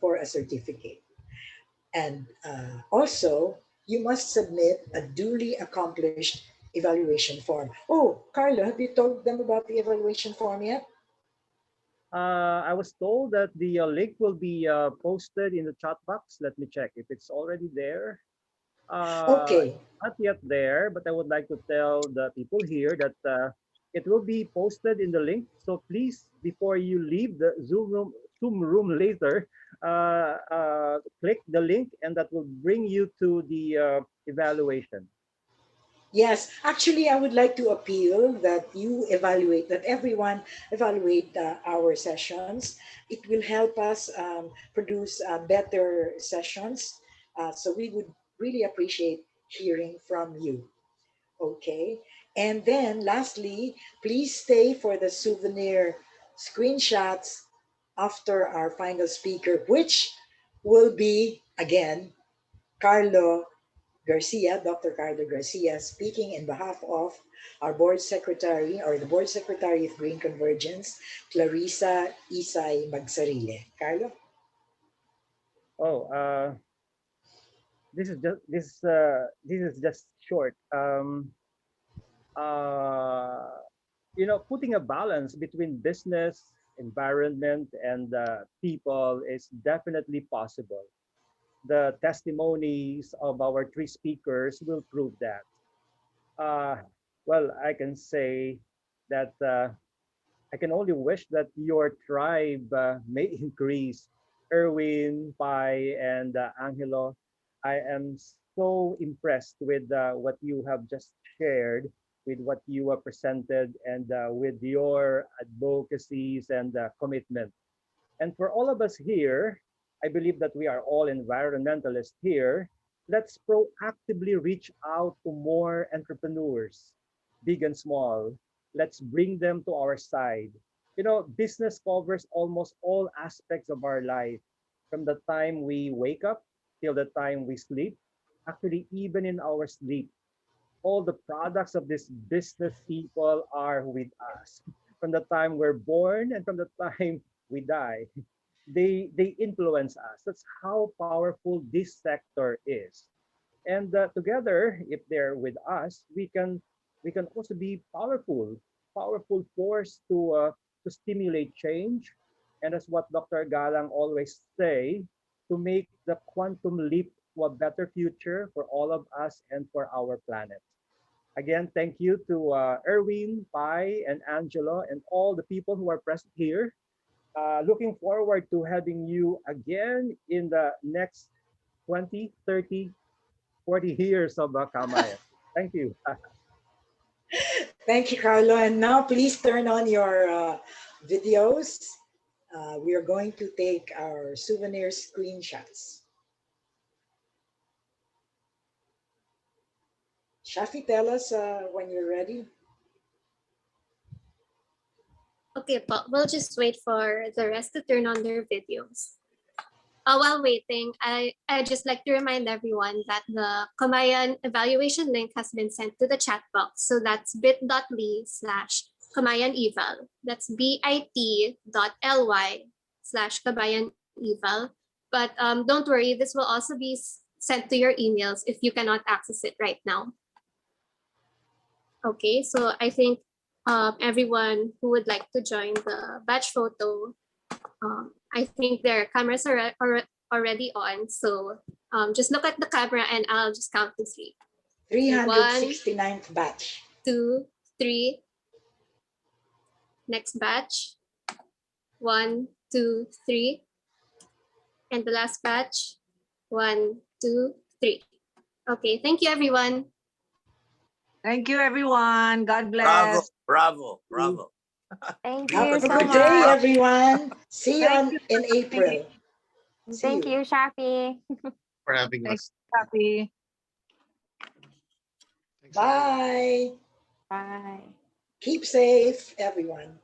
for a certificate. And also, you must submit a duly accomplished evaluation form. Oh, Carlo, have you told them about the evaluation form yet? I was told that the link will be posted in the chat box. Let me check if it's already there. Okay. Not yet there, but I would like to tell the people here that it will be posted in the link. So please, before you leave the Zoom room later, click the link, and that will bring you to the evaluation. Yes, actually, I would like to appeal that that everyone evaluate our sessions. It will help us produce better sessions. So we would really appreciate hearing from you. Okay. And then lastly, please stay for the souvenir screenshots after our final speaker, which will be, again, Carlo Garcia, Dr. Carlo Garcia, speaking in behalf of our board secretary or the board secretary of Green Convergence, Clarissa Isay Magsarile. Carlo? Oh, this is just short. Uh, Putting a balance between business, environment, and people is definitely possible. The testimonies of our three speakers will prove that. Uh, well, I can say that I can only wish that your tribe may increase. Erwin, Pai, and Angelo, I am so impressed with what you have just shared, with what you presented, and with your advocacies and commitment. And for all of us here, I believe that we are all environmentalists here. Let's proactively reach out to more entrepreneurs, big and small. Let's bring them to our side. Business covers almost all aspects of our life, from the time we wake up till the time we sleep. Actually, even in our sleep, all the products of this business people are with us from the time we're born and from the time we die. They influence us. That's how powerful this sector is. And together, if they're with us, we can also be powerful force to stimulate change, and that's what Dr. Galang always say, to make the quantum leap to a better future for all of us and for our planet. Again, thank you to Erwin, Pai, and Angelo, and all the people who are present here. Looking forward to having you again in the next 20, 30, 40 years of Kamayan. Thank you. Thank you, Carlo. And now please turn on your videos. We are going to take our souvenir screenshots. Shafi, tell us when you're ready. Okay, but we'll just wait for the rest to turn on their videos. While waiting, I just like to remind everyone that the Kamayan evaluation link has been sent to the chat box. So that's bit.ly/KamayanEval. That's bit.ly/KamayanEval. But don't worry, this will also be sent to your emails if you cannot access it right now. Okay, so I think everyone who would like to join the batch photo, I think their cameras are already on. So just look at the camera and I'll just count to three. 369th batch. 2, 3. Next batch. 1, 2, 3. And the last batch. 1, 2, 3. Okay, thank you, everyone. Thank you, everyone. God Bravo, bless. bravo, bravo. Thank Have you a so good day, much. everyone. See you Thank you, in April. See Thank you. you, Shafi. For having Thank us. you, Happy. Thanks, everyone. Bye. Bye. Keep safe, everyone.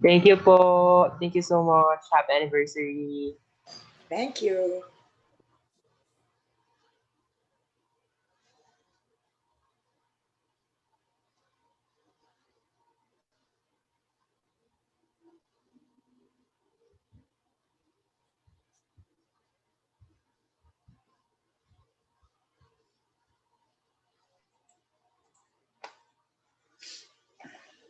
Thank you po. Thank you so much. Happy anniversary. Thank you.